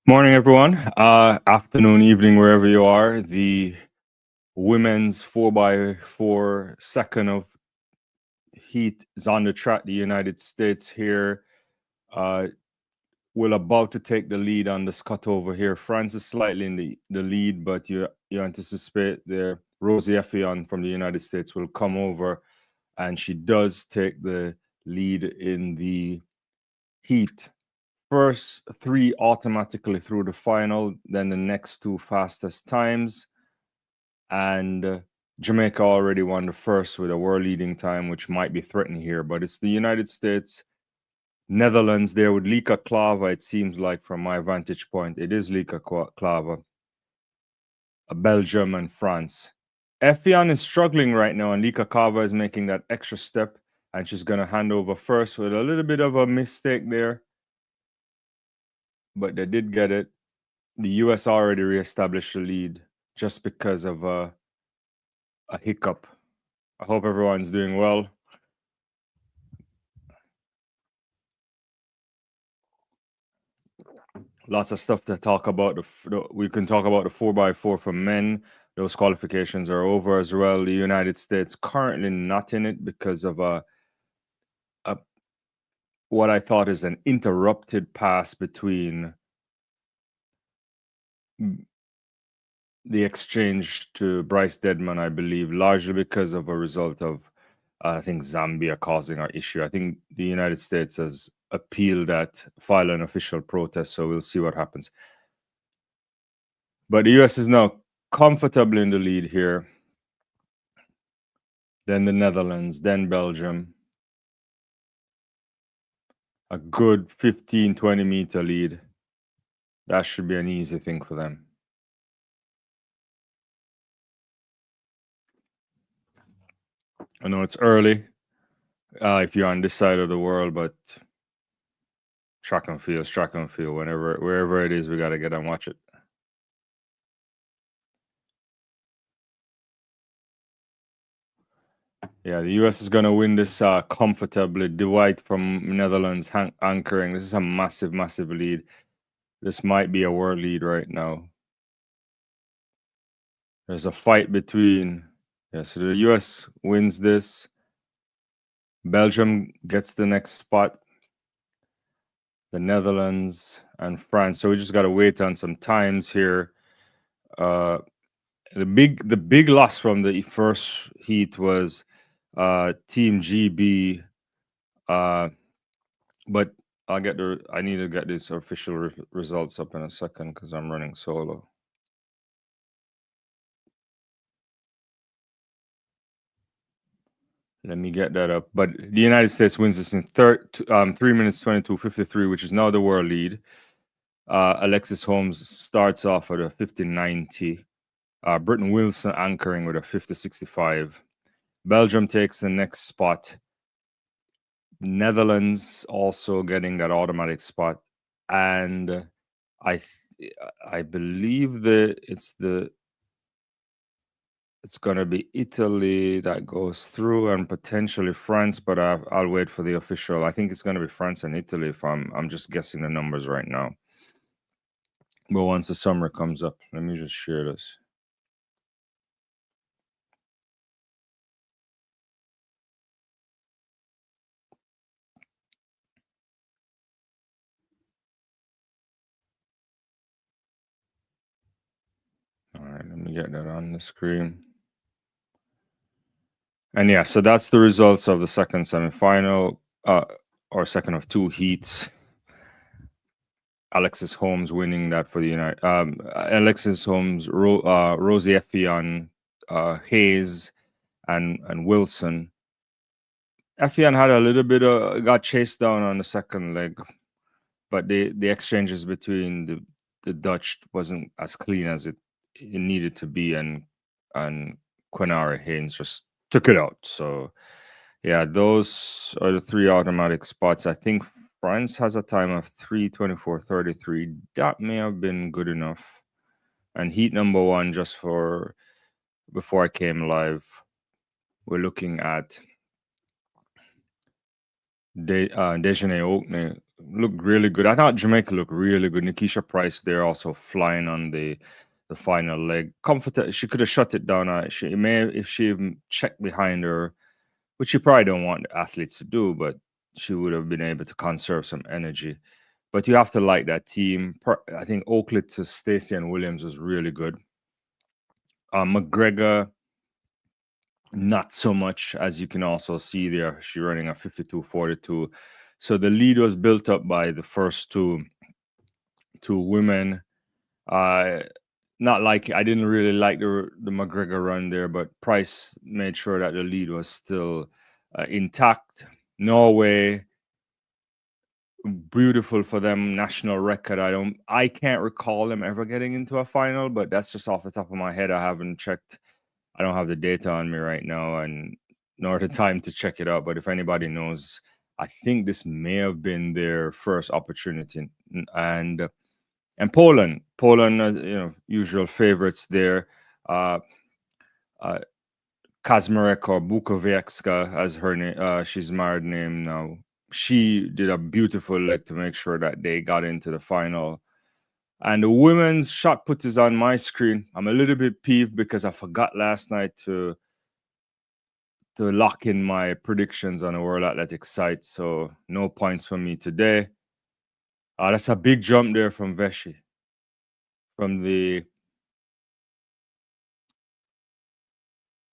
Morning, everyone. Afternoon, evening, wherever you are. The women's 4x4 second of heat is on the track. The United States here will about to take the lead on this cut over here. France is slightly in the lead, but you anticipate the Rosie Effion from the United States will come over, and she does take the lead in the heat. First three automatically through the final, then the next two fastest times. And Jamaica already won the first with a world leading time, which might be threatened here. But it's the United States, Netherlands there with Lika Klava, it seems like from my vantage point. It is Lika Klava, Belgium and France. Effion is struggling right now, and Lika Klava is making that extra step, and she's going to hand over first with a little bit of a mistake there. But they did get it. The US already reestablished the lead just because of a hiccup. I hope everyone's doing well. Lots of stuff to talk about. We can talk about the 4x4 for men. Those qualifications are over as well. The United States currently not in it because of what I thought is an interrupted pass between the exchange to Bryce Deadman, I believe, largely because of a result of, I think, Zambia causing our issue. I think the United States has appealed that, filed an official protest, so we'll see what happens. But the US is now comfortably in the lead here. Then the Netherlands, then Belgium. A good 15, 20 meter lead. That should be an easy thing for them. I know it's early if you're on this side of the world, but track and field, wherever it is, we got to get and watch it. Yeah, the US is going to win this comfortably. Dwight from Netherlands anchoring. This is a massive, massive lead. This might be a world lead right now. There's a fight between... Yeah, so the US wins this. Belgium gets the next spot. The Netherlands and France. So we just got to wait on some times here. The big loss from the first heat was Team GB. But I need to get these official results up in a second because I'm running solo. Let me get that up. But the United States wins this in 3 minutes 22:53, which is now the world lead. Alexis Holmes starts off at a 50:90. Britton Wilson anchoring with a 50:65. Belgium takes the next spot. Netherlands also getting that automatic spot, and I believe it's gonna be Italy that goes through and potentially France, but I'll wait for the official. I think it's gonna be France and Italy if I'm just guessing the numbers right now. But once the summer comes up, let me just share this. All right, let me get that on the screen. And yeah, so that's the results of the second semifinal, or second of two heats. Alexis Holmes winning that for the United. Alexis Holmes, Rosie Effion, Hayes, and Wilson. Effion had a little bit of got chased down on the second leg, but the exchanges between the Dutch wasn't as clean as it needed to be, and Quinara Haynes just took it out. So yeah, those are the three automatic spots. I think France has a time of 3:24:33. That may have been good enough. And heat number one, just for before I came live, we're looking at Dejeuner looked really good. I thought Jamaica looked really good. Nikisha Price there also flying on the final leg. Comfort. She could have shut it down. She may if she even checked behind her, which you probably don't want athletes to do, but she would have been able to conserve some energy. But you have to like that team. I think Oakley to Stacey and Williams was really good. McGregor, not so much, as you can also see there. She running a 52.42. So the lead was built up by the first two women. Uh, Not like I didn't really like the McGregor run there, but Price made sure that the lead was still intact. Norway, beautiful for them, national record. I can't recall them ever getting into a final, but that's just off the top of my head. I haven't checked. I don't have the data on me right now, and nor the time to check it out. But if anybody knows, I think this may have been their first opportunity, and Poland, usual favorites there. Uh, uh, Kazmarek or Bukowiecka, as her name, she's married name now. She did a beautiful leg to make sure that they got into the final. And the women's shot put is on my screen. I'm a little bit peeved because I forgot last night to lock in my predictions on the World Athletics site. So no points for me today. That's a big jump there from Veshi. From the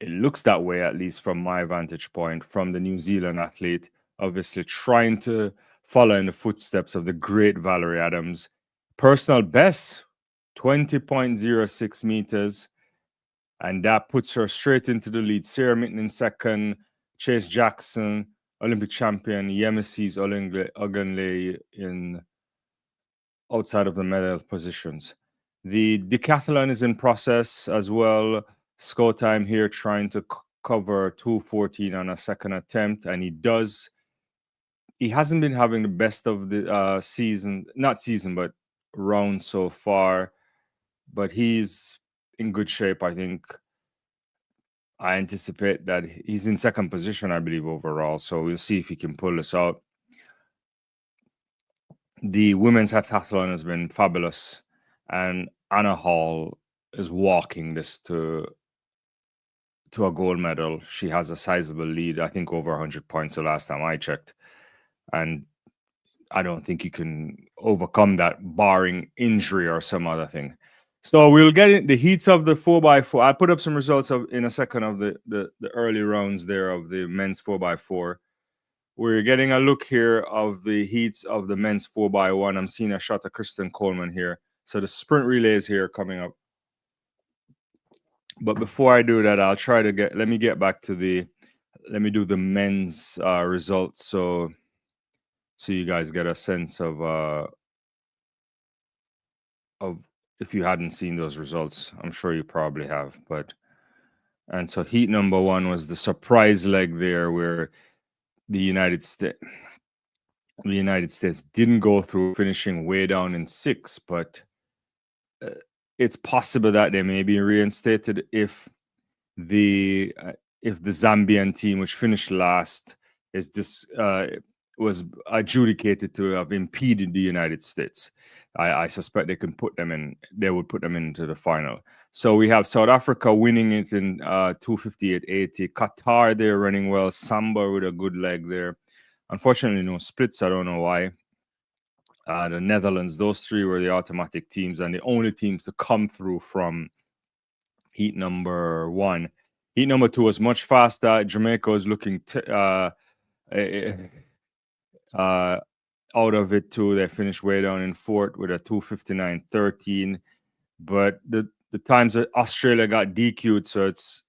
It looks that way, at least from my vantage point, from the New Zealand athlete, obviously trying to follow in the footsteps of the great Valerie Adams. Personal best, 20.06 meters. And that puts her straight into the lead. Sarah Mitten in second, Chase Jackson, Olympic champion, Yemesis Ogunle in outside of the medal positions. The decathlon is in process as well. Score time here trying to cover 2:14 on a second attempt, and he does. He hasn't been having the best of the season, not season, but round so far. But he's in good shape, I think. I anticipate that he's in second position, I believe, overall. So we'll see if he can pull this out. The women's heptathlon has been fabulous, and Anna Hall is walking this to a gold medal. She has a sizable lead, I think over 100 points the last time I checked, and I don't think you can overcome that, barring injury or some other thing. So we'll get in the heats of the 4x4. I'll put up some results in a second of the early rounds there of the men's 4x4. We're getting a look here of the heats of the men's 4x1. I'm seeing a shot of Kristen Coleman here. So the sprint relays here coming up. But before I do that, I'll try to let me get back to let me do the men's results so you guys get a sense of if you hadn't seen those results. I'm sure you probably have, and so heat number 1 was the surprise leg there where the United States didn't go through, finishing way down in 6, but it's possible that they may be reinstated if the Zambian team, which finished last, is this was adjudicated to have impeded the United States. I suspect they can put them in. They would put them into the final. So we have South Africa winning it in 2:58.80. Qatar there running well. Samba with a good leg there. Unfortunately, no splits. I don't know why. The Netherlands, those three were the automatic teams and the only teams to come through from heat number 1. Heat number 2 was much faster. Jamaica was looking out of it too. They finished way down in 4th with a 2:59.13. But the times that Australia got DQ'd, so it's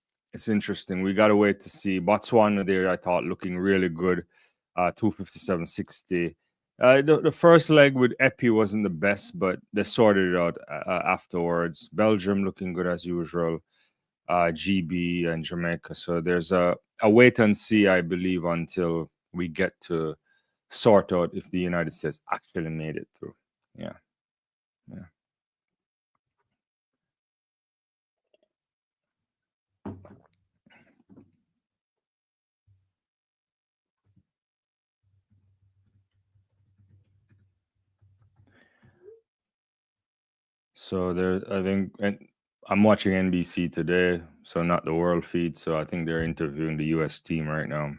interesting. We got to wait to see. Botswana there, I thought, looking really good. 2:57.60. The first leg with Epi wasn't the best, but they sorted it out afterwards. Belgium looking good as usual. GB and Jamaica. So there's a wait and see, I believe, until we get to sort out if the United States actually made it through. Yeah. Yeah. So there, I think, and I'm watching NBC today, so not the world feed. So I think they're interviewing the U.S. team right now.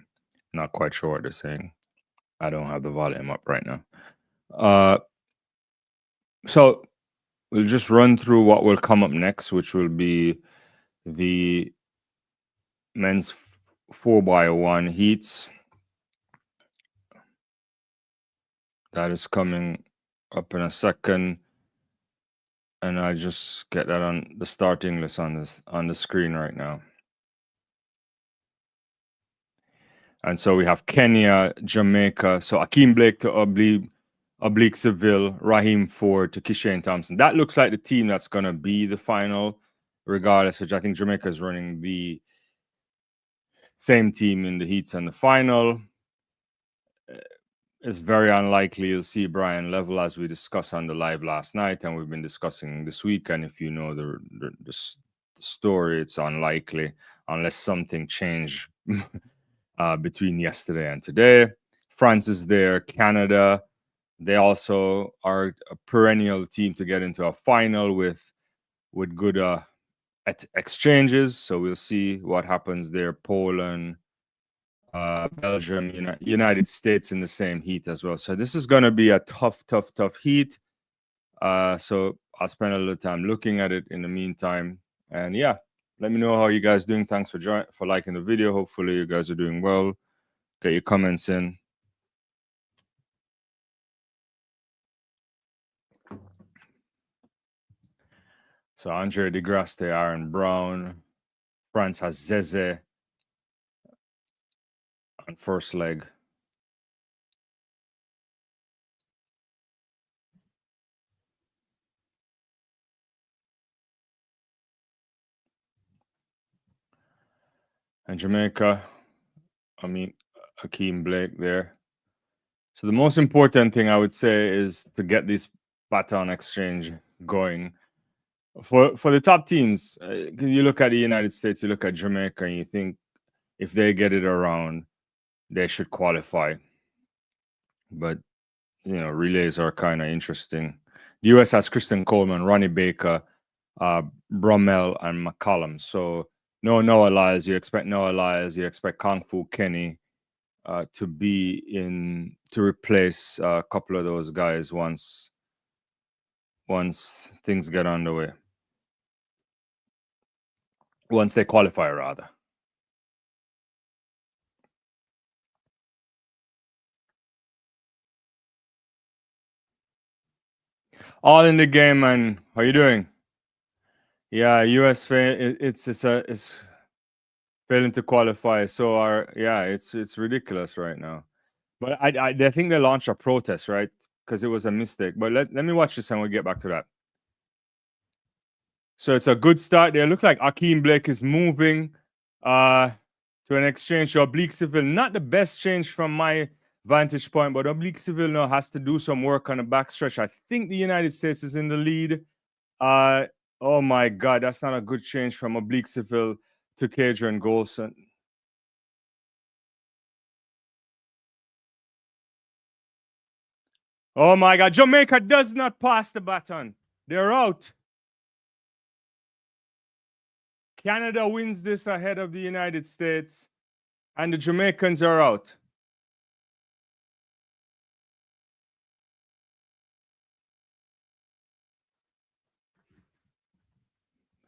Not quite sure what they're saying. I don't have the volume up right now. So we'll just run through what will come up next, which will be the men's 4x1 heats. That is coming up in a second. And I just get that on the starting list on the screen right now. And so we have Kenya, Jamaica. So Akeem Blake to Oblique Seville, Raheem Ford to Kishane Thompson. That looks like the team that's going to be the final, regardless, which I think Jamaica is running the same team in the heats and the final. It's very unlikely you'll see Brian Level, as we discussed on the live last night, and we've been discussing this week. And if you know the story, it's unlikely unless something changed between yesterday and today. France is there, Canada. They also are a perennial team to get into a final with good exchanges. So we'll see what happens there. Poland, Belgium, United States in the same heat as well. So this is going to be a tough heat. So I'll spend a little time looking at it in the meantime. And yeah, let me know how you guys doing. Thanks for liking the video. Hopefully you guys are doing well. Get your comments in. So Andre DeGrasse, Aaron Brown. France has Zeze on first leg. And Jamaica, Akeem Blake there. So the most important thing I would say is to get this baton exchange going. For the top teams, you look at the United States, you look at Jamaica, and you think if they get it around, they should qualify. But relays are kind of interesting. The US has Kristen Coleman, Ronnie Baker, Brummel, and McCollum. So no Noah Lyles. You expect Noah Lyles. You expect Kung Fu Kenny to be to replace a couple of those guys once things get underway. Once they qualify, rather. All in the game, man. How you doing? Yeah, US it's failing to qualify. So it's ridiculous right now. But I think they launched a protest, right? Because it was a mistake. But let me watch this and we'll get back to that. So it's a good start there. Looks like Akeem Blake is moving to an exchange. So Oblique Seville, not the best change from my vantage point, but Oblique Seville now has to do some work on the backstretch. I think the United States is in the lead. Oh my God, that's not a good change from Oblique Seville to Kadrian Golson. Oh my God, Jamaica does not pass the baton. They're out. Canada wins this ahead of the United States, and the Jamaicans are out.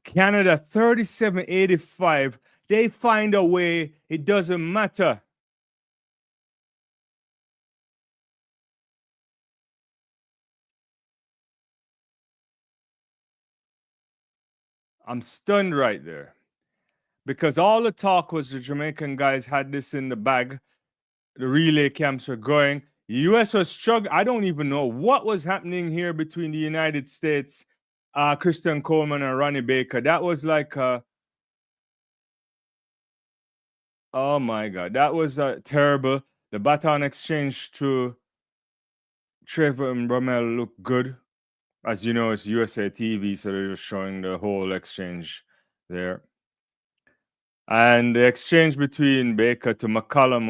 Canada 37-85. They find a way. It doesn't matter. I'm stunned right there. Because all the talk was the Jamaican guys had this in the bag. The relay camps were going. The US was struggling. I don't even know what was happening here between the United States, Kristen Coleman and Ronnie Baker. That was like oh my God, that was terrible. The baton exchange to Trevor and Rommel looked good. As you know, it's USA TV, so they're just showing the whole exchange there. And the exchange between Baker to McCollum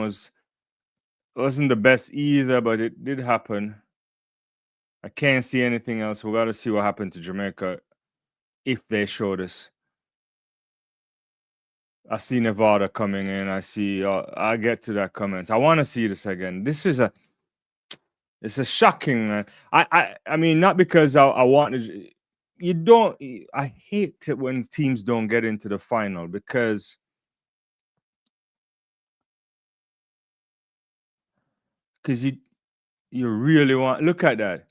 wasn't the best either, but it did happen. I can't see anything else. We got to see what happened to Jamaica if they show this. I see Nevada coming in. I see. I'll get to that comment. I want to see this again. It's a shocking. I mean, not because I want to. You don't. I hate it when teams don't get into the final because you really want. Look at that.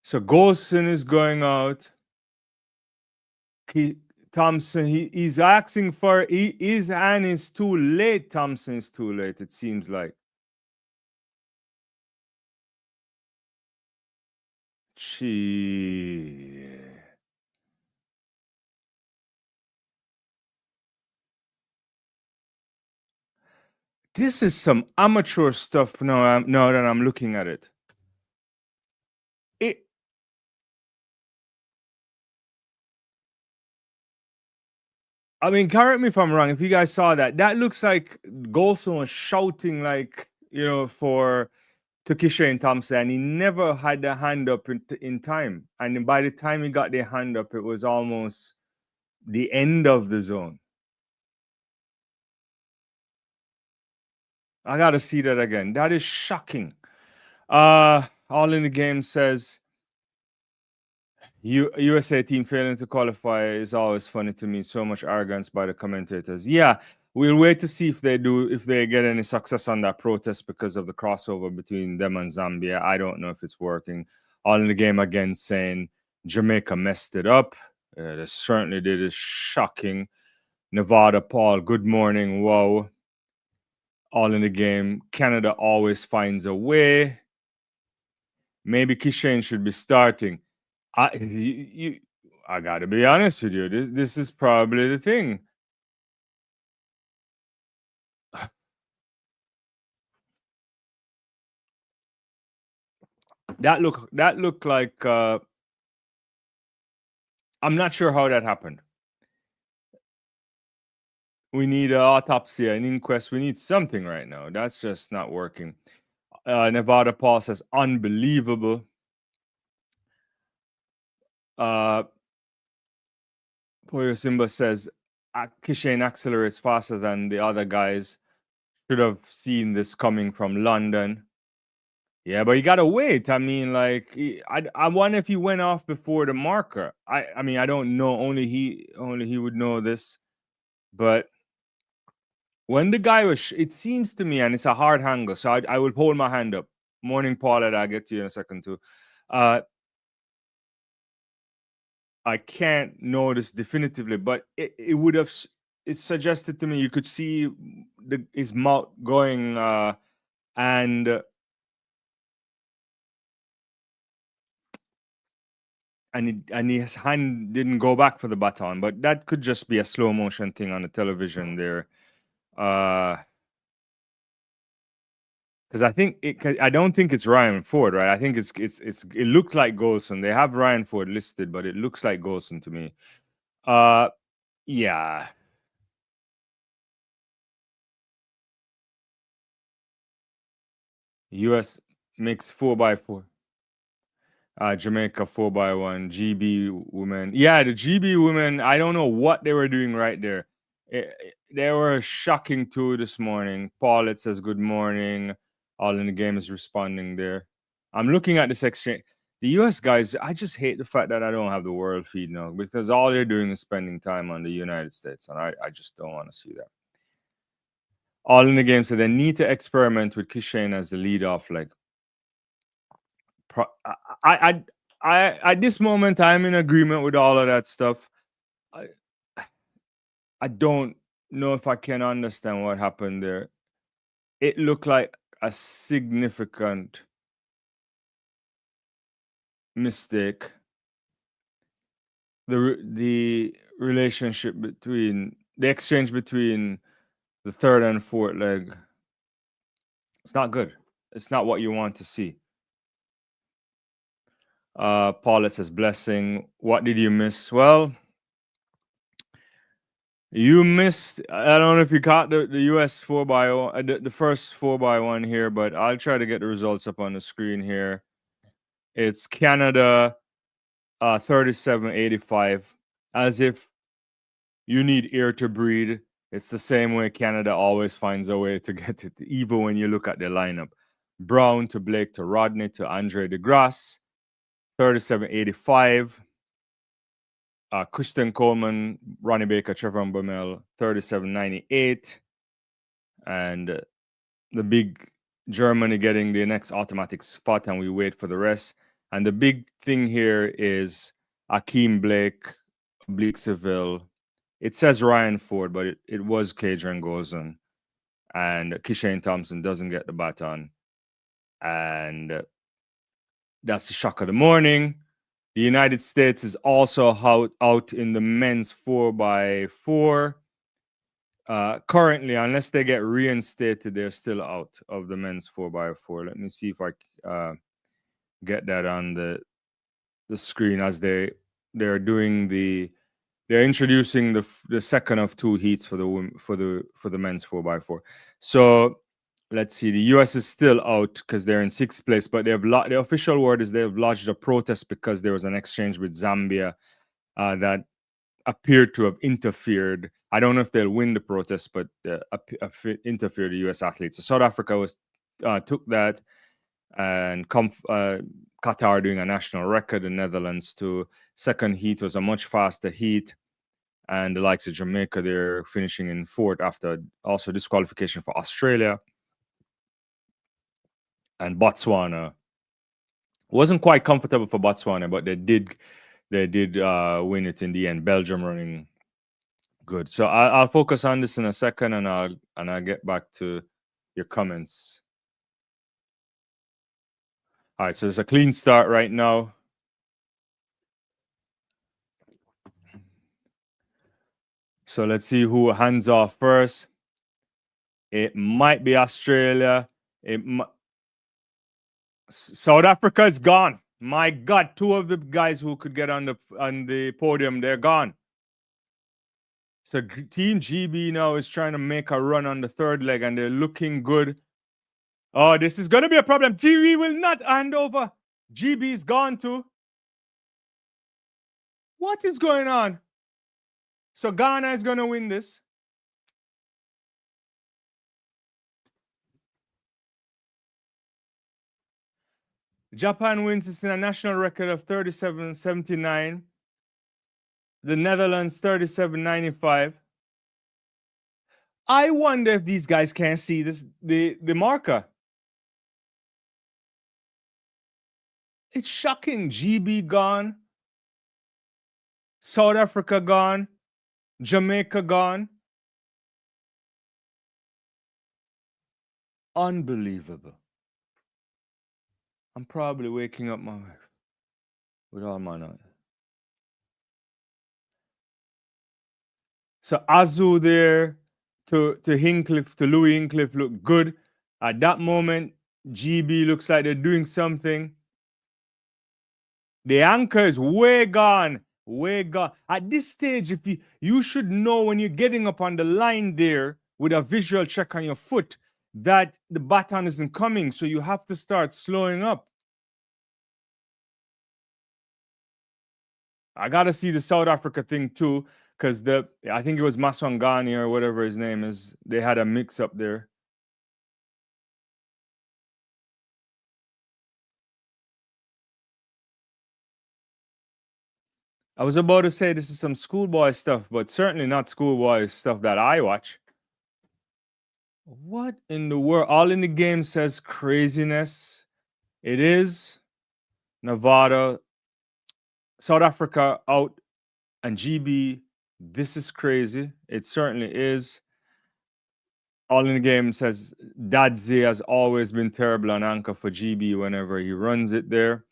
So Golson is going out. Thompson, he's asking for his hand is too late. Thompson is too late. It seems like. Gee. This is some amateur stuff now. Now that I'm looking at it. I mean, correct me if I'm wrong. If you guys saw that, that looks like Golson was shouting like for Takisha and Thompson, and he never had the hand up in time. And by the time he got the hand up, it was almost the end of the zone. I gotta see that again. That is shocking. All in the game says USA team failing to qualify is always funny to me. So much arrogance by the commentators. Yeah, we'll wait to see if they get any success on that protest because of the crossover between them and Zambia. I don't know if it's working. All in the game again saying Jamaica messed it up. They certainly did. It's shocking. Nevada, Paul, good morning. Whoa. All in the game. Canada always finds a way. Maybe Kishane should be starting. I gotta be honest with you. This is probably the thing. That looked like I'm not sure how that happened. We need an autopsy, an inquest. We need something right now. That's just not working. Nevada Paul says unbelievable. Poyo Simba says Kishane accelerates faster than the other guys. Should have seen this coming from London. Yeah, but you gotta wait. I mean, like, I wonder if he went off before the marker. I mean, I don't know. Only he would know this. But when the guy was, it seems to me, and it's a hard angle, so I will hold my hand up. Morning, Paula. I'll get to you in a second too. I can't know this definitively, but it would have. It's suggested to me you could see his mouth going and his hand didn't go back for the baton, but that could just be a slow motion thing on the television there. Because I don't think it's Ryan Ford, right? I think it looked like Golson. They have Ryan Ford listed, but it looks like Golson to me. Yeah. US makes 4x4. Jamaica 4x1. GB women. Yeah, the GB women. I don't know what they were doing right there. They were shocking too this morning. Paulette says good morning. All in the game is responding there. I'm looking at this exchange. The US guys, I just hate the fact that I don't have the world feed now because all they're doing is spending time on the United States, and I just don't want to see that. All in the game, so they need to experiment with Kishane as the lead off. Like, I at this moment, I'm in agreement with all of that stuff. I don't know if I can understand what happened there. It looked like a significant mistake. The relationship between the exchange between the third and fourth leg, it's not good. It's not what you want to see. Paulette says blessing. What did you miss? Well, you missed. I don't know if you caught the US 4x1, the first 4x1 here, but I'll try to get the results up on the screen here. It's Canada 3785. As if you need air to breathe. It's the same way Canada always finds a way to get it, even when you look at their lineup. Brown to Blake to Rodney to Andre DeGrasse, 3785. Christian Coleman, Ronnie Baker, Trevor Bummel, 3798. And the big Germany getting the next automatic spot, and we wait for the rest. And the big thing here is Akeem Blake, Bleak Seville. It says Ryan Ford, but it was Kadrian Gozan. And Kishane Thompson doesn't get the baton. And that's the shock of the morning. The United States is also out in the men's 4x4. Currently, unless they get reinstated, they're still out of the men's 4x4. Let me see if I get that on the screen as they're introducing the second of two heats for the men's 4x4. So let's see. The U.S. is still out because they're in sixth place, but the official word is they've lodged a protest because there was an exchange with Zambia that appeared to have interfered. I don't know if they'll win the protest, but interfered the U.S. athletes. So South Africa took that, and Qatar doing a national record. The Netherlands too. Second heat was a much faster heat, and the likes of Jamaica, they're finishing in fourth after also disqualification for Australia. And Botswana wasn't quite comfortable for Botswana, but they did win it in the end. Belgium running good. So I'll focus on this in a second, and I'll get back to your comments. All right, so it's a clean start right now. So let's see who hands off first. It might be Australia. South Africa is gone. My God, two of the guys who could get on the podium, they're gone. So Team GB now is trying to make a run on the third leg, and they're looking good. Oh, this is going to be a problem. GB will not hand over. GB is gone too. What is going on? So Ghana is going to win this. Japan wins this in a national record of 37.79. The Netherlands 37.95. I wonder if these guys can't see this the marker. It's shocking. GB gone. South Africa gone. Jamaica gone. Unbelievable. I'm probably waking up my wife with all my noise. So Azu there to Hincliffe, to Louis Hincliffe look good. At that moment, GB looks like they're doing something. The anchor is way gone. Way gone. At this stage, if you should know when you're getting up on the line there with a visual check on your foot that the baton isn't coming, so you have to start slowing up. I gotta see the South Africa thing too, because I think it was Maswangani or whatever his name is. They had a mix up there. I was about to say this is some schoolboy stuff, but certainly not schoolboy stuff that I watch. What in the world? All in the game says craziness. It is Nevada, South Africa out, and GB. This is crazy. It certainly is. All in the game says Dadzi has always been terrible on anchor for GB whenever he runs it there.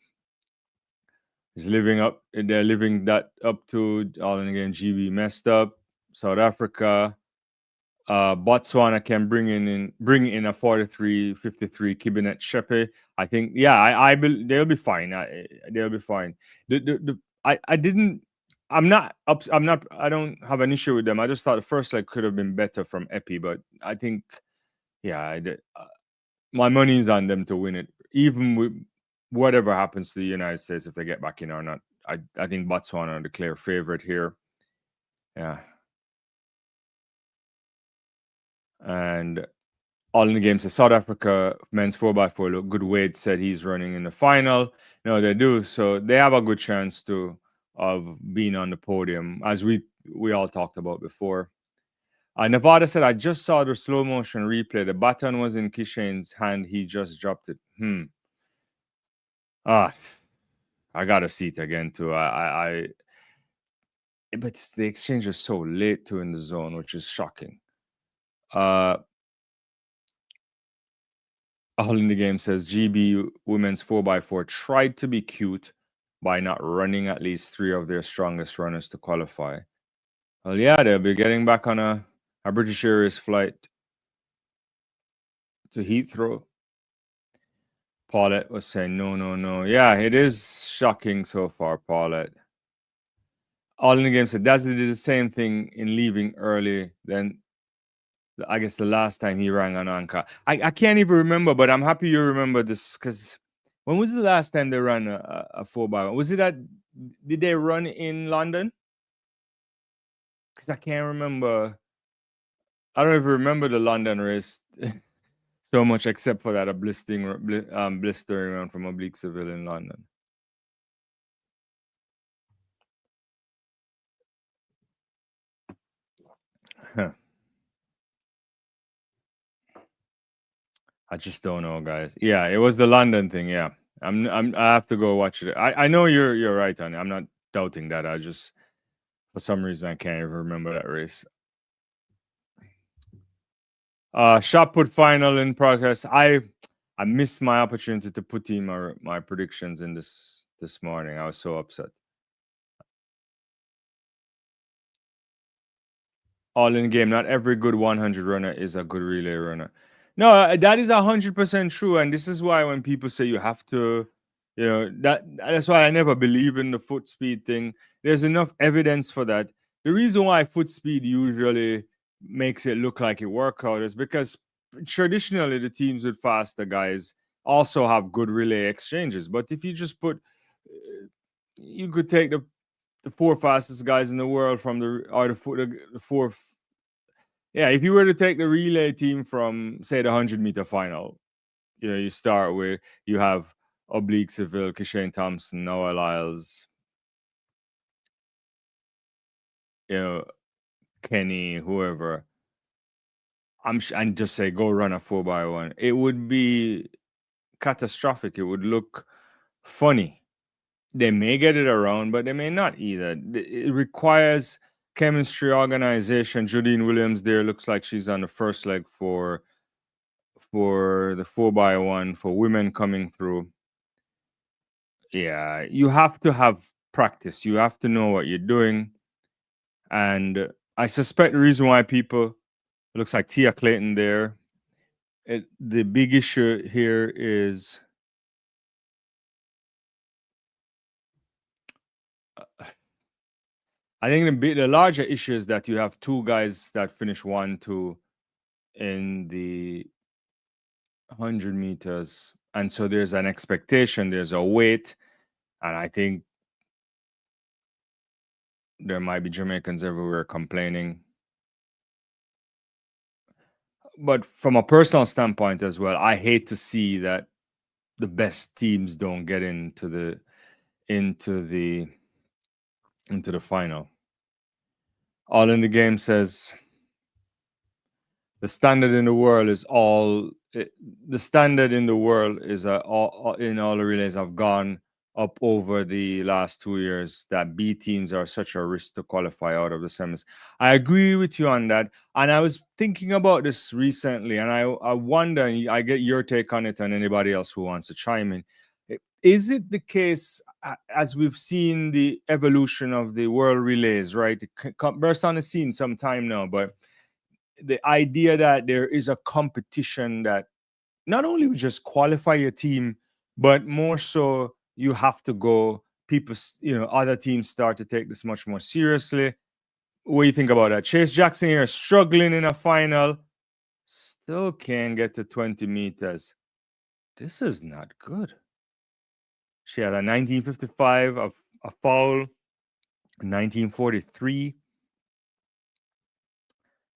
He's living up. They're living that up to all in the game. GB messed up. South Africa. Botswana can bring in a 43-53 Kibinet Shepe. I think, yeah, they'll be fine. They'll be fine. I don't have an issue with them. I just thought the first leg could have been better from Epi, but I think, yeah, my money's on them to win it, even whatever happens to the United States, if they get back in or not, I think Botswana are the clear favorite here. Yeah. And all in the game says South Africa men's 4x4 look good. Wade said he's running in the final. No, they do. So they have a good chance of being on the podium, as we all talked about before. Nevada said, I just saw the slow motion replay. The baton was in Kishane's hand. He just dropped it. I gotta see it again too. But the exchange was so late too in the zone, which is shocking. All in the game says GB women's 4x4 tried to be cute by not running at least 3 of their strongest runners to qualify. Well, yeah, they'll be getting back on a British Airways flight to Heathrow. Paulette was saying, no. Yeah, it is shocking so far, Paulette. All in the game said Dazzy did the same thing in leaving early. Then I guess the last time he rang on Anchor. I can't even remember, but I'm happy you remember this, because when was the last time they ran a 4x1? Was it did they run in London? Because I can't remember. I don't even remember the London race so much, except for that blistering run from Oblique Seville in London. Huh. I just don't know, guys. Yeah, it was the London thing. Yeah, I have to go watch it. I know you're right on it. I'm not doubting that. I just, for some reason, I can't even remember that race. Shot put final in progress. I missed my opportunity to put in my predictions in this morning. I was so upset. All in game. Not every good 100 runner is a good relay runner. No, that is 100% true. And this is why when people say you have to, that's why I never believe in the foot speed thing. There's enough evidence for that. The reason why foot speed usually makes it look like a workout is because traditionally the teams with faster guys also have good relay exchanges. But if you just put, you could take the 4 fastest guys in the world from the 4. Yeah, if you were to take the relay team from, say, the 100-meter final, you start with, you have Oblique Seville, Kishane Thompson, Noah Lyles, Kenny, whoever. And just say, go run a 4x1. It would be catastrophic. It would look funny. They may get it around, but they may not either. It requires chemistry, organization. Judine Williams there looks like she's on the first leg for the 4x1 for women coming through. Yeah, you have to have practice. You have to know what you're doing. And I suspect the reason why people, it looks like Tia Clayton there. The big issue here is I think the larger issue is that you have 2 guys that finish 1-2 in the 100 meters. And so there's an expectation, there's a weight. And I think there might be Jamaicans everywhere complaining. But from a personal standpoint as well, I hate to see that the best teams don't get into the final. All in the game says the standard in the world is the standard in the world is all in all the relays have gone up over the last 2 years, that B teams are such a risk to qualify out of the semis. I agree with you on that. And I was thinking about this recently, and I wonder, and I get your take on it and anybody else who wants to chime in. Is it the case, as we've seen the evolution of the world relays, right? It burst on the scene some time now, but the idea that there is a competition that not only would just qualify your team, but more so you have to go, people, other teams start to take this much more seriously. What do you think about that? Chase Jackson here struggling in a final, still can't get to 20 meters. This is not good. She had a 1955, a foul, 1943.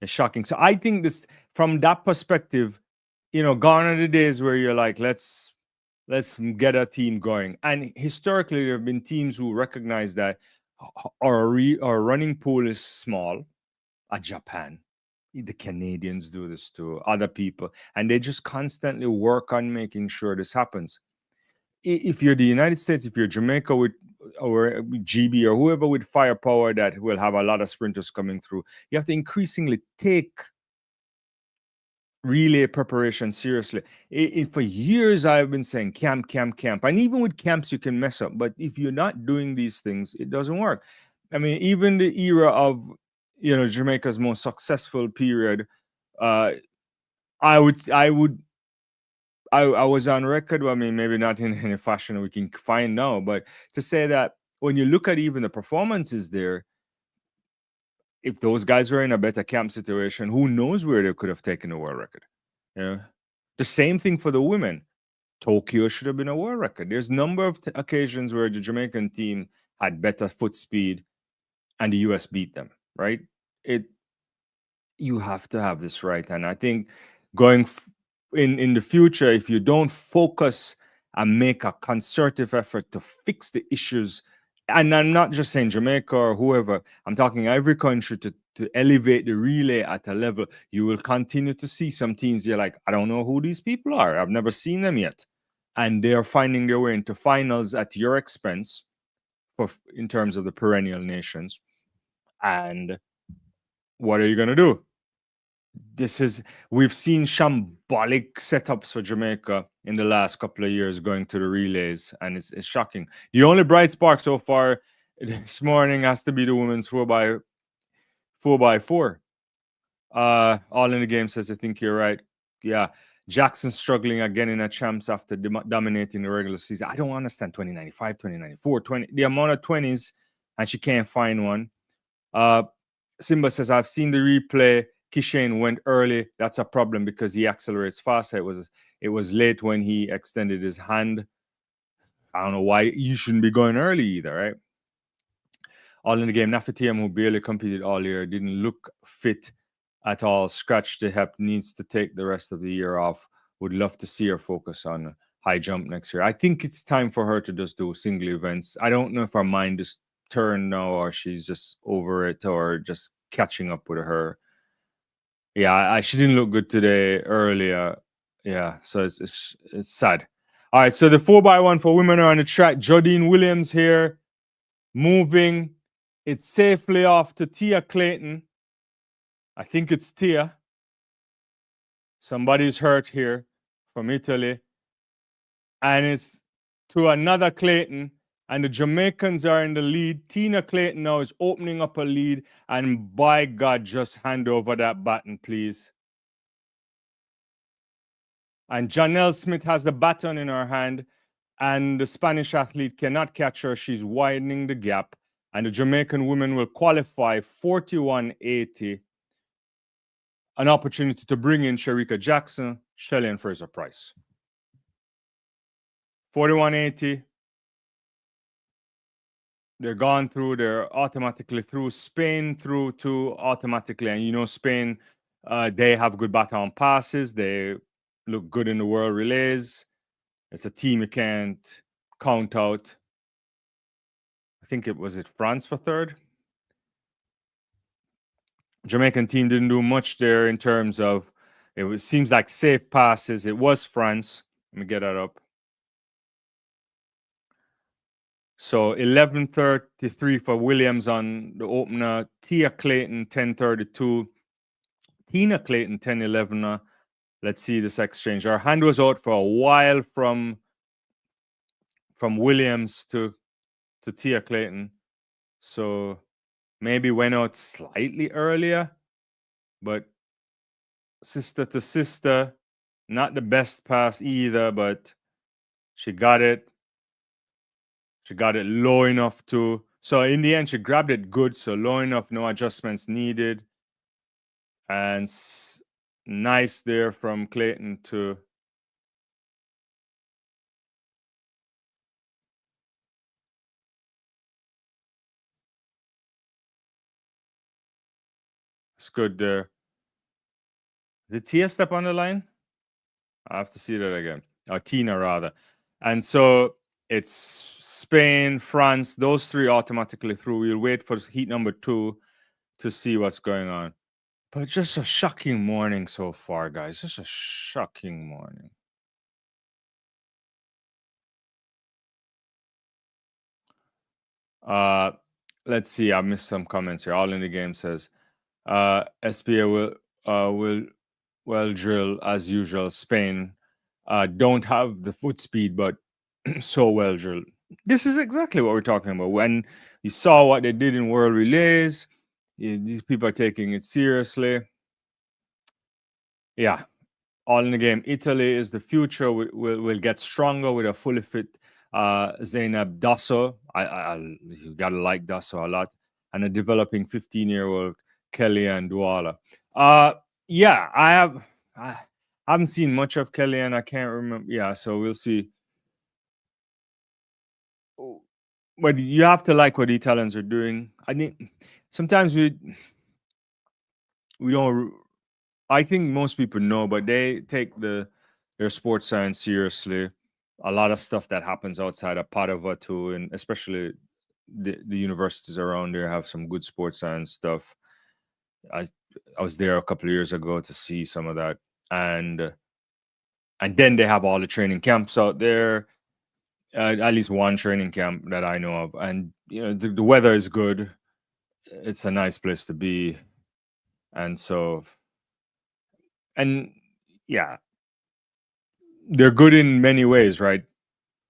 It's shocking. So I think this, from that perspective, gone are the days where you're like, let's get a team going. And historically, there have been teams who recognize that our running pool is small. Japan, the Canadians do this to other people, and they just constantly work on making sure this happens. If you're the United States, if you're Jamaica with or GB or whoever with firepower that will have a lot of sprinters coming through, you have to increasingly take relay preparation seriously. For years, I've been saying camp, camp, camp. And even with camps, you can mess up. But if you're not doing these things, it doesn't work. I mean, even the era of, Jamaica's most successful period, uh, I was on record. I mean, maybe not in any fashion we can find now, but to say that when you look at even the performances there, if those guys were in a better camp situation, who knows where they could have taken the world record? Yeah. The same thing for the women. Tokyo should have been a world record. There's a number of occasions where the Jamaican team had better foot speed and the US beat them, right? It You have to have this right. And I think going in the future, if you don't focus and make a concerted effort to fix the issues, and I'm not just saying Jamaica or whoever, I'm talking every country to elevate the relay at a level, you will continue to see some teams you're like, I don't know who these people are. I've never seen them yet. And they're finding their way into finals at your expense in terms of the perennial nations. And what are you going to do? We've seen shambolic setups for Jamaica in the last couple of years going to the relays, and it's shocking. The only bright spark so far this morning has to be the women's 4x4. All in the game says, I think you're right. Yeah. Jackson struggling again in a champs after dominating the regular season. I don't understand 2095, 2094, 20, the amount of 20s, and she can't find one. Simba says, I've seen the replay. Kishane went early. That's a problem because he accelerates faster. It was late when he extended his hand. I don't know why you shouldn't be going early either, right? All in the game. Nafitiam, who barely competed all year, didn't look fit at all. Scratched the hip, needs to take the rest of the year off. Would love to see her focus on high jump next year. I think it's time for her to just do single events. I don't know if her mind is turned now or she's just over it or just catching up with her. Yeah, she didn't look good today earlier. Yeah, so it's sad. All right, so the 4x1 for women are on the track. Jodine Williams here, moving. It's safely off to Tia Clayton. I think it's Tia. Somebody's hurt here from Italy. And it's to another Clayton. And the Jamaicans are in the lead. Tina Clayton now is opening up a lead. And by God, just hand over that baton, please. And Janelle Smith has the baton in her hand. And the Spanish athlete cannot catch her. She's widening the gap. And the Jamaican women will qualify 41.80. An opportunity to bring in Sharika Jackson, Shelley, and Fraser Price. 41.80. They're gone through. They're automatically through. Spain through too automatically. And Spain, they have good baton passes. They look good in the world relays. It's a team you can't count out. I think it was France for third. Jamaican team didn't do much there in terms of seems like safe passes. It was France. Let me get that up. So 11:33 for Williams on the opener. Tia Clayton 10:32. Tina Clayton 10:11. Let's see this exchange. Our hand was out for a while from Williams to Tia Clayton. So maybe went out slightly earlier, but sister to sister, not the best pass either, but she got it. She got it low enough to. So in the end, she grabbed it good. So low enough, no adjustments needed. And nice there from Clayton to It's good there. Did Tia step on the line? I have to see that again. Or Tina, rather. And so it's Spain, France, those three automatically through. We'll wait for heat number 2 to see what's going on. But just a shocking morning so far, guys. Just a shocking morning. Let's see. I missed some comments here. All in the game says SPA will drill as usual. Spain don't have the foot speed, but so well drilled. This is exactly what we're talking about. When you saw what they did in World Relays, these people are taking it seriously. Yeah, all in the game. Italy is the future. We'll get stronger with a fully fit Zainab Dasso. You gotta like Dasso a lot, and a developing 15-year-old Kelly and Douala. Yeah, I haven't seen much of Kelly, and I can't remember. Yeah, so we'll see. But you have to like what the Italians are doing. I think sometimes we don't. I think most people know, but they take their sports science seriously. A lot of stuff that happens outside of Padova too, and especially the universities around there have some good sports science stuff. I I was there a couple of years ago to see some of that, and then they have all the training camps out there. At least one training camp that I know of, and the weather is good. It's a nice place to be, and so and yeah, they're good in many ways, right?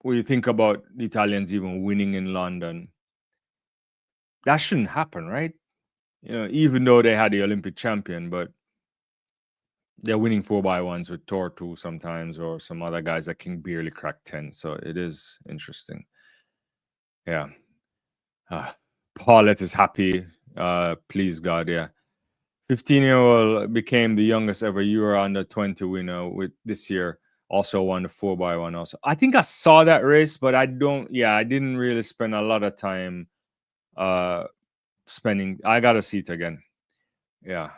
When you think about the Italians even winning in London, that shouldn't happen, right? Even though they had the Olympic champion, but they're winning 4x1s with Tortu sometimes, or some other guys that can barely crack 10. So it is interesting. Yeah. Paulette is happy. Please God, yeah. 15-year-old became the youngest ever Euro under 20 winner with this year. Also won the 4x1 also. I think I saw that race, but I didn't really spend a lot of time spending. I gotta see it again. Yeah.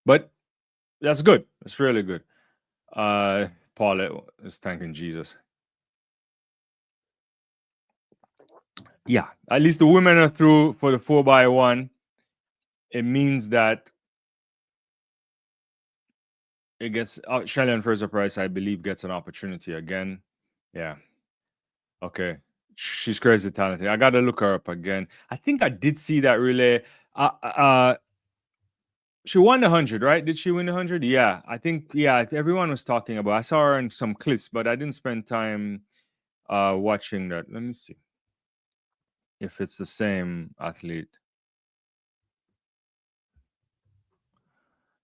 But that's good. It's really good. Paul is thanking Jesus. Yeah. At least the women are through for the 4x1. It means that it gets Shelly and Fraser Price, I believe, gets an opportunity again. Yeah. Okay. She's crazy talented. I gotta look her up again. I think I did see that relay. She won the 100, right? Did she win the 100? Yeah, I think. Yeah, everyone was talking about. I saw her in some clips, but I didn't spend time watching that. Let me see if it's the same athlete.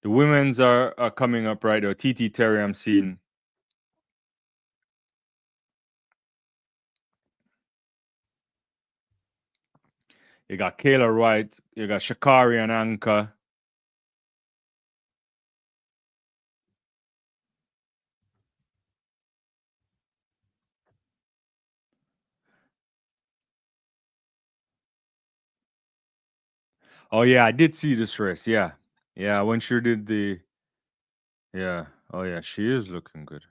The women's are coming up right there. TT Terry, I'm seeing. You got Kayla Wright. You got Shakari and Anka. Oh yeah, I did see this race. Yeah, yeah. When she did the, yeah. Oh yeah, she is looking good.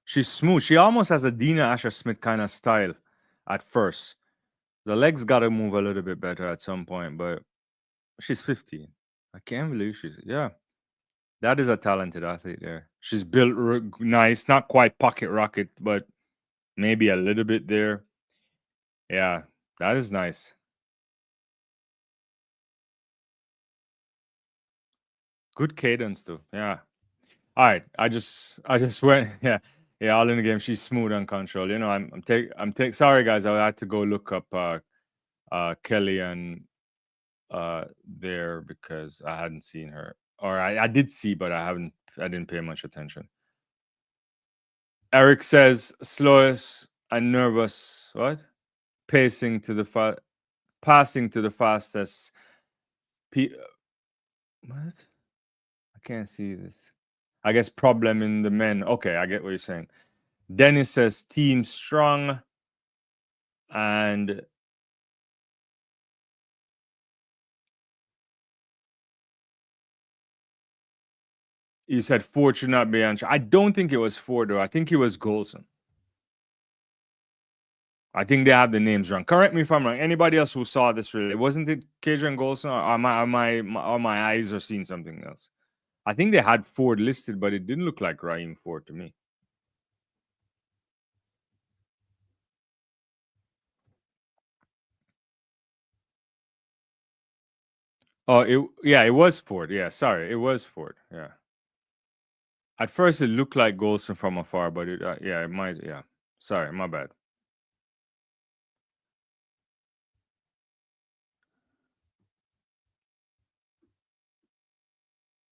She's smooth. She almost has a Dina Asher Smith kind of style at first. The legs got to move a little bit better at some point, but she's 15. I can't believe yeah. That is a talented athlete there. She's built nice, not quite pocket rocket, but maybe a little bit there. Yeah, that is nice. Good cadence too. Yeah. All right. I just went. Yeah. Yeah. All in the game. She's smooth and control. Sorry guys. I had to go look up Kelly and there because I hadn't seen her, or I did see, but I didn't pay much attention. Eric says slowest and nervous. What? Passing to the fastest. What? I can't see this. I guess problem in the men. Okay, I get what you're saying. Dennis says team strong, and You said Ford should not be on track. I don't think it was Ford, though. I think it was Golson. I think they have the names wrong. Correct me if I'm wrong. Anybody else who saw this, really, wasn't it Kadrian Golson, or my eyes are seeing something else? I think they had Ford listed, but it didn't look like Raheem Ford to me. Oh, it was Ford. Yeah, sorry, it was Ford. Yeah. At first, it looked like Golson from afar, but it might. Yeah, sorry, my bad.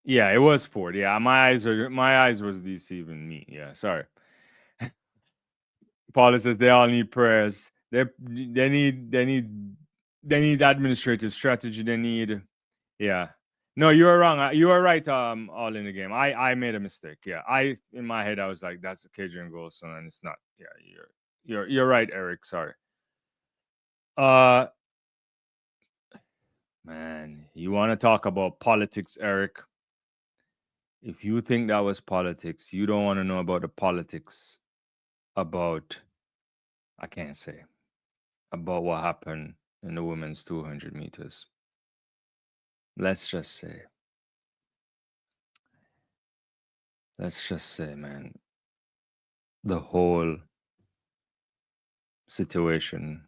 Yeah, it was Ford. Yeah, my eyes was deceiving me. Yeah, sorry. Paula says they all need prayers. They need administrative strategy. They need. Yeah. No, you are wrong. You are right. All in the game. I made a mistake. Yeah. In my head I was like, that's a Cajun Golson, and it's not. Yeah. You're right, Eric. Sorry. Uh, man, you want to talk about politics, Eric? If you think that was politics, you don't want to know about the politics about. I can't say about what happened in the women's 200 meters. Let's just say. Man, the whole situation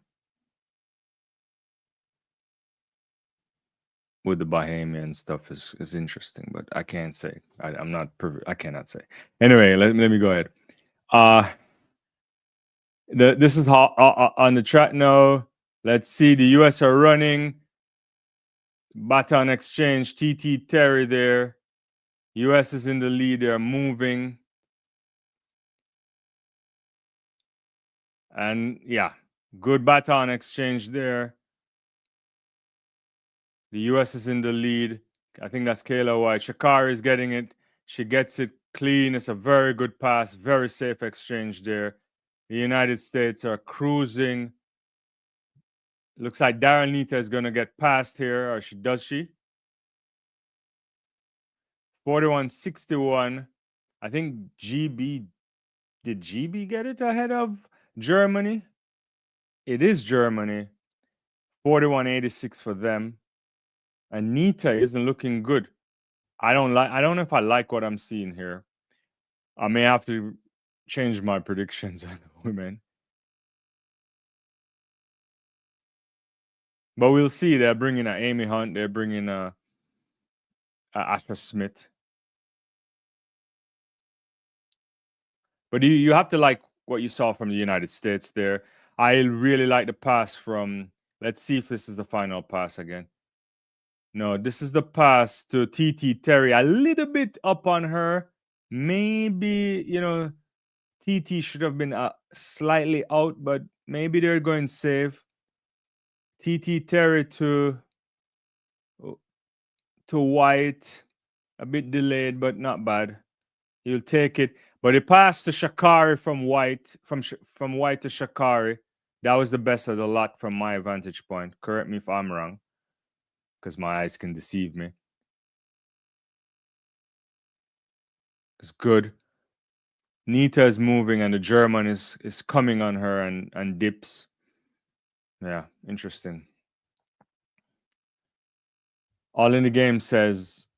with the Bahamian stuff is interesting, but I can't say. I'm not. I cannot say. Anyway, let me go ahead. This is how on the track now. Let's see. The U.S. are running. Baton exchange. TT Terry there. U.S. is in the lead. They're moving. And yeah, good baton exchange there. The U.S. is in the lead. I think that's Kayla White. Shakari is getting it. She gets it clean. It's a very good pass. Very safe exchange there. The United States are cruising. Looks like Darren Nita is going to get past here. Or does she? 41.61. I think GB. Did GB get it ahead of Germany? It is Germany. 41.86 for them. And Nita isn't looking good. I don't know if I like what I'm seeing here. I may have to change my predictions on women. But we'll see. They're bringing a Amy Hunt. They're bringing a Asha Smith. But you have to like what you saw from the United States there. I really like the pass from. Let's see if this is the final pass again. No, this is the pass to TT Terry. A little bit up on her. Maybe, TT should have been slightly out, but maybe they're going safe. TT Terry to White. A bit delayed, but not bad. He'll take it. But it passed to Shakari from White, from White to Shakari. That was the best of the lot from my vantage point. Correct me if I'm wrong, because my eyes can deceive me. It's good. Nita is moving, and the German is coming on her and dips. Yeah, interesting. All in the game says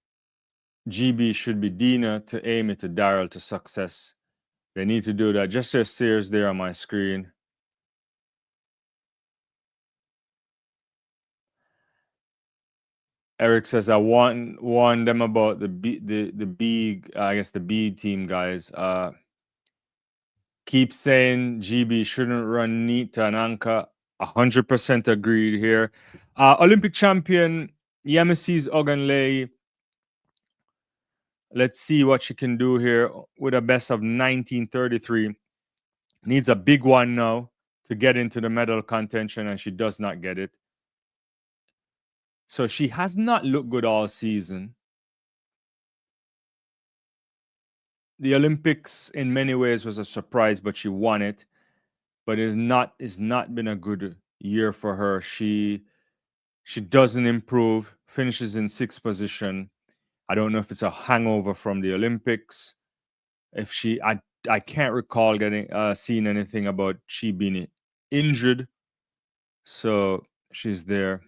GB should be Dina to Amy to Daryl to success. They need to do that. Just their Sears there on my screen. Eric says I warned them about the B I guess the B team guys. Keep saying GB shouldn't run Nita and Anka. 100% agreed here. Olympic champion Yamasis Ogunleye. Let's see what she can do here with a best of 1933. Needs a big one now to get into the medal contention, and she does not get it. So she has not looked good all season. The Olympics in many ways was a surprise, but she won it. But it's not been a good year for her. She doesn't improve, finishes in 6th position. I don't know if it's a hangover from the Olympics. If I can't recall seeing anything about she being injured. So she's there.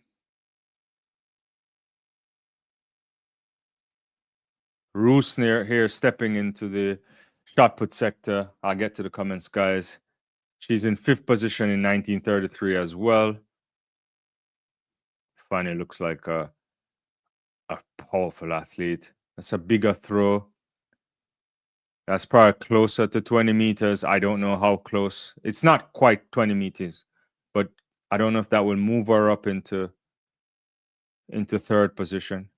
Roos here stepping into the shot put sector. I'll get to the comments, guys. She's in 5th position in 1933 as well. Fanny looks like a powerful athlete. That's a bigger throw. That's probably closer to 20 meters. I don't know how close. It's not quite 20 meters, but I don't know if that will move her up into 3rd position.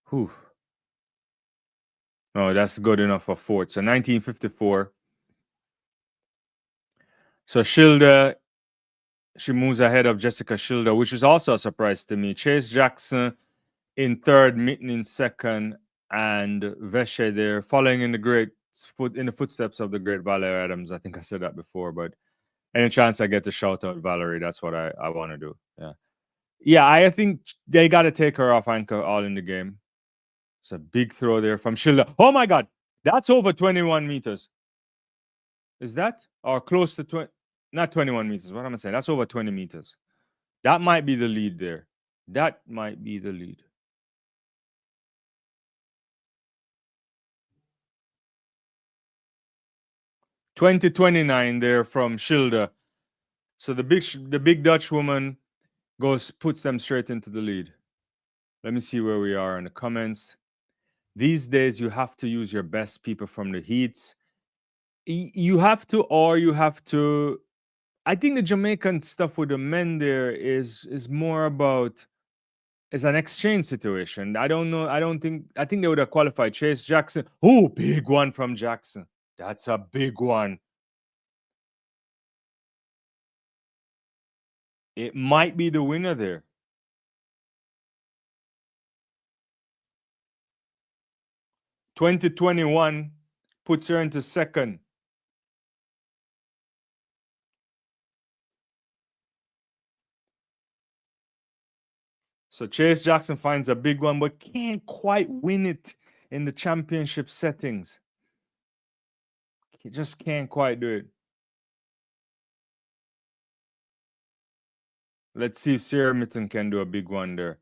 Whew. No, that's good enough for 4th. So 1954. So Schilder, she moves ahead of Jessica Schilder, which is also a surprise to me. Chase Jackson in 3rd, Mitten in 2nd, and Veshe there, following in the footsteps of the great Valerie Adams. I think I said that before, but any chance I get to shout out Valerie, that's what I want to do. Yeah, I think they got to take her off anchor all in the game. It's a big throw there from Schilder. Oh my God, that's over 21 meters. Is that or close to 20? Not 21 meters. What am I saying? That's over 20 meters. That might be the lead there. That might be the lead. 2029 there from Schilder. So the big Dutch woman puts them straight into the lead. Let me see where we are in the comments. These days you have to use your best people from the heats. You have to. I think the Jamaican stuff with the men there is more about it's an exchange situation. I don't know. I think they would have qualified Chase Jackson. Oh, big one from Jackson. That's a big one. It might be the winner there. (2021) puts her into 2nd. So Chase Jackson finds a big one, but can't quite win it in the championship settings. He just can't quite do it. Let's see if Sarah Mitten can do a big one there.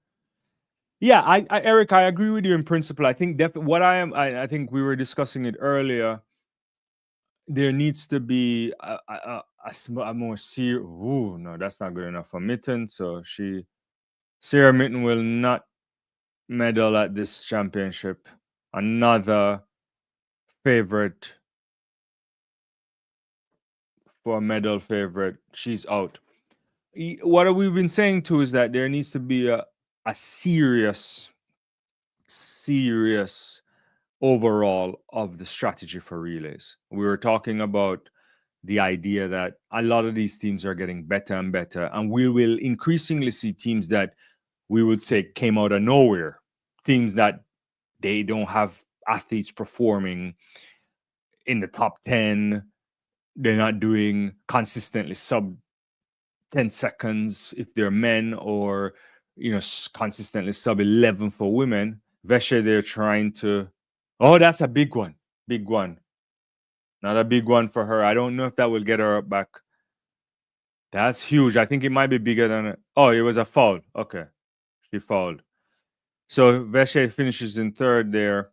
Yeah, Eric, I agree with you in principle. I think I think we were discussing it earlier. There needs to be a more serious. Ooh, no, that's not good enough for Mitten. So Sarah Mitten will not medal at this championship. Another favorite for a medal favorite. She's out. What we've been saying too is that there needs to be a serious overall of the strategy for relays. We were talking about the idea that a lot of these teams are getting better and better, and we will increasingly see teams that we would say came out of nowhere, teams that they don't have athletes performing in the top 10. They're not doing consistently sub 10 seconds if they're men, or consistently sub 11 for women. Veshe, they're trying to. Oh, that's a big one. Big one. Not a big one for her. I don't know if that will get her up back. That's huge. I think it might be bigger than. Oh, it was a foul. Okay. She fouled. So Veshe finishes in 3rd there.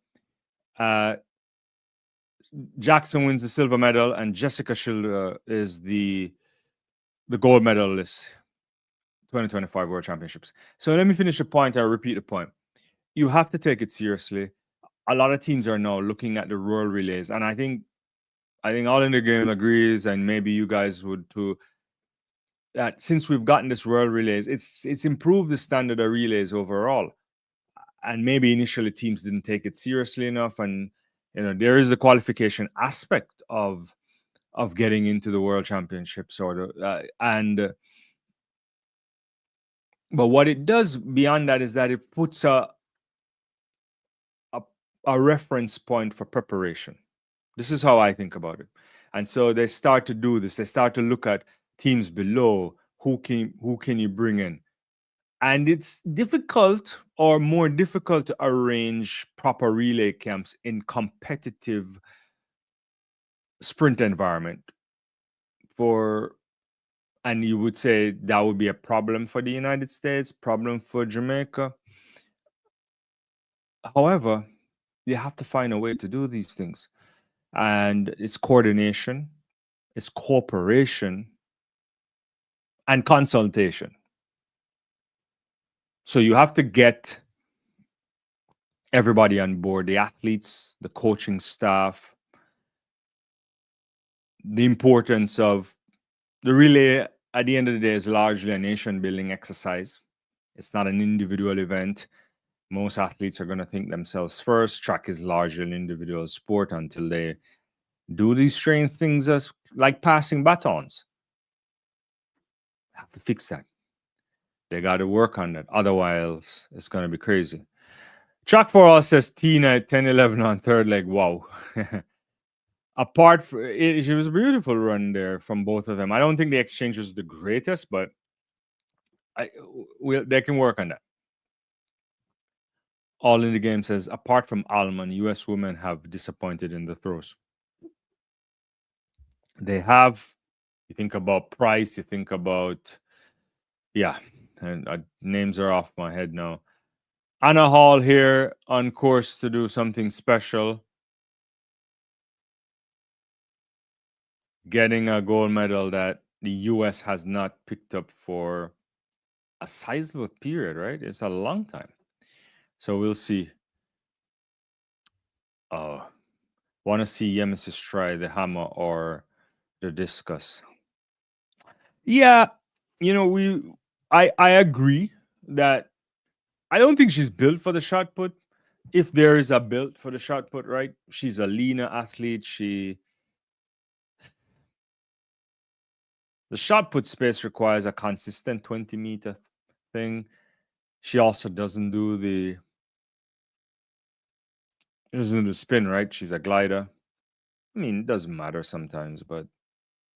Jackson wins the silver medal, and Jessica Schilder is the gold medalist 2025 World Championships. So let me finish the point. I'll repeat the point. You have to take it seriously. A lot of teams are now looking at the World Relays, and I think all in the game agrees, and maybe you guys would too, that since we've gotten this World Relays, it's improved the standard of relays overall. And maybe initially teams didn't take it seriously enough, and there is the qualification aspect of getting into the World Championships, but what it does beyond that is that it puts a reference point for preparation. This is how I think about it. And so they start to do this. They start to look at teams below. Who can you bring in? And it's difficult or more difficult to arrange proper relay camps in competitive sprint environment and you would say that would be a problem for the United States, problem for Jamaica. However, you have to find a way to do these things. And it's coordination, it's cooperation, and consultation. So you have to get everybody on board, the athletes, the coaching staff, the importance of the relay at the end of the day is largely a nation building exercise. It's not an individual event. Most athletes are going to think themselves first. Track is largely an individual sport until they do these strange things as like passing batons. Have to fix that. They got to work on that. Otherwise, it's going to be crazy. Track for all says Tina 10-11 on third leg. Wow. Apart from it, it was a beautiful run there from both of them. I don't think the exchange was the greatest, but they can work on that. All in the game says, apart from Alman, U.S. women have disappointed in the throws. They have. You think about Price, you think about, yeah, and names are off my head now. Anna Hall here on course to do something special. Getting a gold medal that the U.S. has not picked up for a sizable period, right? It's a long time. So we'll see. Want to see Yemesis try the hammer or the discus. Yeah, I agree that I don't think she's built for the shot put. If there is a built for the shot put, right? She's a leaner athlete. The shot put space requires a consistent 20-meter thing. She also doesn't do the spin, right? She's a glider. I mean, it doesn't matter sometimes, but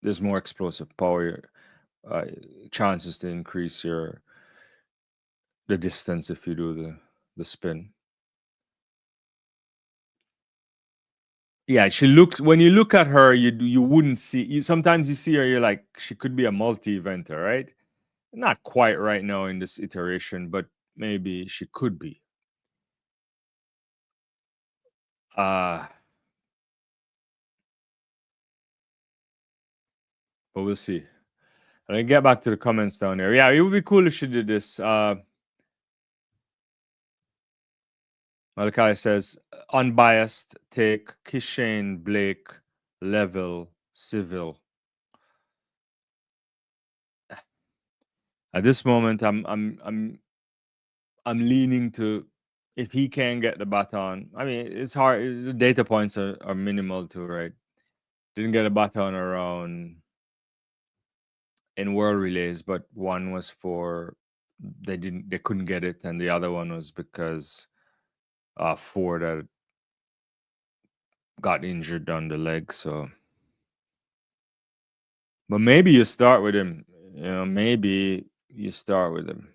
there's more explosive power, chances to increase the distance if you do the spin. Yeah, she looks. When you look at her, you wouldn't see. Sometimes you see her, you're like, she could be a multi-eventer, right? Not quite right now in this iteration, but maybe she could be. But we'll see. Let me get back to the comments down there. Yeah, it would be cool if she did this. Malachi says, unbiased take Kishane Blake level civil. At this moment, I'm leaning to if he can get the baton. I mean, it's hard. The data points are minimal too, right? Didn't get a baton around in world relays, but one was for they couldn't get it, and the other one was because Ford had got injured on the leg. So, but maybe you start with him. Maybe you start with him.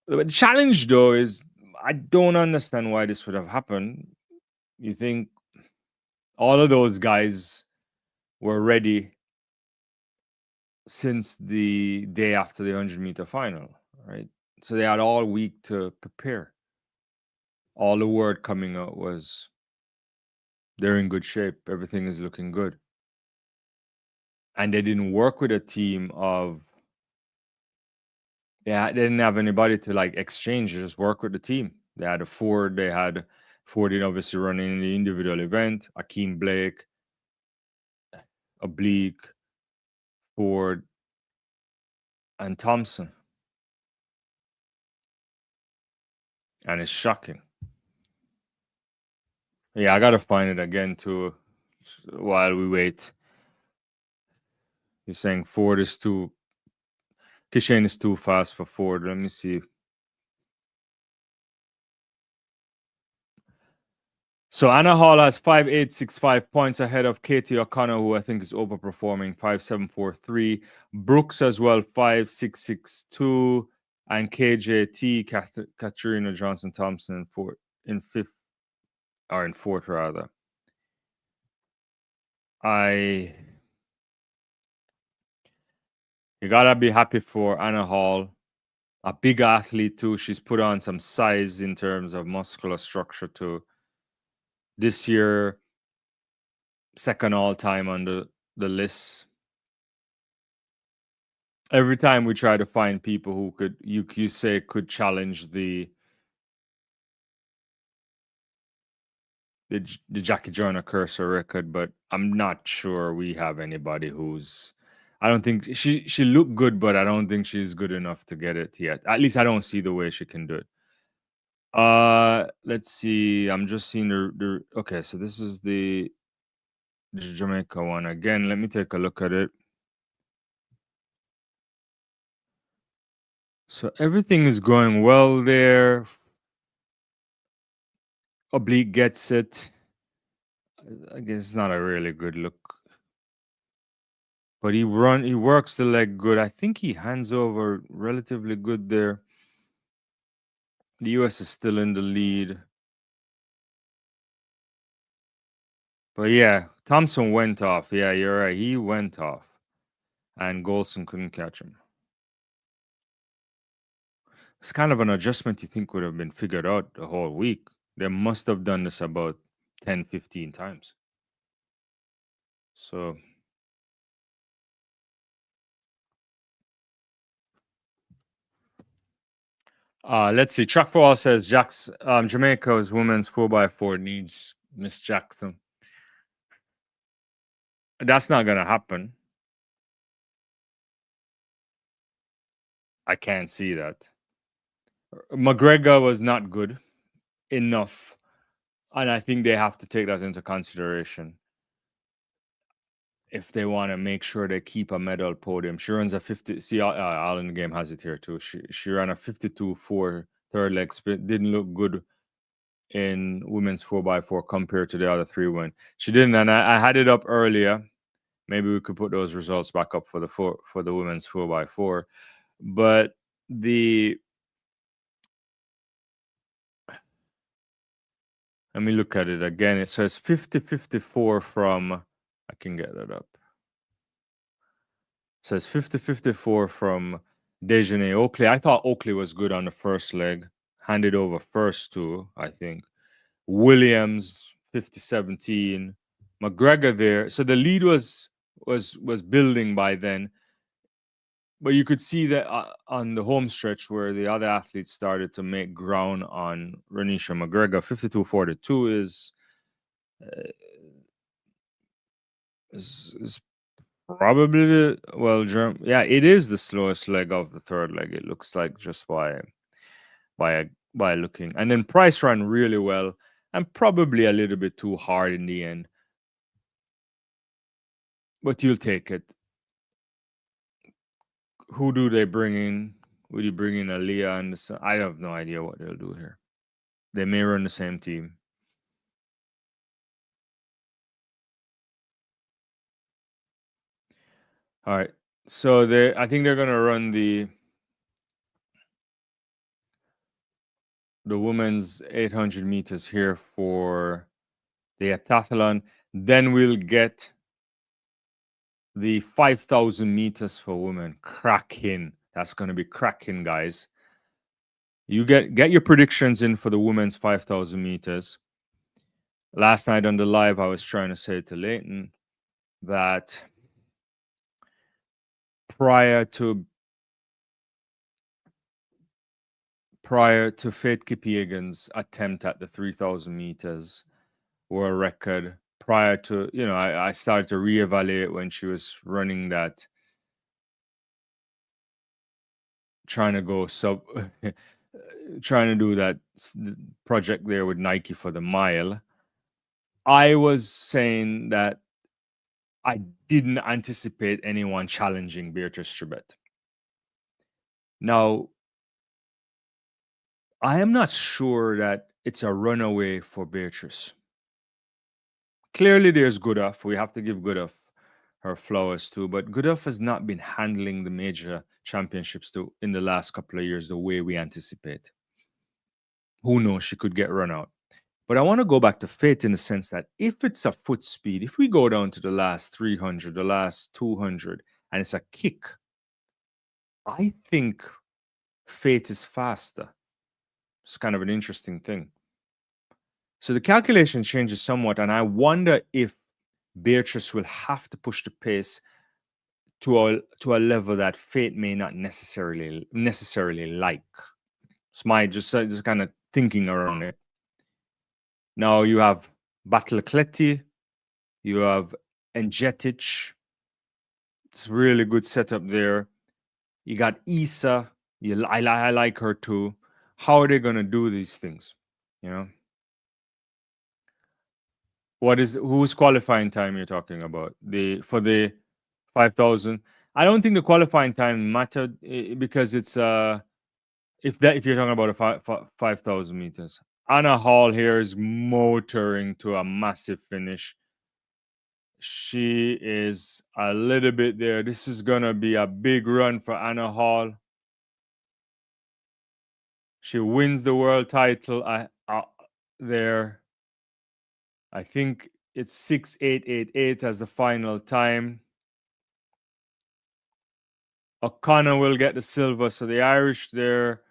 The challenge, though, is I don't understand why this would have happened. You think all of those guys were ready since the day after the 100-meter final, right? So they had all week to prepare. All the word coming out was they're in good shape. Everything is looking good. And they didn't work with a team of, they didn't have anybody to like exchange, just work with the team. They had Ford obviously running in the individual event, Akeem Blake, Oblique, Ford, and Thompson. And it's shocking. Yeah, I gotta find it again too while we wait. You're saying Ford is too Kishane is too fast for Ford. Let me see. So Anna Hall has 5.865 points ahead of Katie O'Connor, who I think is overperforming 5.743. Brooks as well 5.662. and KJT, Katrina Johnson Thompson in fifth or in fourth rather. You gotta be happy for Anna Hall, a big athlete too. She's put on some size in terms of muscular structure too. This year, second all time on the list. Every time we try to find people who could you say could challenge the Jackie Joyner Cursor record, but I'm not sure we have anybody who's. I don't think she looked good, but I don't think she's good enough to get it yet. At least I don't see the way she can do it. Let's see. I'm just seeing the okay. So this is the Jamaica one again. Let me take a look at it. So everything is going well there. Oblique gets it. I guess it's not a really good look. But he works the leg good. I think he hands over relatively good there. The US is still in the lead. But yeah, Thompson went off. Yeah, you're right. He went off. And Golson couldn't catch him. It's kind of an adjustment you think would have been figured out the whole week. They must have done this about 10, 15 times. So let's see. Chuck Paul says Jamaica's women's 4x4 needs Miss Jackson. That's not gonna happen. I can't see that. McGregor was not good enough, and I think they have to take that into consideration if they want to make sure they keep a medal podium. She runs a 50. See, Al in the game has it here too. She ran a 52-4 third leg split. Didn't look good in women's 4x4 compared to the other three women. She didn't, and I had it up earlier. Maybe we could put those results back up for the women's 4x4. But let me look at it again. It says 50-54 from, I can get that up. It says 50-54 from Dejanay Oakley. I thought Oakley was good on the first leg. Handed over first two, I think. Williams 50-17. McGregor there. So the lead was building by then. But you could see that on the home stretch where the other athletes started to make ground on Renisha McGregor. 52-42 is probably it is the slowest leg of the third leg. It looks like just by looking, and then Price ran really well and probably a little bit too hard in the end, but you'll take it. Who do they bring in? Would you bring in Aaliyah and I have no idea what they'll do here. They may run the same team. All right. So I think they're gonna run the women's 800 meters here for the heptathlon. Then we'll get the 5,000 meters for women. Cracking. That's gonna be cracking, guys. You get your predictions in for the women's 5,000 meters. Last night on the live, I was trying to say to Leighton that prior to Faith Kipiegan's attempt at the 3,000 meters were a record. Prior to, I started to reevaluate when she was running that, trying to go trying to do that project there with Nike for the mile. I was saying that I didn't anticipate anyone challenging Beatrice Chebet. Now, I am not sure that it's a runaway for Beatrice. Clearly, there's Gooduff. We have to give Gooduff her flowers too. But Gooduff has not been handling the major championships in the last couple of years the way we anticipate. Who knows? She could get run out. But I want to go back to Faith in the sense that if it's a foot speed, if we go down to the last 300, the last 200, and it's a kick, I think Faith is faster. It's kind of an interesting thing. So the calculation changes somewhat, and I wonder if Beatrice will have to push the pace to a level that Faith may not necessarily like. It's my just kind of thinking around it. Now you have Battlecleti, you have Engetic. It's really good setup there. You got Isa. I like her too. How are they gonna do these things? You know, whose qualifying time you're talking about? For the 5,000. I don't think the qualifying time mattered because it's if you're talking about a 5,000 meters. Anna Hall here is motoring to a massive finish. She is a little bit there. This is gonna be a big run for Anna Hall. She wins the world title there. I think it's 6:888 as the final time. O'Connor will get the silver. So the Irish there.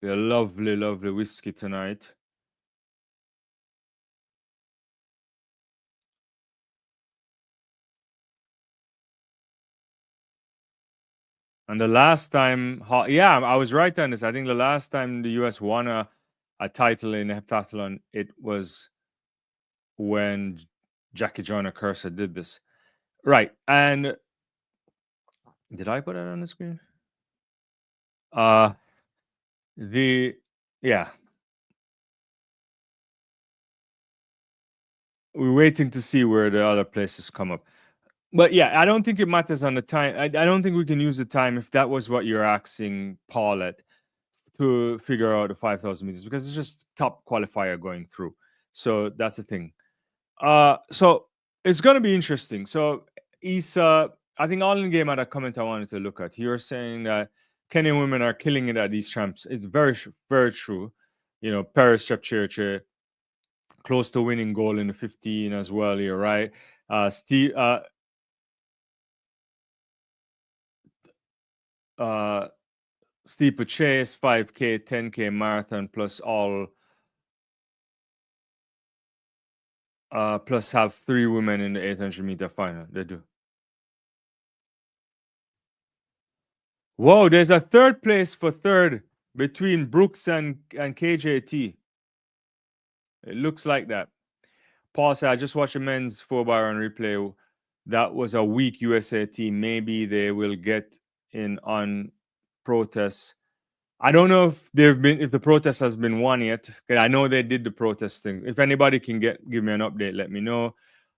They're lovely, lovely whiskey tonight. And the last time, yeah, I was right on this. I think the last time the US won a title in heptathlon, it was when Jackie Joyner Cursor did this. Right. And did I put it on the screen? Yeah. We're waiting to see where the other places come up. But yeah, I don't think it matters on the time. I don't think we can use the time if that was what you're asking Paulette to figure out the 5,000 meters because it's just top qualifier going through. So that's the thing. So it's going to be interesting. So Isa, I think all in the game had a comment I wanted to look at. You're saying that Kenyan women are killing it at these champs. It's very, very true. You know, Paris Chepchirche, close to winning goal in the 15 as well. You're right. Steve, steeplechase, 5K, 10K marathon, plus all, plus have 3 women in the 800 meter final. They do. Whoa, there's a third place for third between Brooks and KJT. It looks like that. Paul said, I just watched a men's 4x on replay. That was a weak USA team. Maybe they will get in on protests. I don't know if the protest has been won yet. I know they did the protest thing. If anybody can give me an update, let me know.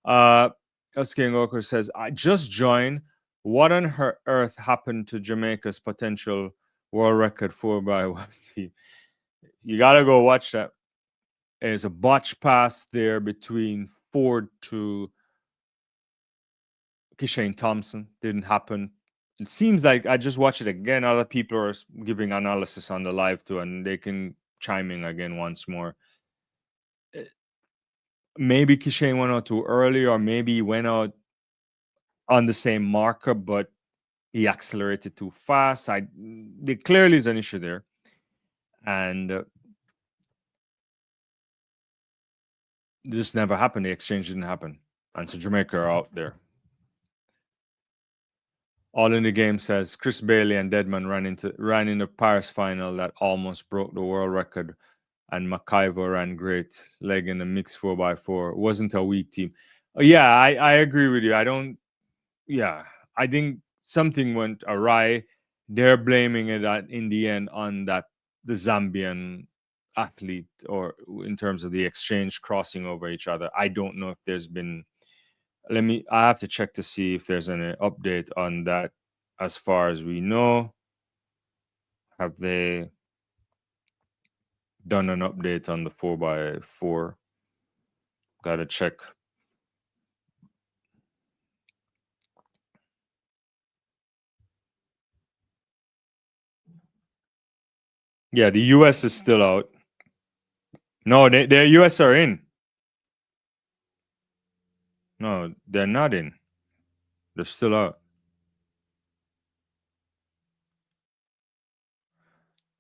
King Oker says, I just joined. What on earth happened to Jamaica's potential world record 4x1 team? You gotta go watch that. There's a botch pass there between Ford to Kishane Thompson. Didn't happen. It seems like I just watched it again. Other people are giving analysis on the live too, and they can chime in again once more. Maybe Kishane went out too early, or maybe he went out on the same marker, but he accelerated too fast. There clearly is an issue there. And this never happened. The exchange didn't happen. And so Jamaica are out there. All in the Game says Chris Bailey and Deadman ran in the Paris final that almost broke the world record, and McIver ran great leg in the mixed 4x4. Wasn't a weak team. Yeah, I agree with you. I think something went awry. They're blaming it in the end on the Zambian athlete, or in terms of the exchange crossing over each other. I don't know if there's been. I have to check to see if there's any update on that. As far as we know, have they done an update on the 4x4? Gotta check. Yeah, the US is still out. No, the US are in. No, they're not in. They're still out.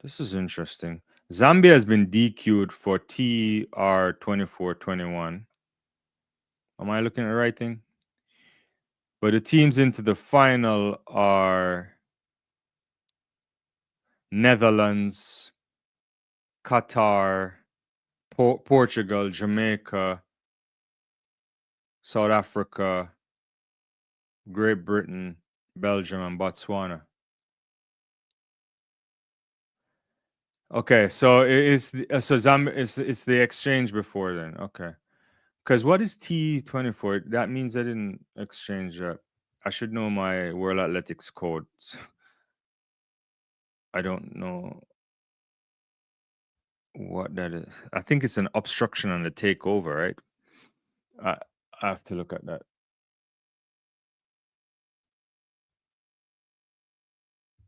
This is interesting. Zambia has been DQ'd for TR2421. Am I looking at the right thing? But the teams into the final are Netherlands, Qatar, Portugal, Jamaica, South Africa, Great Britain, Belgium, and Botswana. Okay, so it's so Zambia it's the exchange before then. Okay, because what is T24? That means I didn't exchange that. I should know my World Athletics codes. I don't know what that is. I think it's an obstruction and a takeover, right? I have to look at that.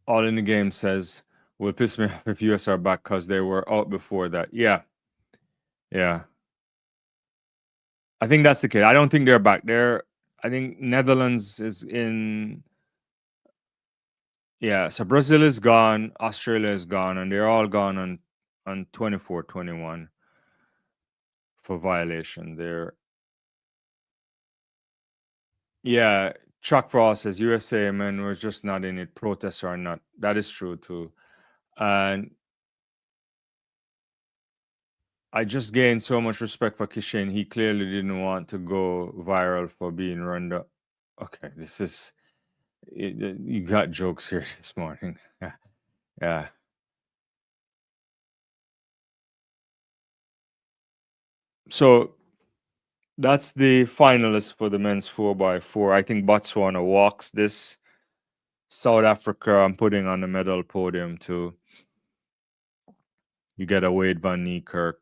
All in the game says will piss me off if US are back because they were out before that. Yeah, yeah. I think that's the case. I don't think they're back. I think Netherlands is in. Yeah, so Brazil is gone, Australia is gone, and they're all gone on 24-21 for violation. Yeah, Chuck Frost says USA men were just not in it, protests or not. That is true too. And I just gained so much respect for Kishin. He clearly didn't want to go viral for being run up. Okay, this is you got jokes here this morning. Yeah. So that's the finalists for the men's 4x4. I think Botswana walks this. South Africa, I'm putting on the medal podium too. You get a Wade van Niekerk.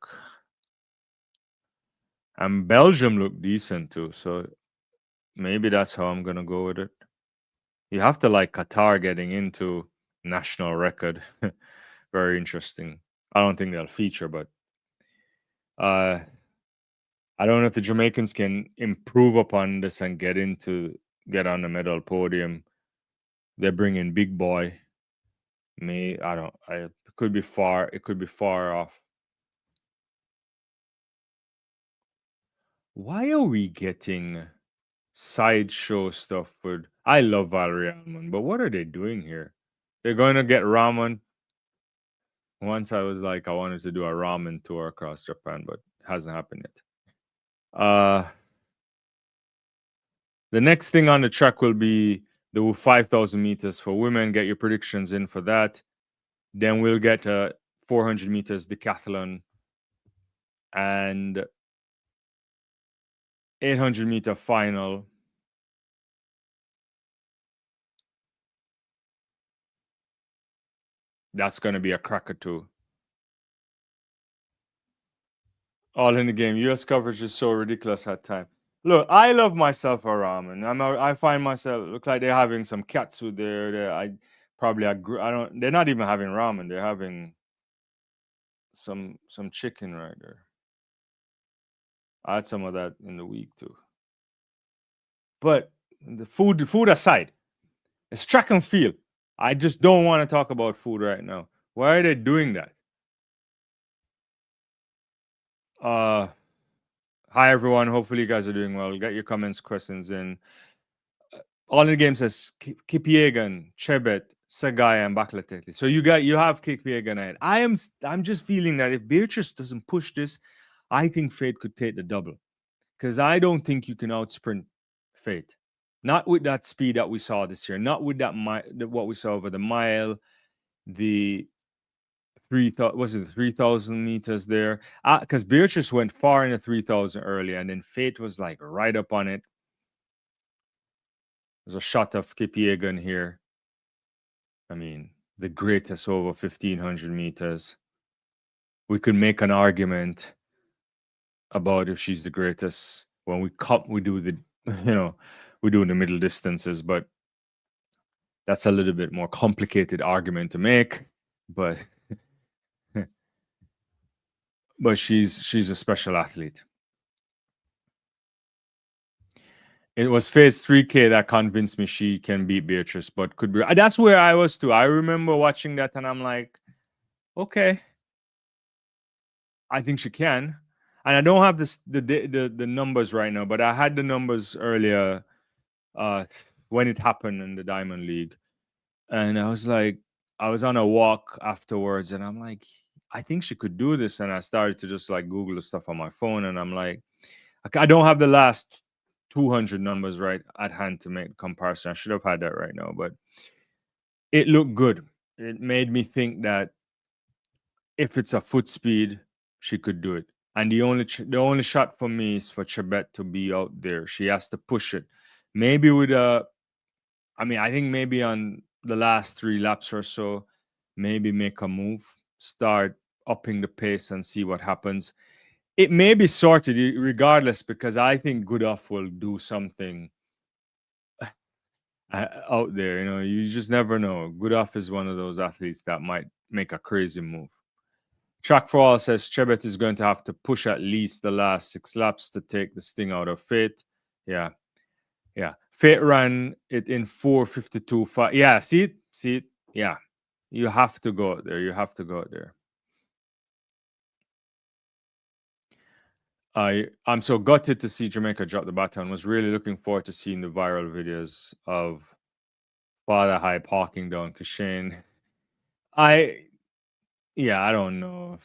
And Belgium look decent too. So maybe that's how I'm going to go with it. You have to like Qatar getting into national record. Very interesting. I don't think they'll feature, but I don't know if the Jamaicans can improve upon this and get on the medal podium. They're bringing big boy. It could be far off. Why are we getting sideshow stuff with I love Valerie Almond, but what are they doing here? They're going to get ramen. Once I was like, I wanted to do a ramen tour across Japan, but it hasn't happened yet. The next thing on the track will be the 5,000 meters for women. Get your predictions in for that. Then we'll get 400 meters decathlon and 800-meter final. That's going to be a cracker too. All in the game. US coverage is so ridiculous at times. Look, I love myself a ramen. I find myself look like they're having some katsu there. I probably agree. I don't. They're not even having ramen. They're having some chicken right there. I had some of that in the week too. But the food aside, it's track and field. I just don't want to talk about food right now. Why are they doing that? Hi everyone. Hopefully you guys are doing well. Get your comments, questions in. All in the game says Kipiegan, Chebet, Sagai, and Baklatetli. So you have Kipiegan ahead. I'm just feeling that if Beatrice doesn't push this, I think Fate could take the double. Because I don't think you can outsprint Fate. Not with that speed that we saw this year. Not with what we saw over the mile, the 3,000 meters there? Because Beatrice went far in the 3,000 earlier, and then Fate was like right up on it. There's a shot of Kipiegan here. I mean, the greatest over 1,500 meters. We could make an argument about if she's the greatest when we do the we do the middle distances, but that's a little bit more complicated argument to make. But but she's a special athlete. It was Phase 3K that convinced me she can beat Beatrice, but could be. That's where I was too. I remember watching that and I'm like, okay, I think she can. And I don't have the numbers right now, but I had the numbers earlier uh, when it happened in the Diamond League. And I was like, I was on a walk afterwards and I'm like, I think she could do this. And I started to just like Google the stuff on my phone and I'm like, I don't have the last 200 numbers right at hand to make comparison. I should have had that right now, but it looked good. It made me think that if it's a foot speed, she could do it. And the only shot for me is for Chebet to be out there. She has to push it. Maybe with I think maybe on the last 3 laps or so, maybe make a move, start upping the pace and see what happens. It may be sorted regardless because I think Goodoff will do something out there. You know, you just never know. Goodoff is one of those athletes that might make a crazy move. Track for All says Chebet is going to have to push at least the last 6 laps to take the sting out of Fate. Yeah. Yeah. Fate ran it in 4:52.5. Yeah. See it? See it? Yeah. You have to go out there. You have to go out there. I'm so gutted to see Jamaica drop the baton. Was really looking forward to seeing the viral videos of Father High parking down Kashane. I don't know.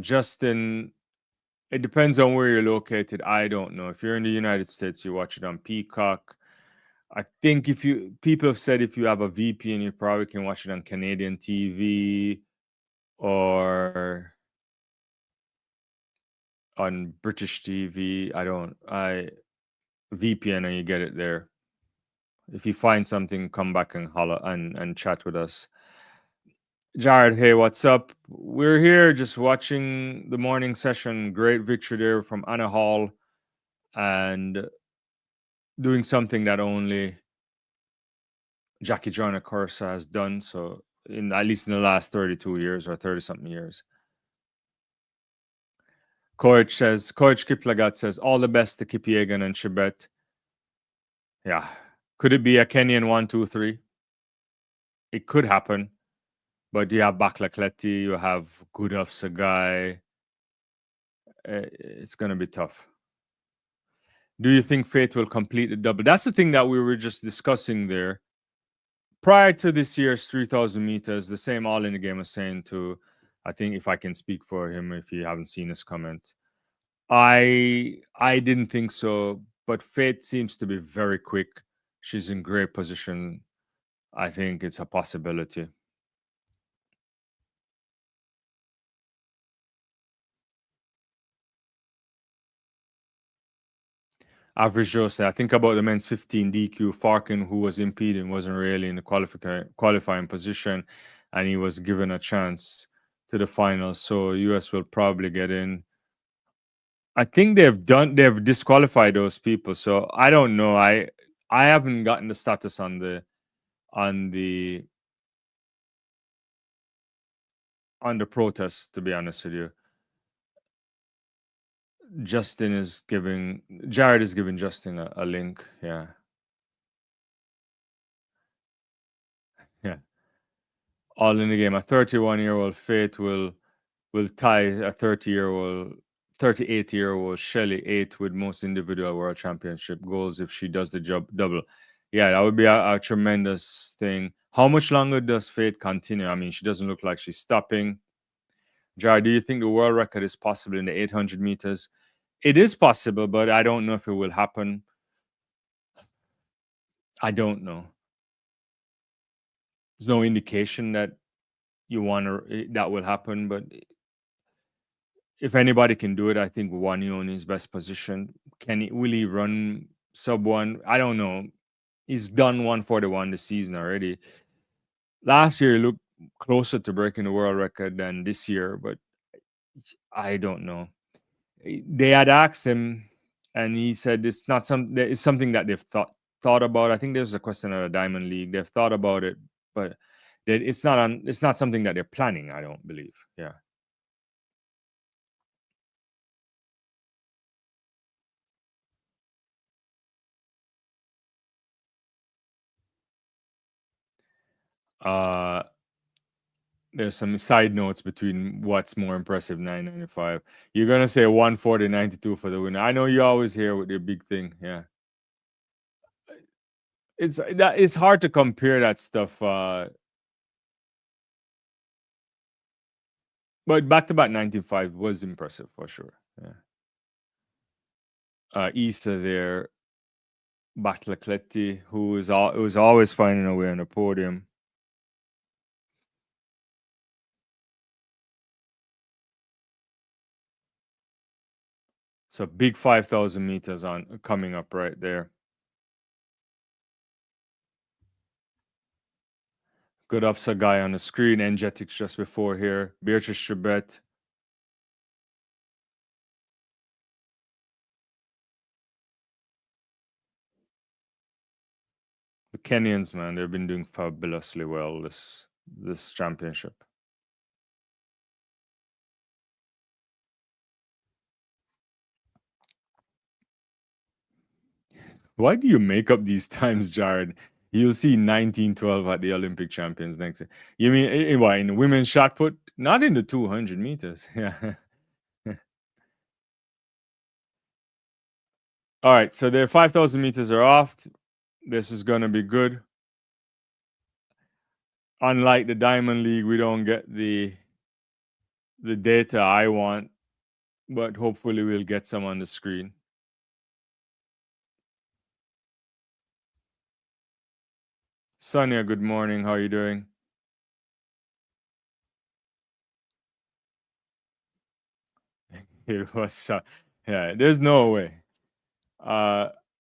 Justin, it depends on where you're located. I don't know. If you're in the United States, you watch it on Peacock. I think people have said if you have a VPN, you probably can watch it on Canadian TV or on British TV. I VPN and you get it there. If you find something, come back and holler and chat with us. Jared, hey, what's up? We're here just watching the morning session. Great victory there from Anna Hall and doing something that only Jackie Joyner Corsa has done. So at least in the last 32 years or 30 something years. Coach Kiplagat says, all the best to Kipiegan and Chibet. Yeah. Could it be a Kenyan 1-2-3? It could happen. But you have Baklakleti, you have Gudov Sagai. It's going to be tough. Do you think Fate will complete the double? That's the thing that we were just discussing there. Prior to this year's 3,000 meters, the same All in the Game was saying to, I think if I can speak for him, if you haven't seen his comment, I didn't think so, but Fate seems to be very quick. She's in great position. I think it's a possibility. Average Joe said, I think about the men's 15 DQ. Farkin, who was impeding, wasn't really in the qualifying position, and he was given a chance to the finals. So US will probably get in. I think they've disqualified those people. So I don't know. I haven't gotten the status on the protest, to be honest with you. Jared is giving Justin a link. Yeah. Yeah. All in the game. A 31-year-old Faith will tie a 38-year-old Shelley 8 with most individual world championship goals if she does the job double. Yeah, that would be a tremendous thing. How much longer does Faith continue? I mean, she doesn't look like she's stopping. Jared, do you think the world record is possible in the 800 meters? It is possible, but I don't know if it will happen. I don't know. There's no indication that that will happen, but if anybody can do it, I think Wanyoni is best positioned. Will he run sub 1? I don't know. He's done 141 this season already. Last year, he looked closer to breaking the world record than this year, but I don't know. They had asked him, and he said it's something that they've thought about. I think there was a question at a Diamond League. They've thought about it, but It's not something that they're planning. I don't believe. Yeah. Uh, there's some side notes between what's more impressive, 995. You're gonna say 140.92 for the winner. I know you always hear with your big thing. Yeah. It's hard to compare that stuff. But back to back 19.5 was impressive for sure. Yeah. Issa there, Batlacletti, who was always finding a way on the podium. So big 5,000 meters on coming up right there. Good upside guy on the screen. Engetics just before here. Beatrice Chebet. The Kenyans, man, they've been doing fabulously well this championship. Why do you make up these times, Jared? You'll see 1912 at the Olympic champions next year. You mean what, in women's shot put? Not in the 200 meters. Yeah. All right, so their 5,000 meters are off. This is going to be good. Unlike the Diamond League, we don't get the data I want, but hopefully we'll get some on the screen. Sonia, good morning. How are you doing? It was, yeah, there's no way.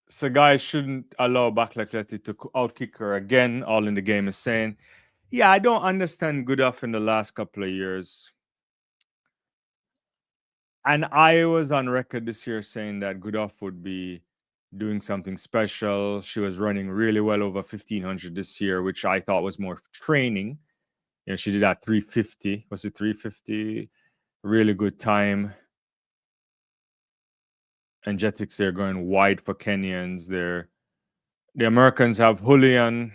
So guys shouldn't allow Baklacleti to outkick her again. All in the game is saying, yeah, I don't understand Goodoff in the last couple of years. And I was on record this year saying that Goodoff would be doing something special. She was running really well over 1,500 this year, which I thought was more training. You know, she did that 350. Was it 350? Really good time. Engetics, they're going wide for Kenyans. The Americans have Julian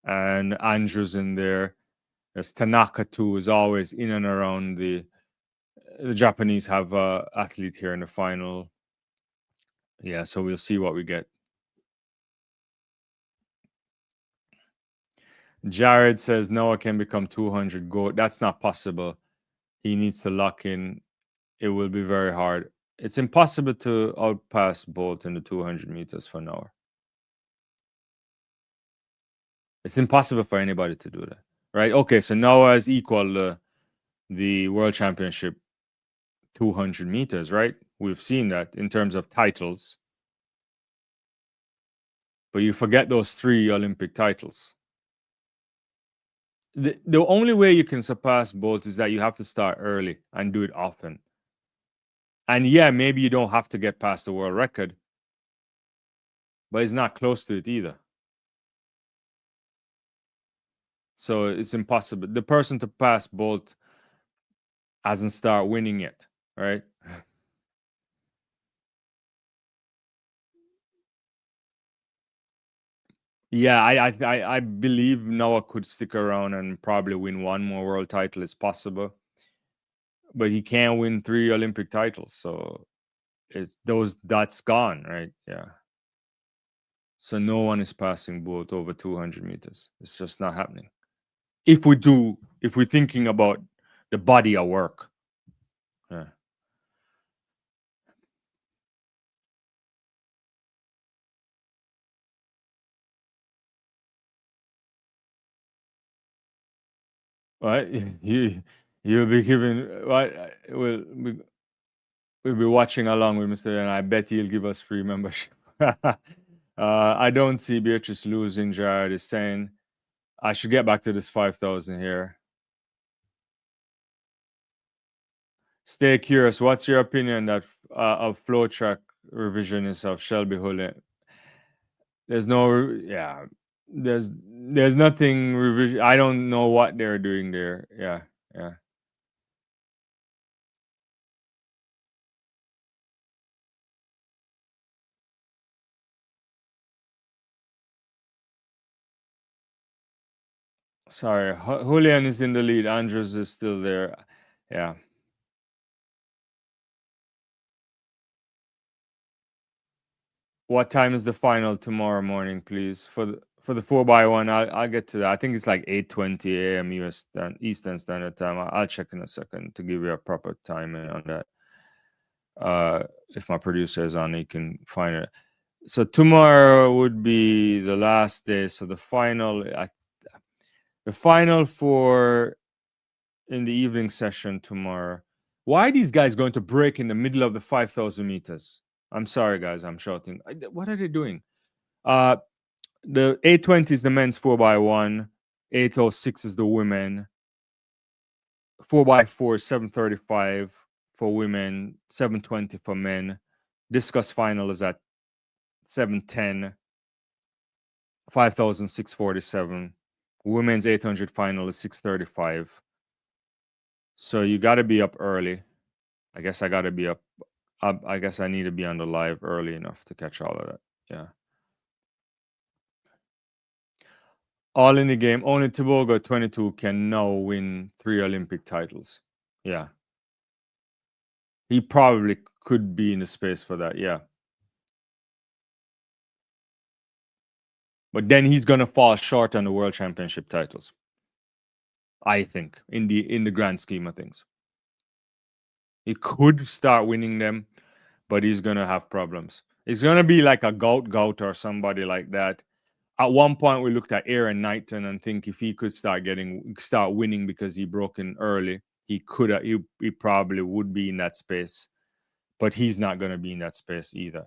and Andrews in there. There's Tanaka too, is always in and around the Japanese have a athlete here in the final. Yeah, so we'll see what we get. Jared says Noah can become 200 goat. That's not possible. He needs to lock in. It will be very hard. It's impossible to outpass Bolt in the 200 meters for Noah. It's impossible for anybody to do that, right? Okay, so Noah is equal to the world championship 200 meters, right? We've seen that in terms of titles. But you forget those 3 Olympic titles. The only way you can surpass Bolt is that you have to start early and do it often. And yeah, maybe you don't have to get past the world record, but it's not close to it either. So it's impossible. The person to pass Bolt hasn't started winning yet, right? Yeah, I believe Noah could stick around and probably win one more world title. It's possible, but he can't win 3 Olympic titles. So that's gone, right? Yeah. So no one is passing Bolt over 200 meters. It's just not happening. If we're thinking about the body of work. Yeah. Right? You'll be giving right. We'll be watching along with Mr. And I bet he'll give us free membership. I don't see Beatrice losing. Jared is saying I should get back to this 5,000 here. Stay curious. What's your opinion that of flow track revisionist of Shelby Hullin? There's no, yeah. there's nothing revision. I don't know what they're doing there. Yeah, yeah. Sorry, Julian is in the lead. Andres is still there. Yeah. What time is the final tomorrow morning, please? For the 4x1, I'll get to that. I think it's like 8:20 a.m. Eastern Standard Time. I'll check in a second to give you a proper timing on that. If my producer is on, he can find it. So tomorrow would be the last day. So the final for in the evening session tomorrow. Why are these guys going to break in the middle of the 5,000 meters? I'm sorry, guys. I'm shouting. What are they doing? Uh, the 820 is the men's 4x1. 806 is the women. 4x4 is 735 for women. 720 for men. Discus final is at 710. 5,647. Women's 800 final is 635. So you got to be up early. I guess I got to be up. I guess I need to be on the live early enough to catch all of that. Yeah. All in the game. Only Tobago 22 can now win 3 Olympic titles. Yeah. He probably could be in the space for that. Yeah. But then he's gonna fall short on the world championship titles. I think in the grand scheme of things. He could start winning them, but he's gonna have problems. It's gonna be like a gout or somebody like that. At one point, we looked at Aaron Knighton and think if he could start winning because he broke in early, he could he probably would be in that space, but he's not gonna be in that space either.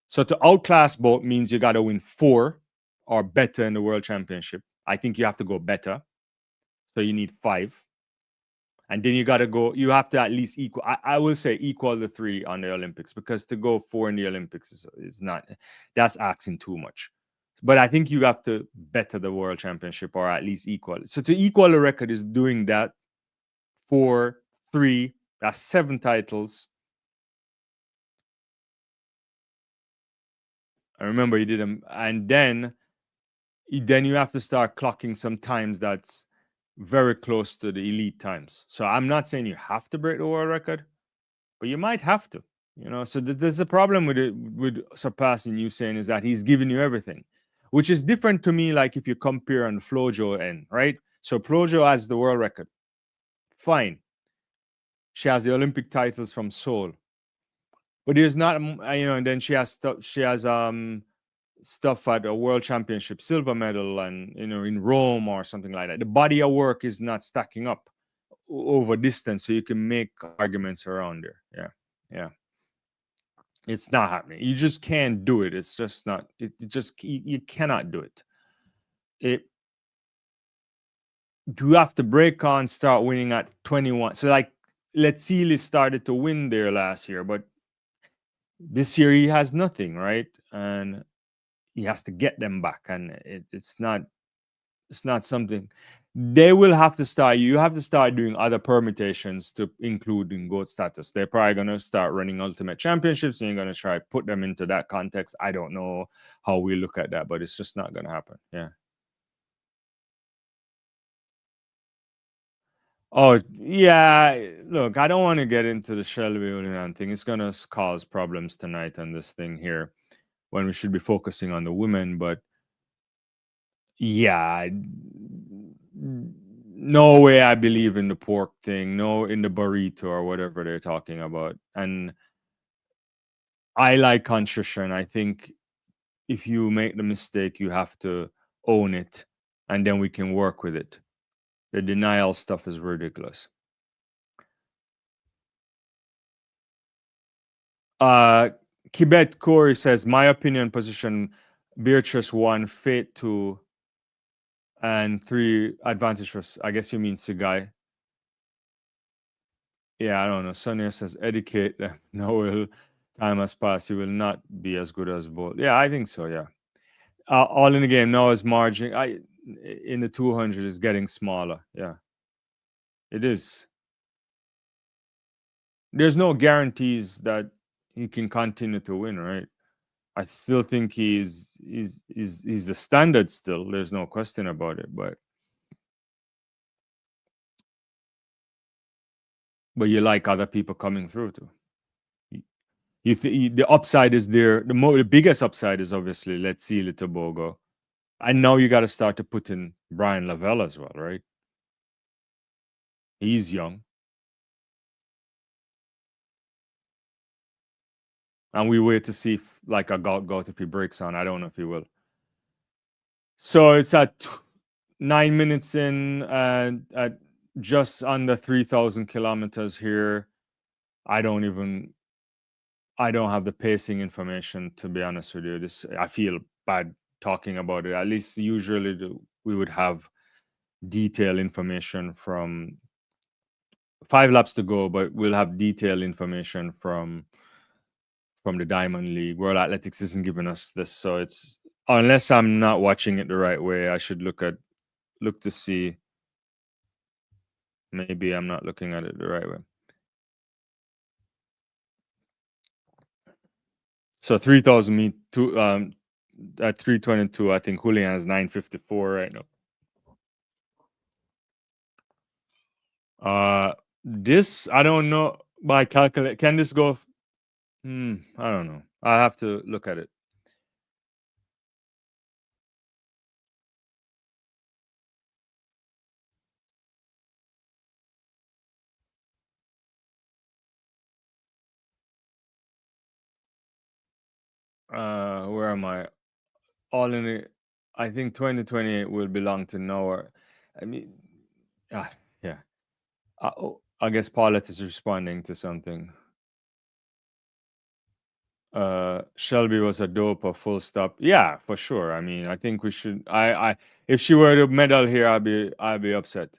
So to outclass both means you got to win 4 or better in the world championship. I think you have to go better, so you need 5. And then you have to at least equal. I will say equal the 3 on the Olympics, because to go 4 in the Olympics is not, that's asking too much. But I think you have to better the world championship or at least equal it. So to equal the record is doing that 4, 3, that's 7 titles. I remember you did them, and then you have to start clocking some times that's very close to the elite times. So I'm not saying you have to break the world record, but you might have to. So there's a problem with it, with surpassing Usain, is that he's giving you everything, which is different to me. Like if you compare on Flojo end, right? So Flojo has the world record, fine. She has the Olympic titles from Seoul, but there's not, and then she has stuff at a world championship silver medal, and in Rome or something like that. The body of work is not stacking up over distance, so you can make arguments around there. Yeah. It's not happening. You just can't do it. It's just not. You cannot do it. You have to break on, start winning at 21. So like, Letzili started to win there last year, but this year he has nothing, right? And he has to get them back, and it's not something they will have to start. You have to start doing other permutations to include in GOAT status. They're probably going to start running ultimate championships, and you're going to try to put them into that context. I don't know how we look at that, but it's just not going to happen. Yeah. Oh, yeah. Look, I don't want to get into the Shelby Union thing. It's going to cause problems tonight on this thing here when we should be focusing on the women. But yeah, no way I believe in the pork thing, no, in the burrito or whatever they're talking about. And I like contrition. I think if you make the mistake, you have to own it, and then we can work with it. The denial stuff is ridiculous. Kibet Corey says, my opinion position, Beatrice 1, Fate 2, and 3 advantage for, I guess you mean Sigai. Yeah, I don't know. Sonia says, educate them. No, time has passed. You will not be as good as both. Yeah, I think so. Yeah. All in the game now is margin. In the 200 is getting smaller. Yeah, it is. There's no guarantees that he can continue to win, right? I still think he's the standard still. There's no question about it. But you like other people coming through too. The upside is there. The biggest upside is obviously let's see Tobago. And now you got to start to put in Brian Lavelle as well, right? He's young. And we wait to see if like a gout if he breaks on. I don't know if he will. So it's at 9 minutes in and at just under 3,000 kilometers here. I don't have the pacing information, to be honest with you. I feel bad talking about it. At least usually we would have detailed information from 5 laps to go, but we'll have detailed information from the Diamond League. World Athletics isn't giving us this, so it's unless I'm not watching it the right way, I should look to see. Maybe I'm not looking at it the right way. So 3,000 meet at 322. I think Julian has 954 right now. This I don't know by calculate. Can this go? I don't know. I have to look at it. Where am I? All in it. I think 2028 will belong to nowhere. I mean, yeah. I guess Paulette is responding to something. Shelby was a doper, full stop. Yeah, for sure. I mean, I think we should. If she were to medal here, I'd be upset.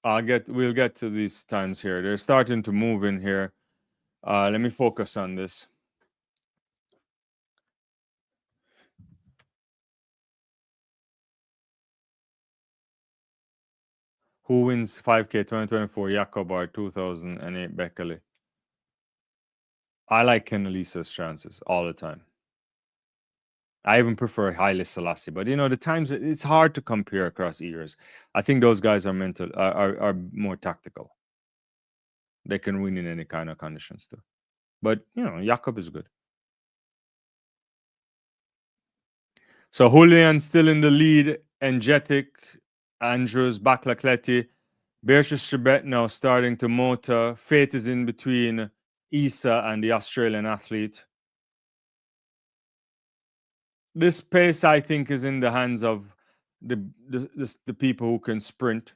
We'll get to these times here. They're starting to move in here. Let me focus on this. Who wins 5K 2024? Jakob or 2008 Beckley? I like Kenelisa's chances all the time. I even prefer Haile Selassie, but the times it's hard to compare across years. I think those guys are more tactical. They can win in any kind of conditions too. But Jakob is good. So Julian still in the lead. Engetic, Andrews, Baklacleti, Beatrice Chebet now starting to motor. Fate is in between Isa and the Australian athlete. This pace, I think, is in the hands of the people who can sprint.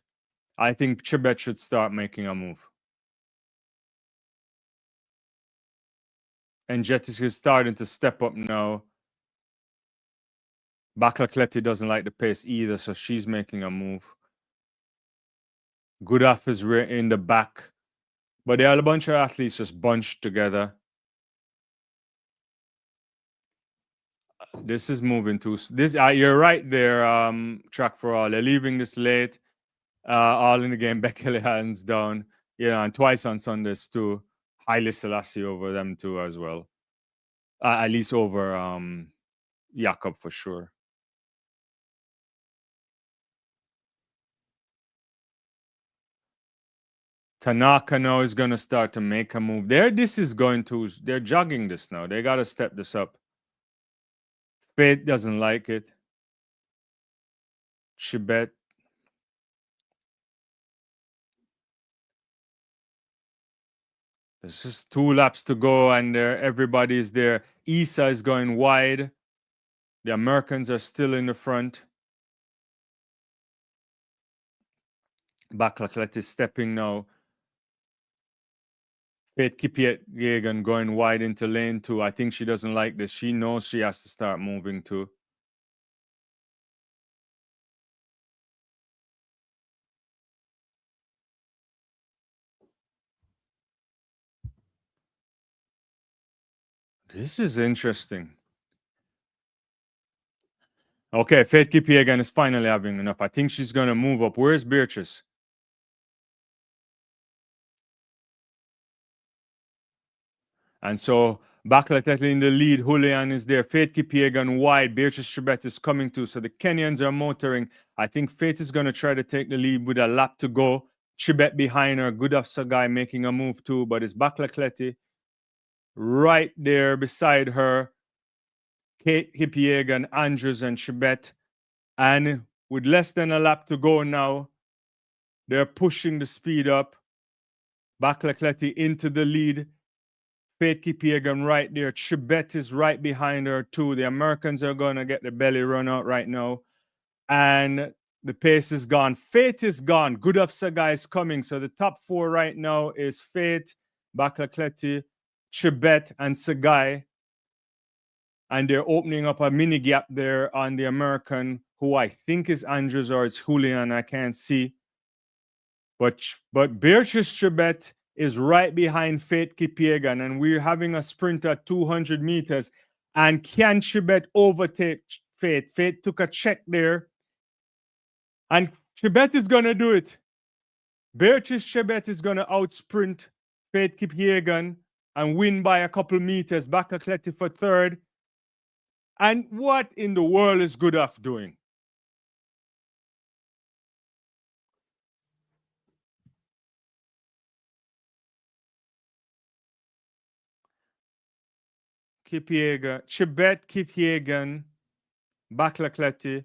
I think Chebet should start making a move. Engetic is starting to step up now. Baklacleti doesn't like the pace either, so she's making a move. Goodaf is in the back. But there are a bunch of athletes just bunched together. This is moving too. You're right there, Track for All. They're leaving this late. All in the game, Bekele hands down. And twice on Sundays too. Haile Selassie over them too as well. At least over Jakob for sure. Tanaka now is going to start to make a move. They're jogging this now. They got to step this up. Fate doesn't like it. Chebet. There's just 2 laps to go, and everybody's there. Isa is going wide. The Americans are still in the front. Baklaclet is stepping now. Fate Kipiegan going wide into lane 2. I think she doesn't like this. She knows she has to start moving too. This is interesting. Okay, Faith Kipiegan is finally having enough. I think she's going to move up. Where's Beatrice? And so Bakla in the lead. Julian is there. Faith Kipiegan wide. Beatrice Chebet is coming too. So the Kenyans are motoring. I think Faith is going to try to take the lead with a lap to go. Chebet behind her. Good of Sagai making a move too. But it's Bakla right there beside her. Kate Kipiegan, Andrews, and Chebet. And with less than a lap to go now, they're pushing the speed up. Bakla into the lead. Faith Kipiegan right there. Chebet is right behind her too. The Americans are going to get the belly run out right now. And the pace is gone. Faith is gone. Good of Sagai is coming. So the top four right now is Faith, Bakla Chebet, and Sagai. And they're opening up a mini gap there on the American, who I think is Andrews or it's Julian. I can't see. But Beatrice Chebet is right behind Faith Kipiegan, and we're having a sprint at 200 meters. And can Chebet overtake Faith? Faith took a check there, and Chebet is going to do it. Beatrice Chebet is going to outsprint Faith Kipiegan and win by a couple meters. Bakla for third. And what in the world is Goodaf doing? Chebet Kipiegan, Bakla.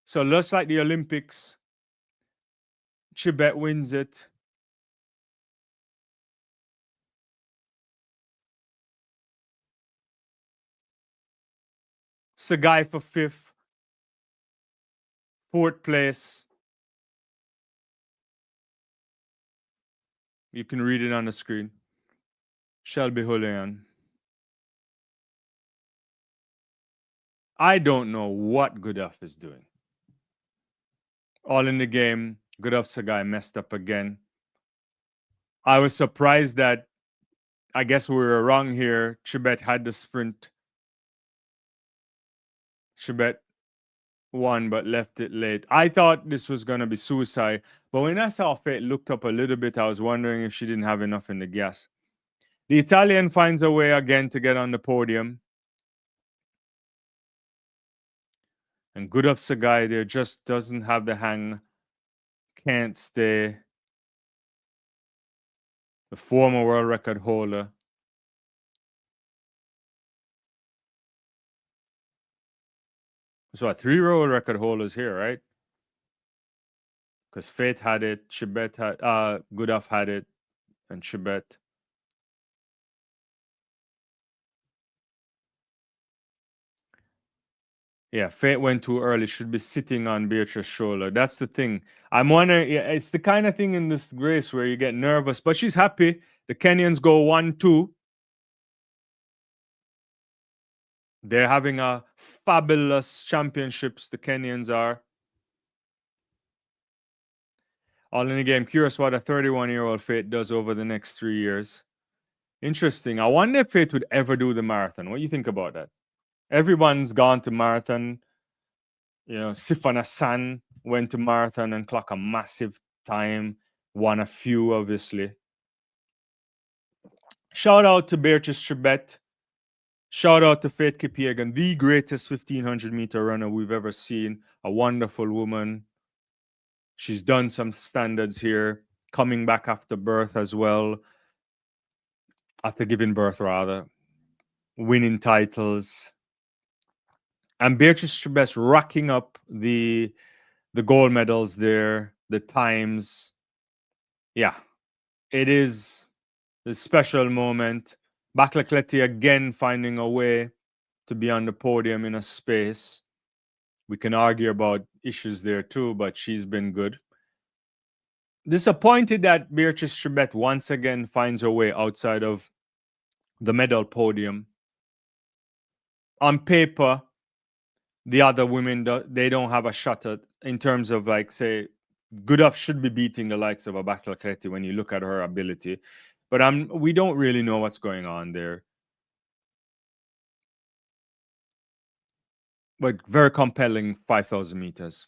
So just like the Olympics, Chebet wins it. Sagai for fifth. Fourth place. You can read it on the screen. Shelby Julian. I don't know what Goodaf is doing. All in the game. Goodaf Sagai messed up again. I was surprised that I guess we were wrong here. Chebet had the sprint. Chebet won but left it late. I thought this was going to be suicide. But when I saw Faith looked up a little bit, I was wondering if she didn't have enough in the gas. The Italian finds a way again to get on the podium. And Good of Sagai there just doesn't have the hang. Can't stay. The former world record holder. So 3 world record holders here, right? Because Faith had it, Chebet had, Goodaf had it, and Chebet. Yeah, Faith went too early. Should be sitting on Beatrice's shoulder. That's the thing. I'm wondering, yeah, it's the kind of thing in this race where you get nervous, but she's happy. The Kenyans go 1-2. They're having a fabulous championships, the Kenyans are. All in the game. Curious what a 31-year-old Faith does over the next 3 years. Interesting. I wonder if Faith would ever do the marathon. What do you think about that? Everyone's gone to marathon. You know, Sifan Hassan went to marathon and clocked a massive time. Won a few, obviously. Shout out to Beatrice Chebet. Shout out to Faith Kipiegan, the greatest 1500-meter runner we've ever seen. A wonderful woman. She's done some standards here, coming back after birth as well. After giving birth, rather. Winning titles. And Beatrice Chebet racking up the gold medals there, the times. Yeah, it is a special moment. Bakla again finding a way to be on the podium in a space. We can argue about issues there too, but she's been good. Disappointed that Beatrice Chebet once again finds her way outside of the medal podium. On paper, the other women, they don't have a shot at, in terms of, like, say, Goodaf should be beating the likes of a Bakla when you look at her ability. But we don't really know what's going on there. but very compelling 5,000 meters.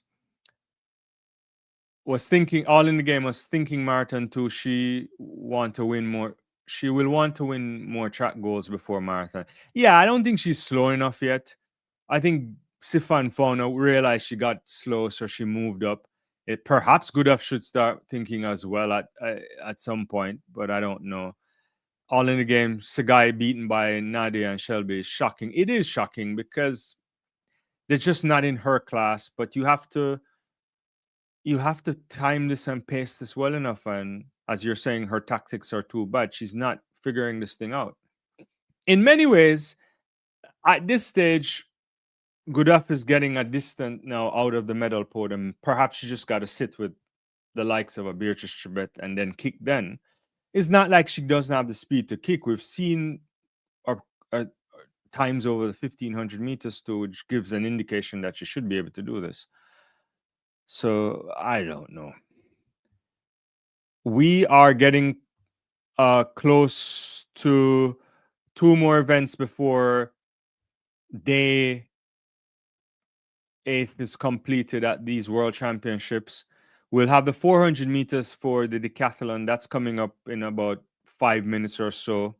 Was thinking all in the game. Was thinking marathon too. She want to win more. She will want to win more track goals before marathon. Yeah, I don't think she's slow enough yet. I think Sifan Fauna realized she got slow, so she moved up. It perhaps Gooduff should start thinking as well at some point, but I don't know. All in the game, Sagai beaten by Nadia and Shelby is shocking. It is shocking because they're just not in her class. But you have to time this and pace this well enough. And as you're saying, her tactics are too bad. She's not figuring this thing out. In many ways, at this stage, Gooduff is getting a distant now out of the medal podium. Perhaps she just got to sit with the likes of a Beatrice Chebet and then kick then. It's not like she doesn't have the speed to kick. We've seen our times over the 1,500 meters too, which gives an indication that she should be able to do this. So I don't know. We are getting close to 2 more events before day 8 is completed at these World Championships. We'll have the 400 meters for the decathlon. That's coming up in about 5 minutes or so.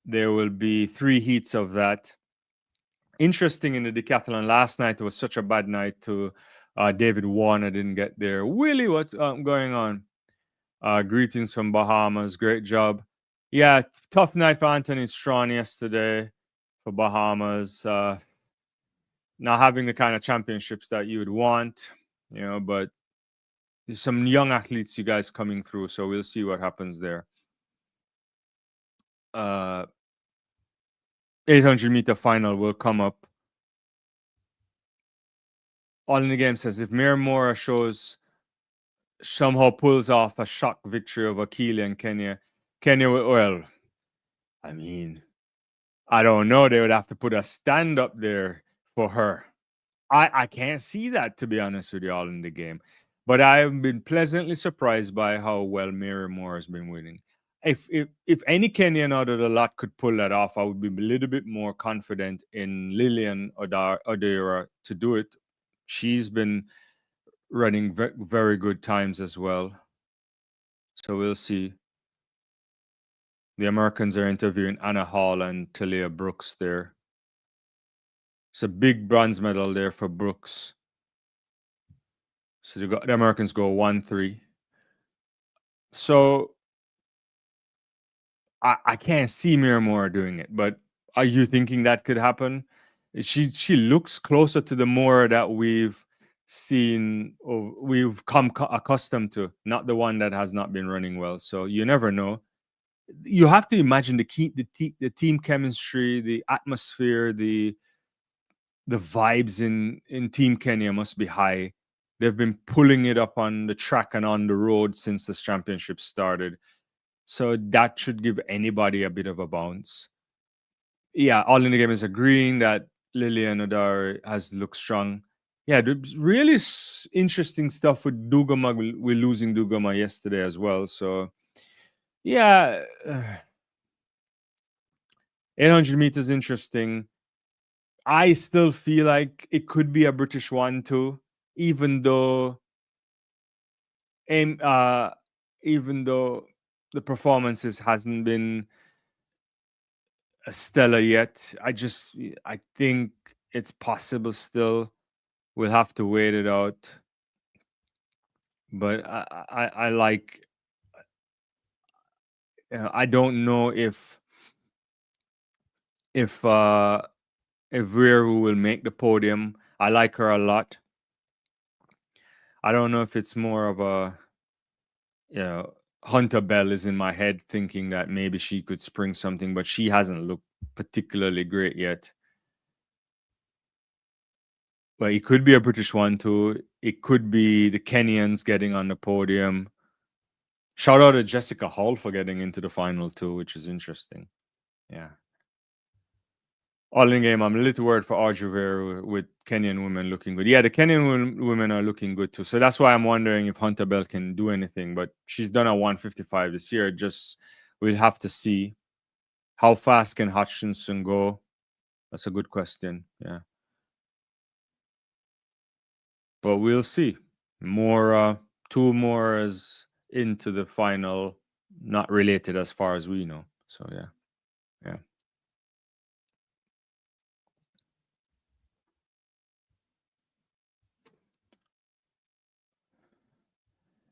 There will be 3 heats of that. Interesting in the decathlon, last night was such a bad night to David Warner didn't get there. Willie, what's going on? Greetings from Bahamas. Great job. Yeah, tough night for Anthony Strawn yesterday for Bahamas. Not having the kind of championships that you would want, but there's some young athletes you guys coming through, so we'll see what happens there. 800-meter final will come up. All in the Game says if Miramora somehow pulls off a shock victory over Keely and Kenya will, well, I mean, I don't know. They would have to put a stand up there for her. I can't see that, to be honest with you, All in the Game. But I've been pleasantly surprised by how well Miramora has been winning. If any Kenyan out of the lot could pull that off, I would be a little bit more confident in Lillian Odera to do it. She's been running very good times as well. So we'll see. The Americans are interviewing Anna Hall and Talia Brooks there. It's a big bronze medal there for Brooks. So the Americans go 1-3. So I can't see Miramora doing it, but are you thinking that could happen? She looks closer to the Mora that we've seen or we've come accustomed to, not the one that has not been running well. So you never know. You have to imagine the team chemistry, the atmosphere, the vibes in Team Kenya must be high. They've been pulling it up on the track and on the road since this championship started. So that should give anybody a bit of a bounce. Yeah, All in the Game is agreeing that Lillian Odari has looked strong. Yeah, there's really interesting stuff with Dugama. We're losing Dugama yesterday as well. So, yeah, 800 meters interesting. I still feel like it could be a British one too, even though the performances hasn't been stellar yet. I think it's possible still. We'll have to wait it out. But I like. I don't know if Veeru will make the podium. I like her a lot. I don't know if it's more of a, Hunter Bell is in my head thinking that maybe she could spring something, but she hasn't looked particularly great yet. But it could be a British one too. It could be the Kenyans getting on the podium. Shout out to Jessica Hall for getting into the final too, which is interesting. Yeah. All in Game, I'm a little worried for Arjuveru with Kenyan women looking good. Yeah, the Kenyan women are looking good too. So that's why I'm wondering if Hunter Bell can do anything. But she's done a 155 this year. Just we'll have to see. How fast can Hutchinson go? That's a good question. Yeah. but we'll see. More, two more is into the final, not related as far as we know. So yeah, yeah.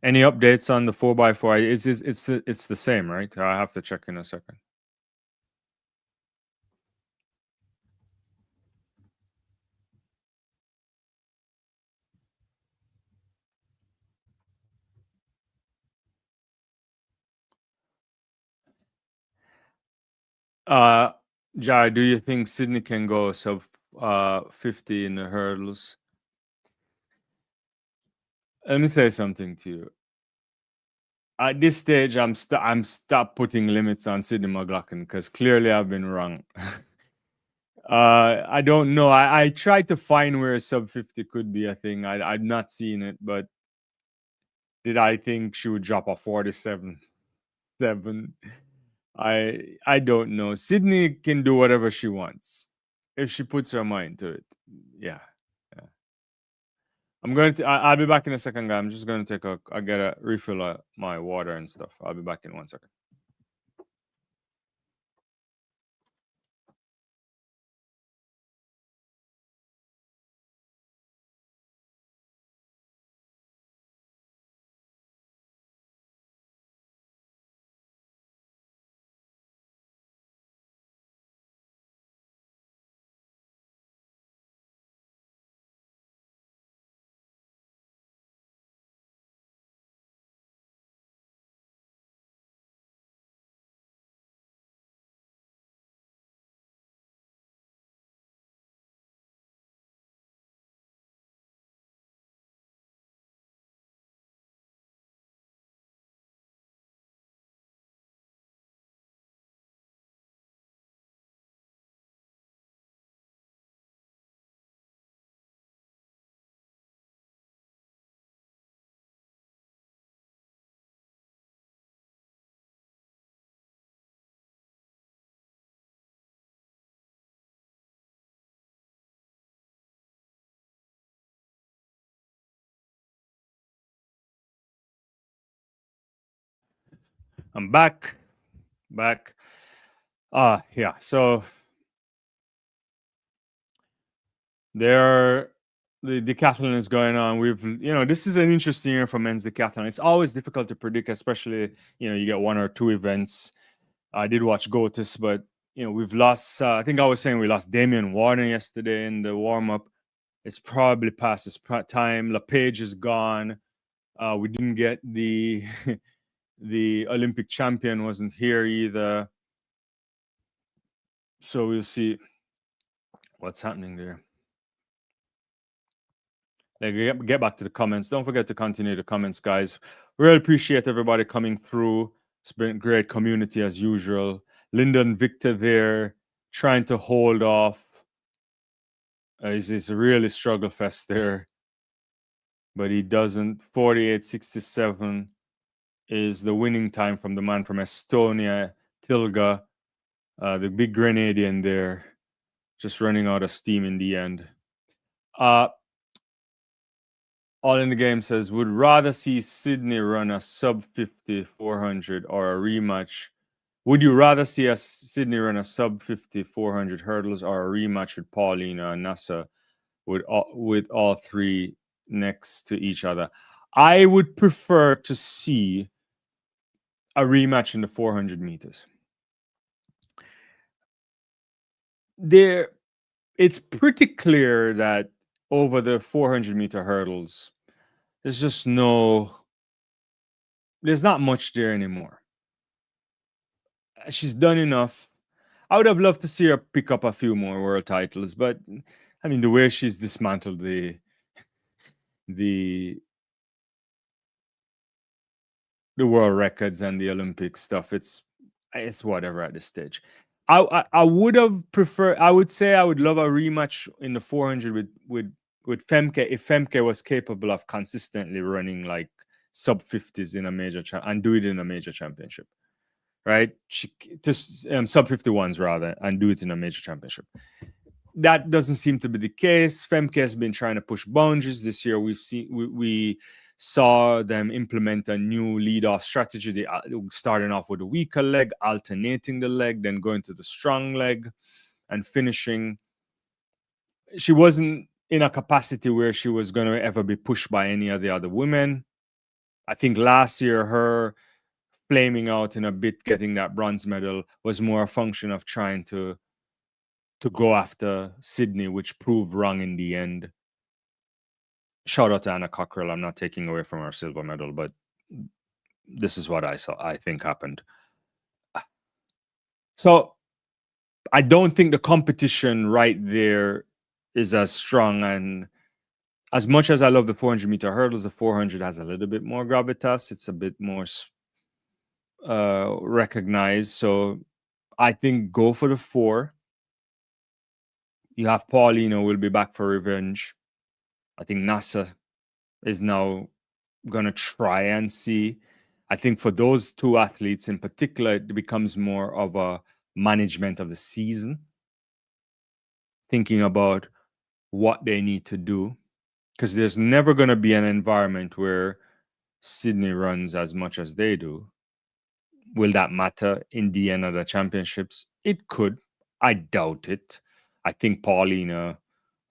Any updates on the 4x4? It's the same, right? I have to check in a second. Uh, Jai, do you think Sydney can go sub 50 in the hurdles? Let me say something to you. At this stage, I'm stop putting limits on Sydney McLaughlin because clearly I've been wrong. I don't know. I tried to find where sub 50 could be a thing. I've not seen it, but did I think she would drop a 47-7? I don't know. Sydney can do whatever she wants if she puts her mind to it. Yeah. Yeah. I'll be back in a second, guy. I'm just going to I gotta refill my water and stuff. I'll be back in 1 second. I'm back. Back. Yeah. So there the decathlon is going on. This is an interesting year for men's decathlon. It's always difficult to predict, especially, you get one or two events. I did watch Gotis, but we've lost, I think I was saying we lost Damian Warner yesterday in the warm-up. It's probably past his time. LePage is gone. We didn't get the the Olympic champion wasn't here either. So we'll see what's happening there. Get back to the comments. Don't forget to continue the comments, guys. Really appreciate everybody coming through. It's been a great community as usual. Linda and Victor there trying to hold off. It's a really struggle fest there, but he doesn't. 48.67 is the winning time from the man from Estonia, Tilga, the big Grenadian there, just running out of steam in the end. All in the game says, would rather see Sydney run a sub 50 400 or a rematch. Would you rather see a Sydney run a sub 50 400 hurdles or a rematch with Paulina and Nasa with all three next to each other? I would prefer to see a rematch in the 400 meters. It's pretty clear that over the 400-meter hurdles, there's not much there anymore. She's done enough. I would have loved to see her pick up a few more world titles, but I mean, the way she's dismantled the world records and the Olympic stuff, it's whatever at this stage. I would have preferred. I would say I would love a rematch in the 400 with Femke if Femke was capable of consistently running like sub 50s in a major and do it in a major championship, right? She just sub 51s rather, and do it in a major championship. That doesn't seem to be the case. Femke has been trying to push boundaries this year. We saw them implement a new lead-off strategy. They starting off with a weaker leg, alternating the leg, then going to the strong leg, and finishing. She wasn't in a capacity where she was going to ever be pushed by any of the other women. I think last year her flaming out in a bit, getting that bronze medal, was more a function of trying to go after Sydney, which proved wrong in the end. Shout out to Anna Cockrell. I'm not taking away from her silver medal, but this is what I think happened. So I don't think the competition right there is as strong. And as much as I love the 400-meter hurdles, the 400 has a little bit more gravitas. It's a bit more recognized. So I think go for the 4. You have Paulina will be back for revenge. I think NASA is now going to try and see. I think for those two athletes in particular, it becomes more of a management of the season, thinking about what they need to do, because there's never going to be an environment where Sydney runs as much as they do. Will that matter in the end of the championships? It could. I doubt it. I think Paulina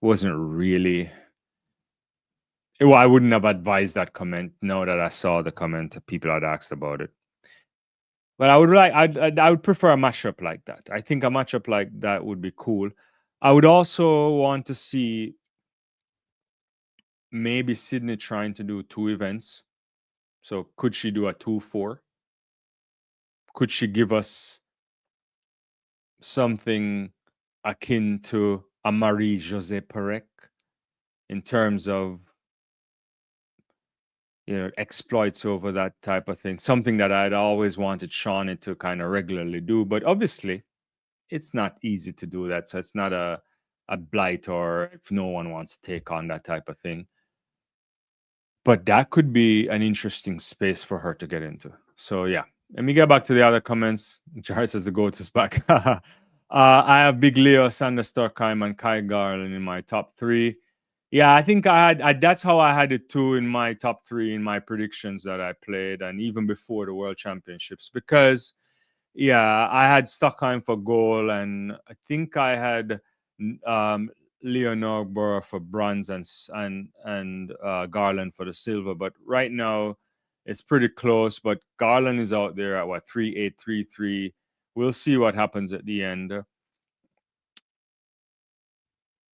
wasn't really. Well, I wouldn't have advised that comment now that I saw the comment people had asked about it. But I would prefer a matchup like that. I think a matchup like that would be cool. I would also want to see maybe Sydney trying to do 2 events. So could she do a 2-4? Could she give us something akin to a Marie-Josée Perec in terms of exploits over that type of thing? Something that I'd always wanted Shawnee to kind of regularly do, but obviously it's not easy to do that. So it's not a blight, or if no one wants to take on that type of thing. But that could be an interesting space for her to get into. So yeah, let me get back to the other comments. Charles says the GOAT is back. I have Big Leo, Sander Storkheim, and Kai Garland in my top 3. Yeah, I think that's how I had it too in my top 3 in my predictions that I played, and even before the World Championships, because yeah, I had Stockheim for goal, and I think I had Leonor Burr for bronze and Garland for the silver. But right now, it's pretty close. But Garland is out there at what 3.8, 3.3. We'll see what happens at the end.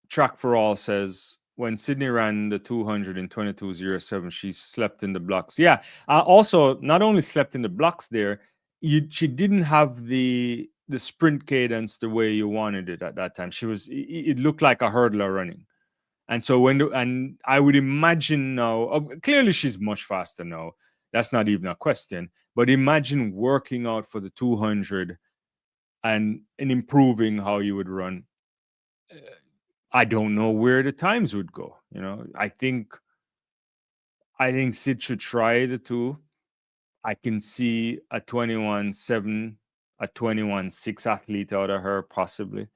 Track for All says when Sydney ran the 200 in 22.07, she slept in the blocks. Yeah. Also, not only slept in the blocks there, she didn't have the sprint cadence the way you wanted it at that time. It looked like a hurdler running. And so and I would imagine now, clearly she's much faster now. That's not even a question. But imagine working out for the 200 and improving how you would run. I don't know where the times would go. I think Sid should try the 2. I can see a 21.7, a 21.6 athlete out of her possibly.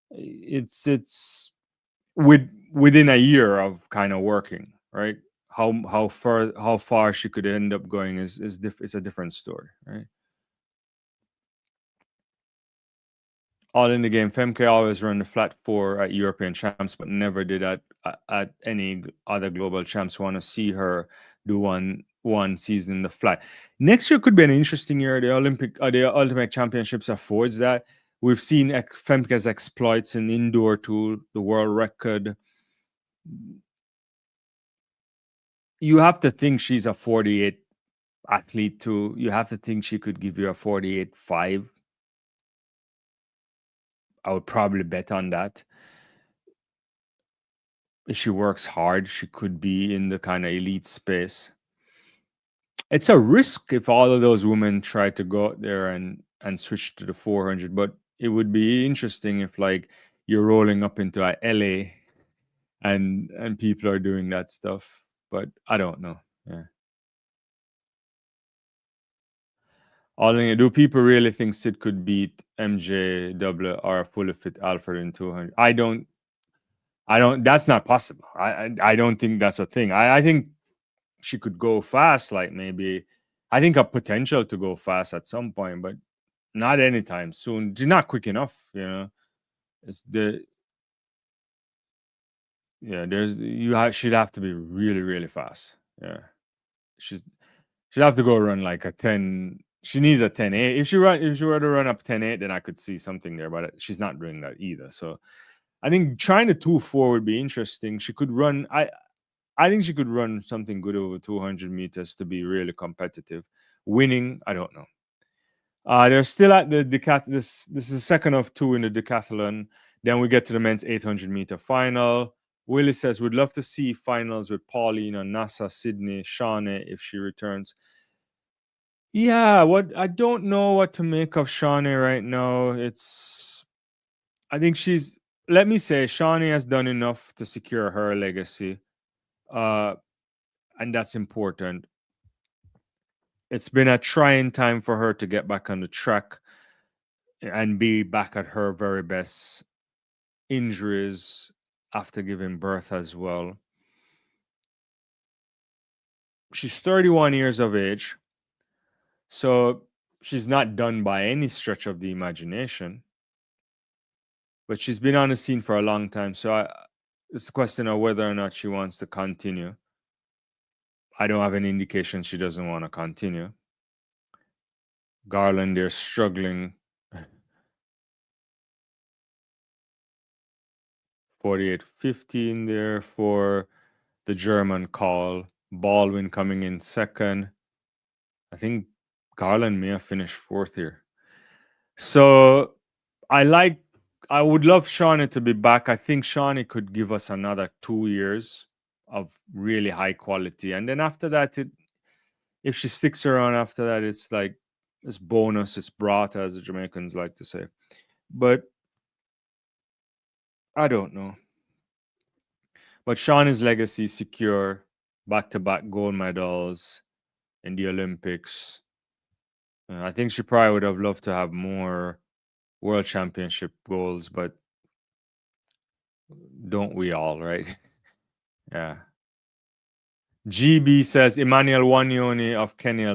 It's within a year of kind of working, right? How far she could end up going is a different story, right? All in the game. Femke always run the flat 4 at European champs, but never did at any other global champs. Want to see her do one season in the flat. Next year could be an interesting year. The Ultimate Championships affords that. We've seen Femke's exploits in indoor to the world record. You have to think she's a 48 athlete too. You have to think she could give you a 48.5. I would probably bet on that. If she works hard, she could be in the kind of elite space. It's a risk if all of those women try to go out there and switch to the 400, but it would be interesting if like you're rolling up into a LA and people are doing that stuff. But I don't know. Yeah. All in, do people really think Sid could beat MJ double or fully fit Alfred in 200? I don't. That's not possible. I don't think that's a thing. I think she could go fast. Like maybe, I think a potential to go fast at some point, but not anytime soon. She's not quick enough. It's the yeah. There's she'd have to be really really fast. Yeah, she's she'd have to go run like a 10. She needs a 10-8. If she were to run up 10-8, then I could see something there. But she's not doing that either. So I think trying the 2-4 would be interesting. She could run. I think she could run something good over 200 meters to be really competitive. Winning, I don't know. They're still at the decathlon. This is the second of two in the decathlon. Then we get to the men's 800-meter final. Willie says, "We'd love to see finals with Pauline and Nasa, Sydney, Shawnee if she returns." Yeah, what I don't know what to make of Shawnee right now. I think let me say, Shawnee has done enough to secure her legacy. And that's important. It's been a trying time for her to get back on the track and be back at her very best. Injuries after giving birth as well. She's 31 years of age, so she's not done by any stretch of the imagination. But she's been on the scene for a long time, so it's a question of whether or not she wants to continue. I don't have any indication she doesn't want to continue. Garland, they're struggling. 48.15 there for the German call. Baldwin coming in second. I think Garland may have finished fourth here. So I would love Shawnee to be back. I think Shawnee could give us another 2 years of really high quality. And then after that, if she sticks around after that, it's like it's bonus, it's brought, as the Jamaicans like to say. But I don't know. But Shawnee's legacy is secure, back-to-back gold medals in the Olympics. I think she probably would have loved to have more world championship goals, but don't we all, right? Yeah. GB says Emmanuel Wanyoni of Kenya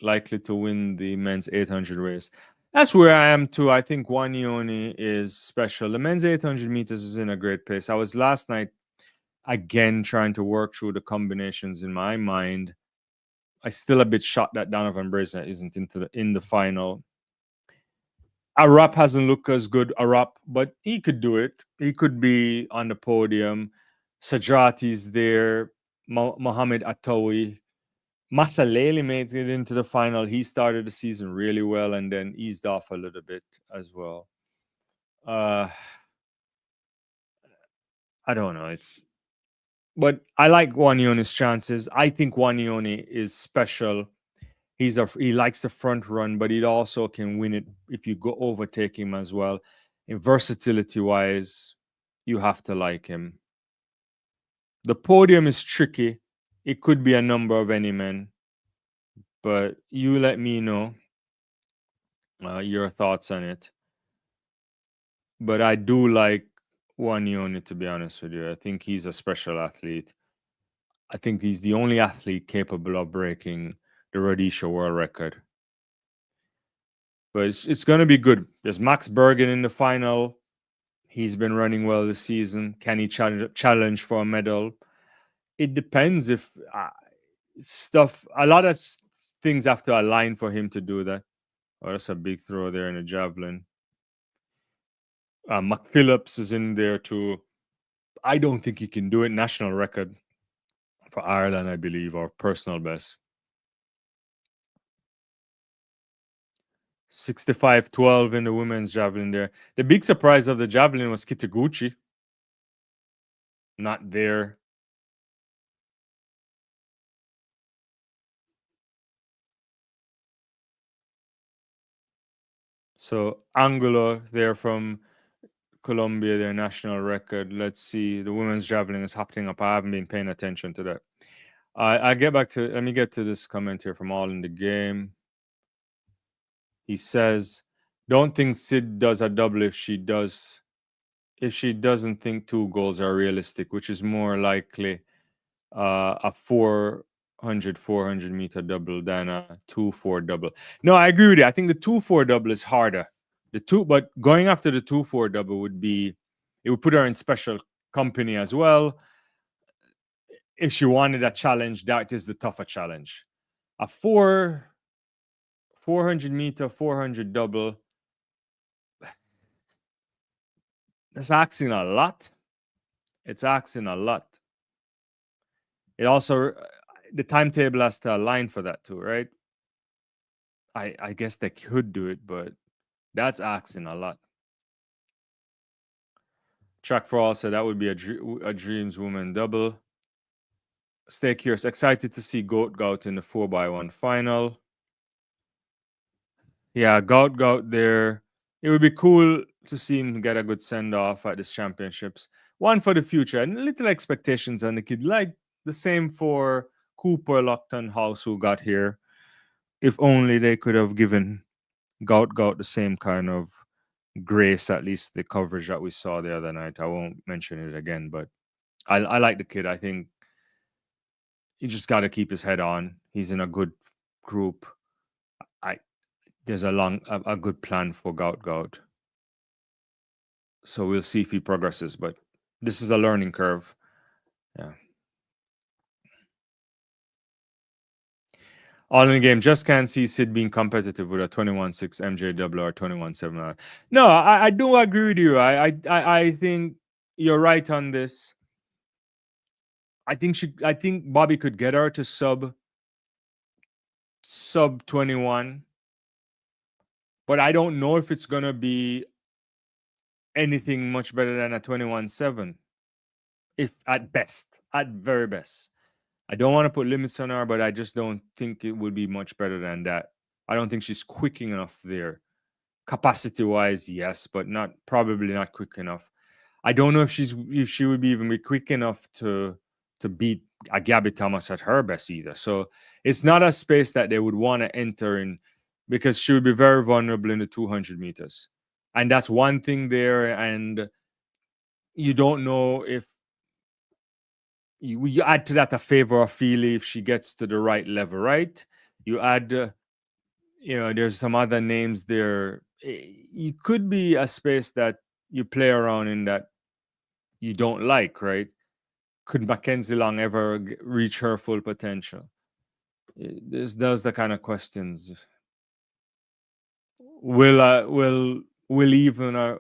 likely to win the men's 800 race. That's where I am too. I think Wanyoni is special. The men's 800 meters is in a great place. I was last night again trying to work through the combinations in my mind. I still a bit shocked that Donovan Brazier isn't in the final. Arap hasn't looked as good, but he could do it. He could be on the podium. Sajati's there. Mohamed Atawi. Masalele made it into the final. He started the season really well and then eased off a little bit as well. I don't know. But I like Wanyoni's chances. I think Wanyoni is special. He likes the front run, but he also can win it if you go overtake him as well. And versatility wise, you have to like him. The podium is tricky. It could be a number of any men, but you let me know your thoughts on it. But I do like Wanyoni, to be honest with you. I think he's a special athlete. I think he's the only athlete capable of breaking the Rhodesia world record. But it's going to be good. There's Max Bergen in the final. He's been running well this season. Can he challenge for a medal? It depends if a lot of things have to align for him to do that. Oh, that's a big throw there in a javelin. McPhillips is in there too. I don't think he can do it. National record for Ireland, I believe, or personal best. 65-12 in the women's javelin there. The big surprise of the javelin was Kitaguchi. Not there. So Angulo there from Colombia, their national record. Let's see. The women's javelin is happening up. I haven't been paying attention to that. Let me get to this comment here from All in the Game. He says, "Don't think Sid does a double if she doesn't think 2 goals are realistic, which is more likely a 400 meter double than a 2-4 double." No, I agree with you. I think the 2-4 double is harder. But going after the 2-4 double it would put her in special company as well. If she wanted a challenge, that is the tougher challenge. A 400 meter 400 double, it's asking a lot. It's asking a lot. It also, the timetable has to align for that too, right? I guess they could do it, but that's asking a lot. Track for all said that would be a dreams woman double. Stay curious. Excited to see Goat in the 4x1 final. Yeah, Goat there. It would be cool to see him get a good send off at these championships. One for the future and little expectations on the kid. Like the same for Cooper, Lockton, House, who got here. If only they could have given Gout the same kind of grace, at least the coverage that we saw the other night. I won't mention it again, but I like the kid. I think he just got to keep his head on. He's in a good group. There's a good plan for Gout. So we'll see if he progresses, but this is a learning curve. Yeah. All in the game. Just can't see Sid being competitive with a 21-6 MJW or 21-7. No, I do agree with you. I think you're right on this. I think Bobby could get her to sub 21, but I don't know if it's gonna be anything much better than a 21-7. If at very best. I don't want to put limits on her, but I just don't think it would be much better than that. I don't think she's quick enough there. Capacity wise, yes, but probably not quick enough. I don't know if she would even be quick enough to beat a Gabby Thomas at her best either. So it's not a space that they would want to enter in because she would be very vulnerable in the 200 meters. And that's one thing there. And you don't know if you add to that a favor of Feely if she gets to the right level, right? You add, there's some other names there. It could be a space that you play around in that you don't like, right? Could Mackenzie Long ever reach her full potential? Those the kind of questions. Will even a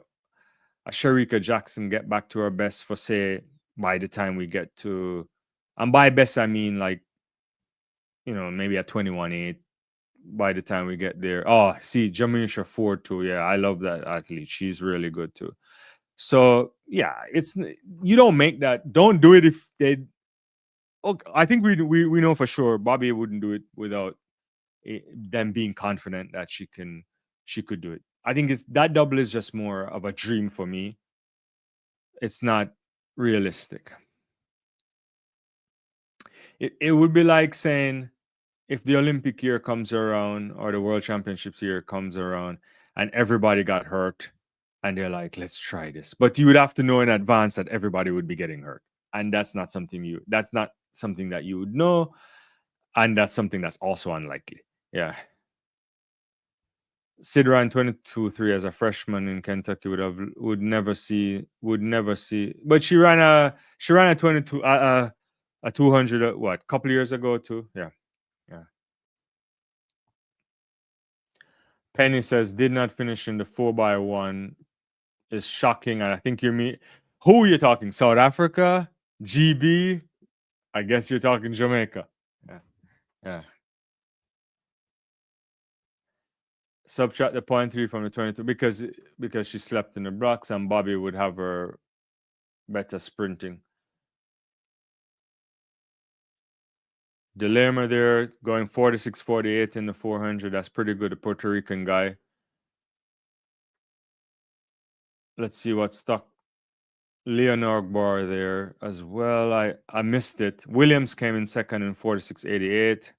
Sharika Jackson get back to her best for say by the time we get to, and by best I mean like, maybe a 21-8 by the time we get there. Oh, see, Jamisha Ford too. Yeah, I love that athlete. She's really good too. So yeah, you don't make that. Don't do it if they. Okay, I think we know for sure Bobby wouldn't do it without them being confident that she could do it. I think that double is just more of a dream for me. It's not realistic. It would be like saying if the Olympic year comes around or the World Championships year comes around and everybody got hurt and they're like, let's try this. But you would have to know in advance that everybody would be getting hurt. And that's not something that you would know. And that's something that's also unlikely. Yeah. Sid ran 22-3 as a freshman in Kentucky would never see. But she ran a 22 a 200 what, couple years ago too. Yeah. Penny says did not finish in the 4x1 is shocking, and I think you mean who are you talking? South Africa, GB. I guess you're talking Jamaica. Yeah. Subtract the 0.3 from the 22 because she slept in the blocks, and Bobby would have her better sprinting. Delerma there going 46-48 in the 400. That's pretty good. The Puerto Rican guy. Let's see what stuck. Leonard Bar there as well. I missed it. Williams came in second in 46-88.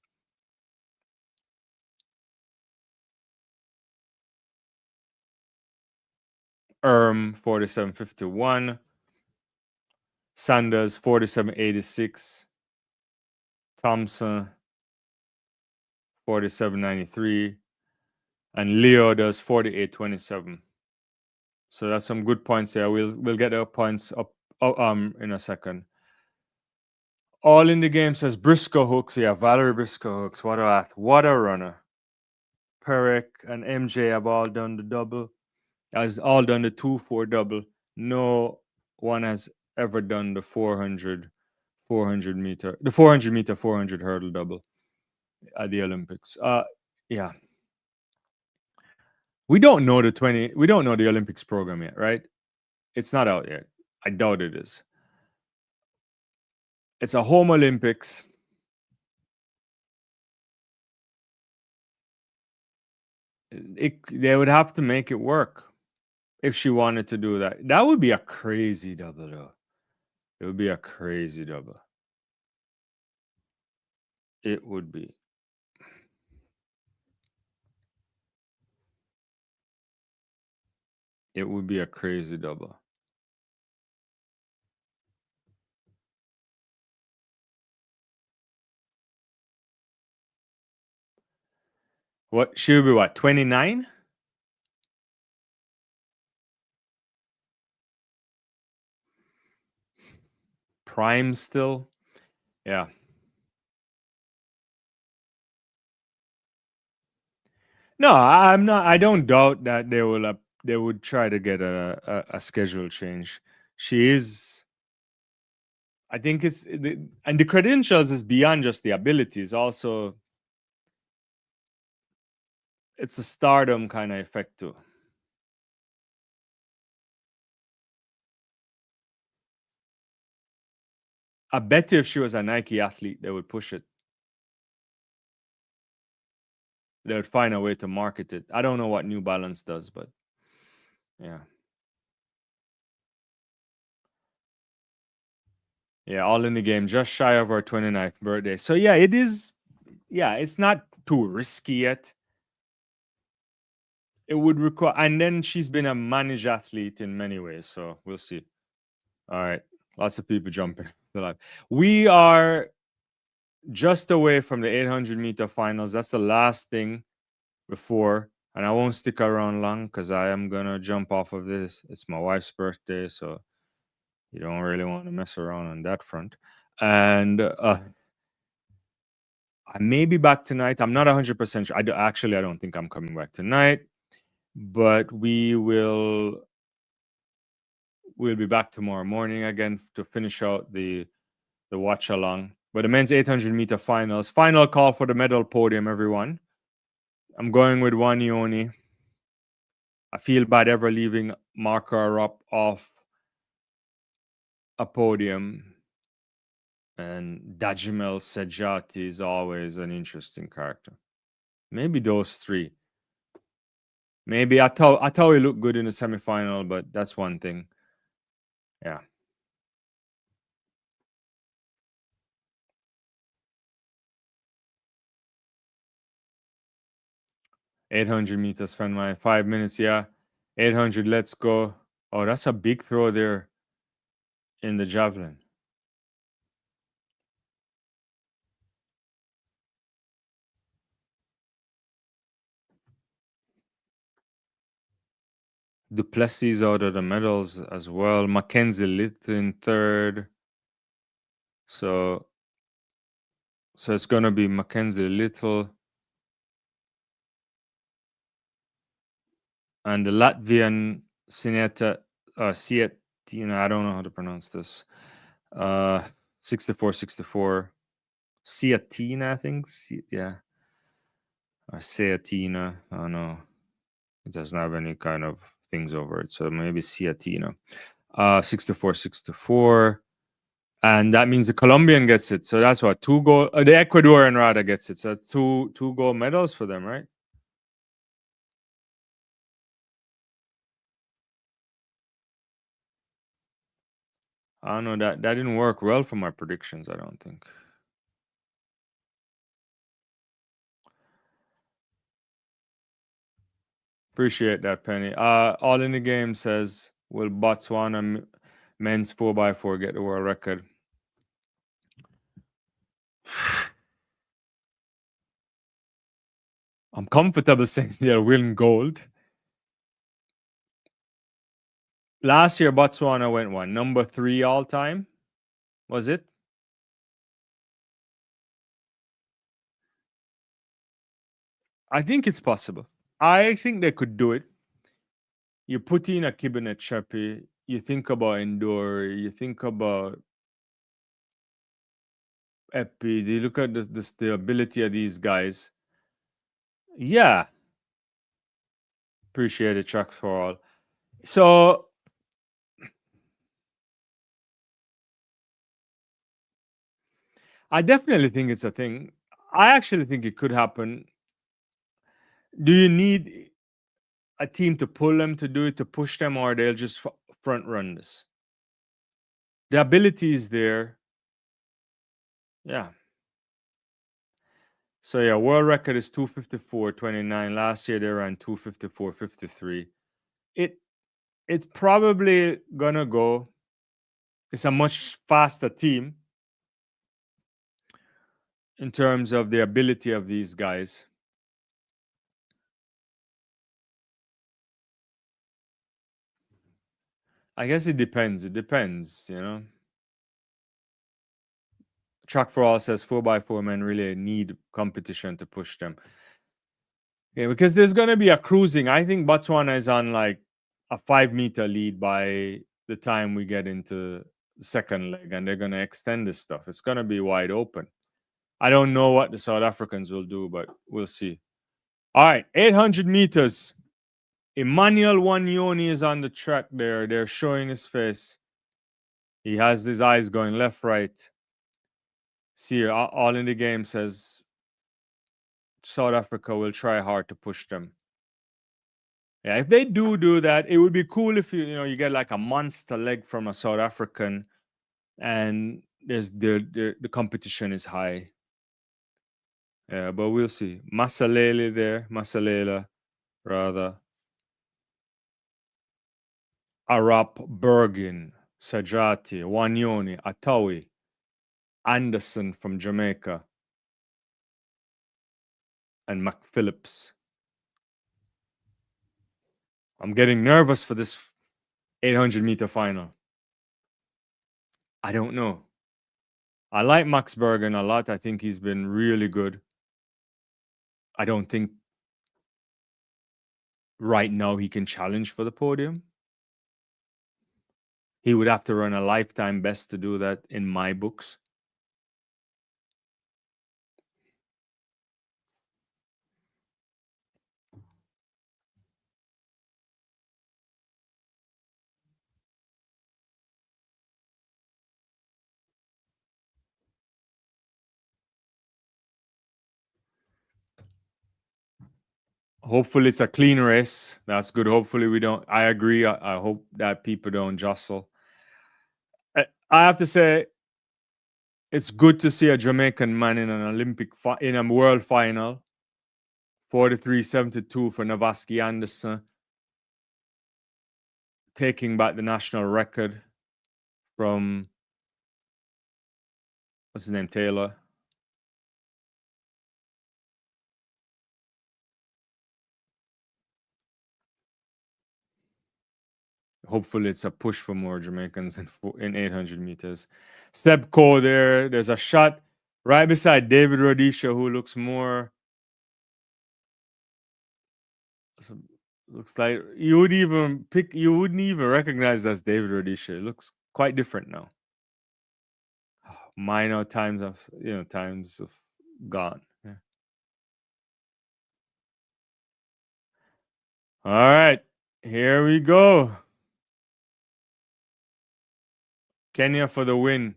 Erm 47.51. Sanders 47.86. Thompson 47.93. And Leo does 48.27. So that's some good points there. We'll get our points up in a second. All in the game says Briscoe hooks. Yeah, Valerie Briscoe hooks. What a runner. Perek and MJ have all done the double. Has all done the 2-4 double. No one has ever done the 400 meter, the 400 meter, 400 hurdle double at the Olympics. Yeah. We don't know the Olympics program yet, right? It's not out yet. I doubt it is. It's a home Olympics. They would have to make it work if she wanted to do that. That would be a crazy double, though. It would be a crazy double. It would be. It would be a crazy double. What? She would be what? 29? Prime still? Yeah. No, I'm not. I don't doubt that they would try to get a schedule change. She is. I think and the credentials is beyond just the abilities. Also, it's a stardom kind of effect too. I bet you if she was a Nike athlete, they would push it. They would find a way to market it. I don't know what New Balance does, but yeah. Yeah, all in the game, just shy of her 29th birthday. So yeah, it is. Yeah, it's not too risky yet. It would require, and then she's been a managed athlete in many ways. So we'll see. All right, lots of people jumping. We are just away from the 800 meter finals. That's the last thing before, and I won't stick around long because I am gonna jump off of this. It's my wife's birthday, so you don't really want to mess around on that front. And I may be back tonight. I'm not 100% sure. I don't think I'm coming back tonight, but we'll be back tomorrow morning again to finish out the watch along. But the men's 800 meter finals, final call for the medal podium, everyone. I'm going with Wanyoni. I feel bad ever leaving Marker up off a podium. And Dajimel Sejati is always an interesting character. Maybe those three. Maybe I thought he looked good in the semifinal, but that's one thing. Yeah. $800 meters, friend mine. 5 minutes, yeah. 800, let's go. Oh, that's a big throw there in the javelin. Duplessis out of the medals as well. Mackenzie Litt in third. So it's gonna be Mackenzie Little. And the Latvian Sinetia, I don't know how to pronounce this. 64. Siatina, I think. Yeah. Or Seatina. I don't know. It doesn't have any kind of things over it. So maybe Siatina. 64. And that means the Colombian gets it. So that's what, 2 gold. The Ecuadorian rather gets it. So that's two gold medals for them, right? I don't know. That didn't work well for my predictions, I don't think. Appreciate that, Penny. All in the game says, will Botswana men's 4x4 get the world record? I'm comfortable saying they'll win gold. Last year, Botswana went one, number 3 all time. Was it? I think it's possible. I think they could do it. You put in a Kibene Chepi, you think about Endori, you think about Epi, you look at the ability of these guys. Yeah. Appreciate it, Chuck, for all. So I definitely think it's a thing. I actually think it could happen. Do you need a team to pull them to do it, to push them, or they'll just front run this? The ability is there. Yeah. So yeah, world record is 254.29. Last year they ran 254.53. It's probably gonna go. It's a much faster team in terms of the ability of these guys. I guess it depends. It depends, you know. Chuck for all says 4x4 men really need competition to push them. Yeah, because there's gonna be a cruising. I think Botswana is on like a 5-meter lead by the time we get into the second leg, and they're gonna extend this stuff. It's gonna be wide open. I don't know what the South Africans will do, but we'll see. All right, 800 meters. Emmanuel Wanyoni is on the track there. They're showing his face. He has his eyes going left, right. See, all in the game says South Africa will try hard to push them. Yeah, if they do that, it would be cool if you get like a monster leg from a South African, and there's the competition is high. Yeah, but we'll see. Masalela rather. Arap Bergin, Sajati, Wanyoni, Atawi, Anderson from Jamaica, and McPhillips. I'm getting nervous for this 800-meter final. I don't know. I like Max Bergen a lot. I think he's been really good. I don't think right now he can challenge for the podium. He would have to run a lifetime best to do that in my books. Hopefully it's a clean race. That's good. Hopefully we don't. I agree. I hope that people don't jostle. I have to say, it's good to see a Jamaican man in an in a world final. 43.72 for Navaski Anderson, taking back the national record from what's his name, Taylor. Hopefully it's a push for more Jamaicans in 800 meters. Seb Coe there's a shot right beside David Rhodisha, who looks more, looks like you wouldn't even recognize that's David Rhodisha. It looks quite different now. Minor times of gone. Yeah. All right, here we go. Kenya for the win.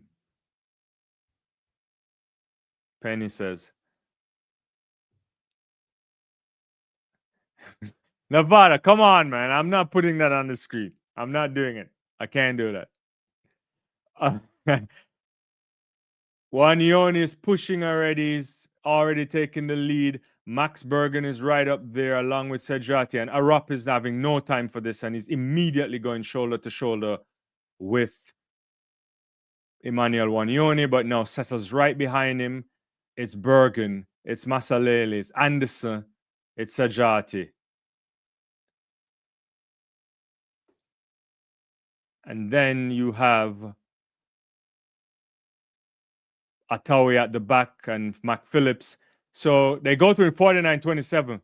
Penny says. Nevada, come on, man. I'm not putting that on the screen. I'm not doing it. I can't do that. Wanyoni is pushing already. He's already taking the lead. Max Bergen is right up there along with Sajati, and Arap is having no time for this, and he's immediately going shoulder to shoulder with Emmanuel Wanyoni, but now settles right behind him. It's Bergen, it's Masalele, it's Anderson, it's Sajati. And then you have Atawi at the back and Mac Phillips. So they go through 49-27.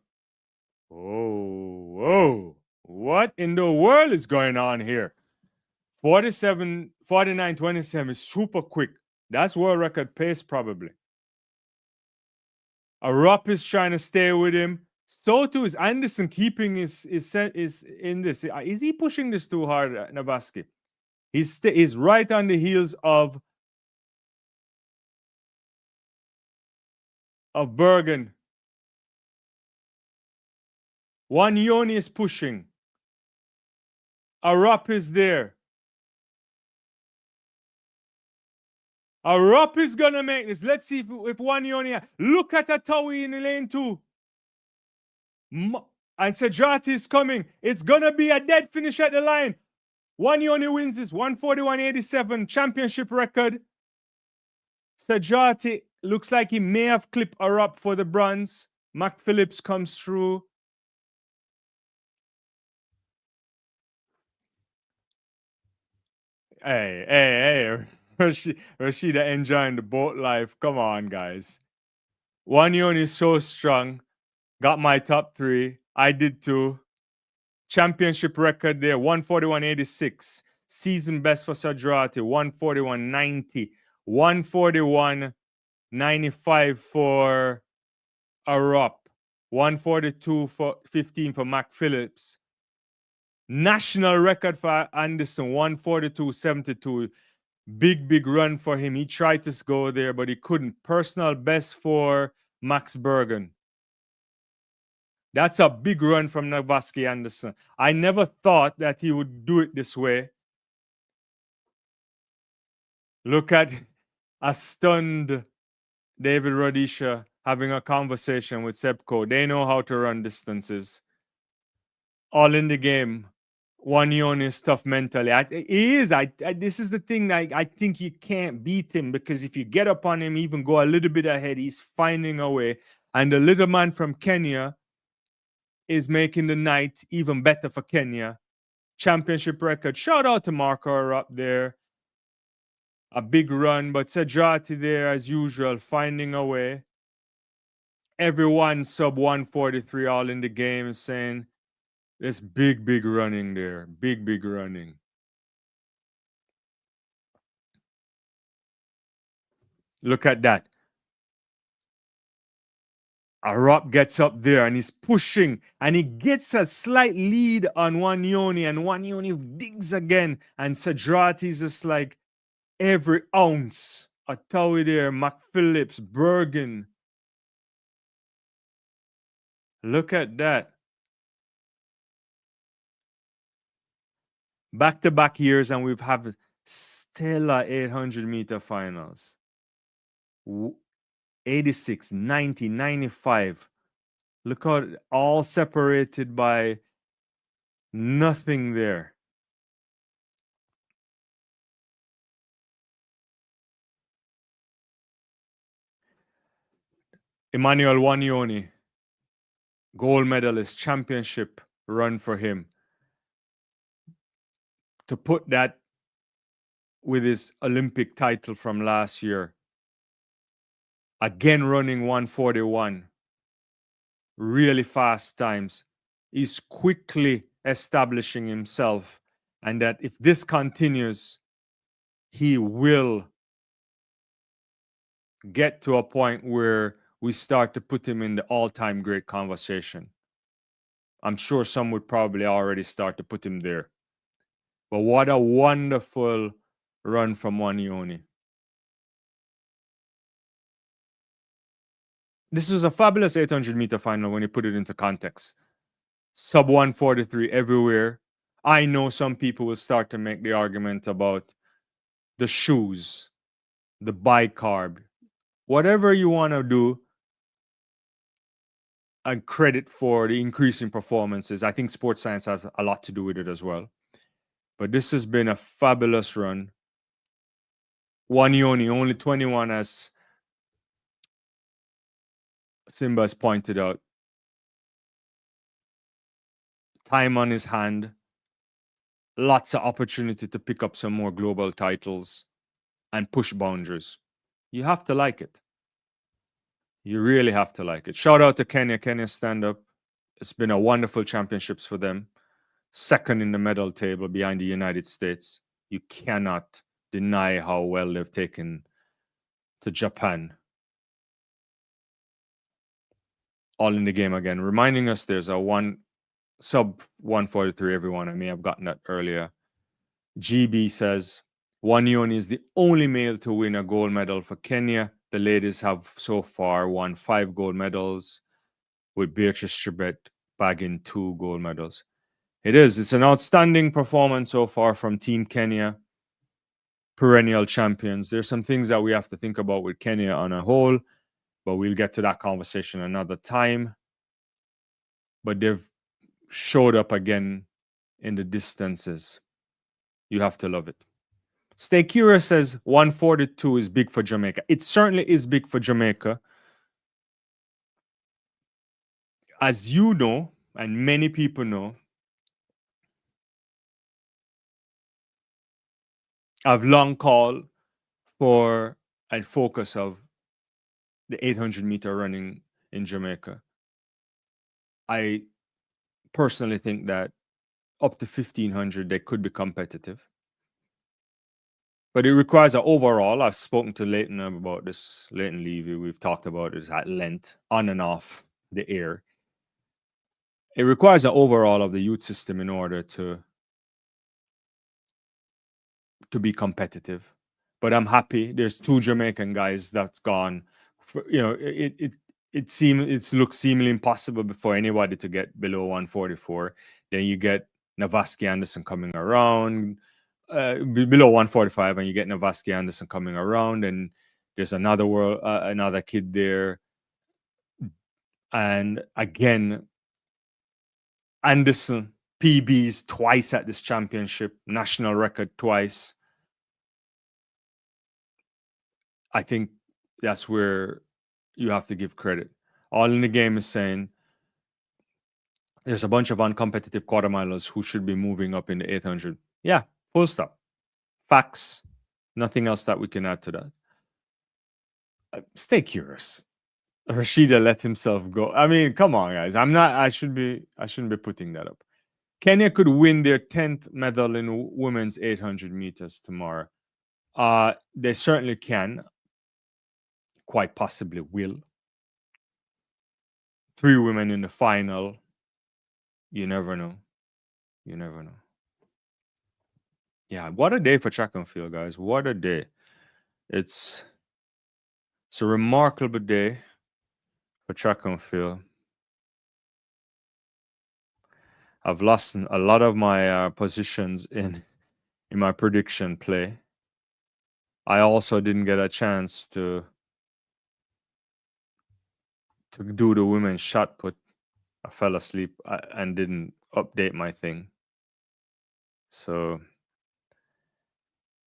Oh, what in the world is going on here? 49-27 is super quick. That's world record pace probably. Arap is trying to stay with him. So too is Anderson keeping is in this. Is he pushing this too hard, Navaski? He's right on the heels of Bergen. Wanyoni is pushing. Arap is there. Arap is gonna make this. Let's see if Wanyoni. Look at Atawi in lane 2. And Sajati is coming. It's gonna be a dead finish at the line. Wanyoni wins this 141.87 championship record. Sajati looks like he may have clipped Arap for the bronze. Mac Phillips comes through. Hey, Rashida enjoying the boat life. Come on, guys. Wanyoni is so strong. Got my top 3. I did too. Championship record there, 141.86. Season best for Sajati, 141.90. 141.95 for Arap. 142.15 for Mac Phillips. National record for Anderson, 142.72. Big run for him. He tried to go there, but he couldn't. Personal best for Max Bergen. That's a big run from Navaski Anderson. I never thought that he would do it this way. Look at a stunned David Rhodisha having a conversation with Sepko. They know how to run distances. All in the game. Wanyoni is tough mentally. He is. This is the thing. I think you can't beat him because if you get up on him, even go a little bit ahead, he's finding a way. And the little man from Kenya is making the night even better for Kenya. Championship record. Shout out to Marco up there. A big run, but Sajati there as usual, finding a way. Everyone sub 143 all in the game, saying there's big running there. Big running. Look at that. Arap gets up there and he's pushing and he gets a slight lead on Wanyoni and Wanyoni digs again and Sajati's just like every ounce. Atawi there, Mac Phillips, Bergen. Look at that. Back-to-back years and we've had stellar 800-meter finals. 86, 90, 95. Look how all separated by nothing there. Emmanuel Wanyoni, gold medalist, championship run for him. To put that with his Olympic title from last year. Again running 141. Really fast times. He's quickly establishing himself. And that if this continues, he will get to a point where we start to put him in the all-time great conversation. I'm sure some would probably already start to put him there. But what a wonderful run from Wanyoni. This was a fabulous 800-meter final when you put it into context. Sub 143 everywhere. I know some people will start to make the argument about the shoes, the bicarb, whatever you want to do. and credit for the increasing performances. I think sports science has a lot to do with it as well. But this has been a fabulous run. Wanyoni, only 21, as Simba has pointed out. Time on his hand. Lots of opportunity to pick up some more global titles and push boundaries. You have to like it. You really have to like it. Shout out to Kenya. Kenya stand up. It's been a wonderful championships for them. Second in the medal table behind the United States. You cannot deny how well they've taken to Japan. All in the game again. Reminding us there's a sub 143, everyone. I may have gotten that earlier. GB says Wanyoni is the only male to win a gold medal for Kenya. The ladies have so far won 5 gold medals, with Beatrice Chebet bagging 2 gold medals. It's an outstanding performance so far from Team Kenya, perennial champions. There's some things that we have to think about with Kenya on a whole, but we'll get to that conversation another time. But they've showed up again in the distances. You have to love it. Stay Curious says 142 is big for Jamaica. It certainly is big for Jamaica. As you know, and many people know, I've long called for a focus of the 800-meter running in Jamaica. I personally think that up to 1500 they could be competitive. But it requires an overall. I've spoken to Leighton about this, Leighton Levy. We've talked about it at length, on and off the air. It requires an overall of the youth system in order to be competitive. But I'm happy. There's 2 Jamaican guys that's gone. It looks seemingly impossible for anybody to get below 144. Then you get Navaski Anderson coming around below 145, and you get Navaski Anderson coming around, and there's another kid there. And again, Anderson PBs twice at this championship, national record twice. I think that's where you have to give credit. All in the Game is saying there's a bunch of uncompetitive quarter milers who should be moving up in the 800. Yeah, full stop. Facts. Nothing else that we can add to that. Stay curious. Rashida let himself go. I mean, come on, guys. I shouldn't be putting that up. Kenya could win their 10th medal in women's 800 meters tomorrow. They certainly can. Quite possibly will. 3 women in the final. You never know. You never know. Yeah, what a day for track and field, guys. What a day. It's a remarkable day for track and field. I've lost a lot of my positions in my prediction play. I also didn't get a chance to do the women's shot put. I fell asleep and didn't update my thing. So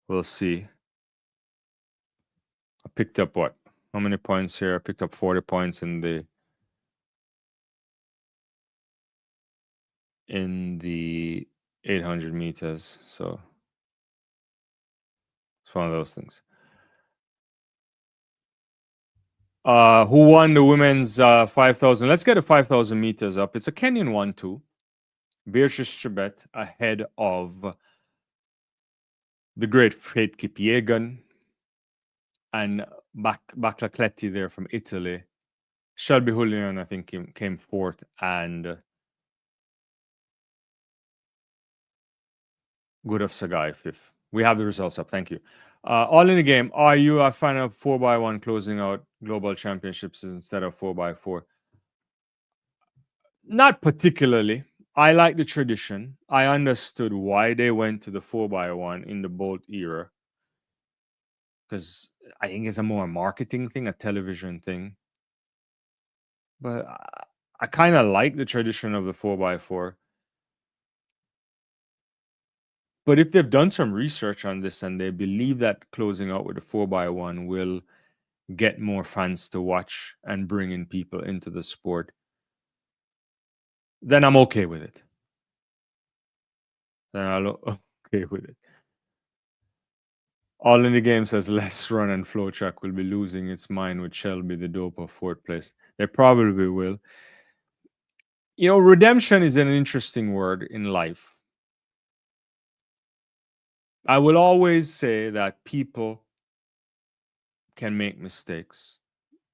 we'll see. I picked up what? How many points here? I picked up 40 points in the 800 meters. So it's one of those things. Who won the women's 5,000? Let's get the 5,000 meters up. It's a Kenyan one too. Beatrice Chebet ahead of the great Faith Kipyegon and Baclacletti there from Italy. Shelby Julian, I think, came 4th, and Good of Sagai 5th. We have the results up. Thank you. All in the Game. Are you a fan of 4x1 closing out global championships instead of 4x4? Not particularly. I like the tradition. I understood why they went to the 4x1 in the Bolt era, because I think it's a more marketing thing, a television thing. But I kind of like the tradition of the 4x4. But if they've done some research on this and they believe that closing out with a 4x1 will get more fans to watch and bring in people into the sport, then I'm okay with it. Then I'll okay with it. All in the game says less run and flow track will be losing its mind with Shelby the dope of fourth place. They probably will. You know, redemption is an interesting word in life. I will always say that people can make mistakes.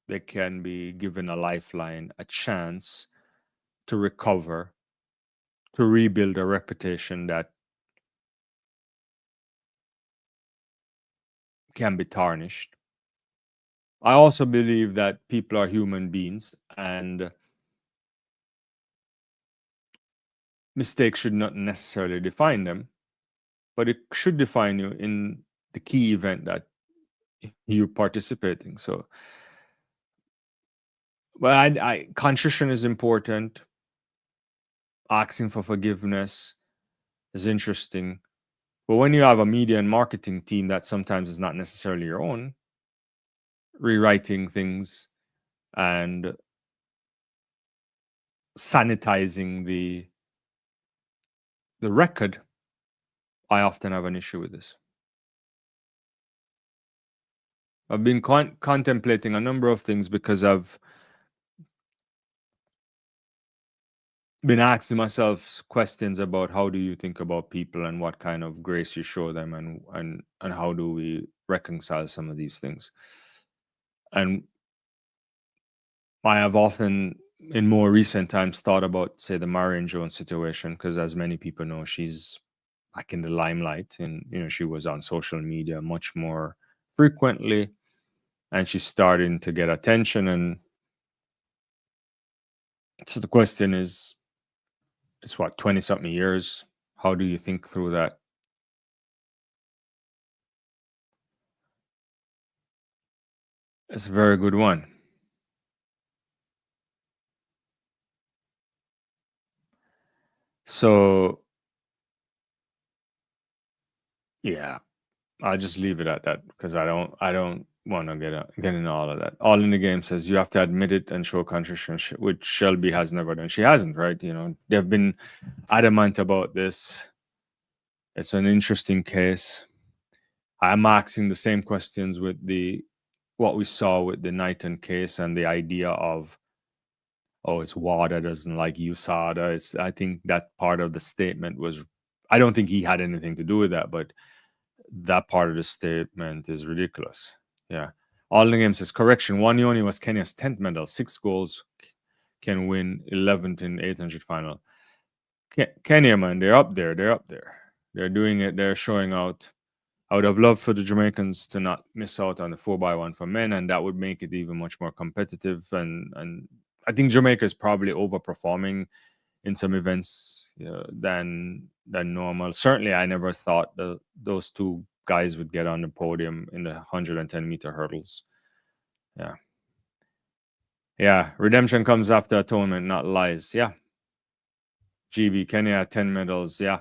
They can be given a lifeline, a chance to recover, to rebuild a reputation that can be tarnished. I also believe that people are human beings and mistakes should not necessarily define them, but it should define you in the key event that you're participating. So, well, contrition is important. Asking for forgiveness is interesting. But when you have a media and marketing team that sometimes is not necessarily your own, rewriting things and sanitizing the record, I often have an issue with this. I've been contemplating a number of things because I've been asking myself questions about how do you think about people and what kind of grace you show them and how do we reconcile some of these things. And I have often in more recent times thought about, say, the Marion Jones situation, because as many people know, she's back in the limelight and she was on social media much more frequently and she's starting to get attention. And so the question is, it's what, 20 something years? How do you think through that? It's a very good one. So yeah, I'll just leave it at that because I don't want to get into all of that. All in the game says you have to admit it and show contrition, which Shelby has never done. She hasn't, right? They've been adamant about this. It's an interesting case. I'm asking the same questions with what we saw with the Knighton case and the idea of, oh, it's WADA doesn't like USADA. I think that part of the statement was, I don't think he had anything to do with that, but that part of the statement is ridiculous. Yeah. All in the game says, correction, Wanyoni was Kenya's 10th medal, 6 goals, can win 11th in 800 final. Kenya, man, they're up there. They're doing it. They're showing out. I would have loved for the Jamaicans to not miss out on the 4x1 for men, and that would make it even much more competitive. And I think Jamaica is probably overperforming in some events than normal. Certainly, I never thought those two guys would get on the podium in the 110-meter hurdles. Yeah. Redemption comes after atonement, not lies. Yeah. GB Kenya 10 medals. Yeah.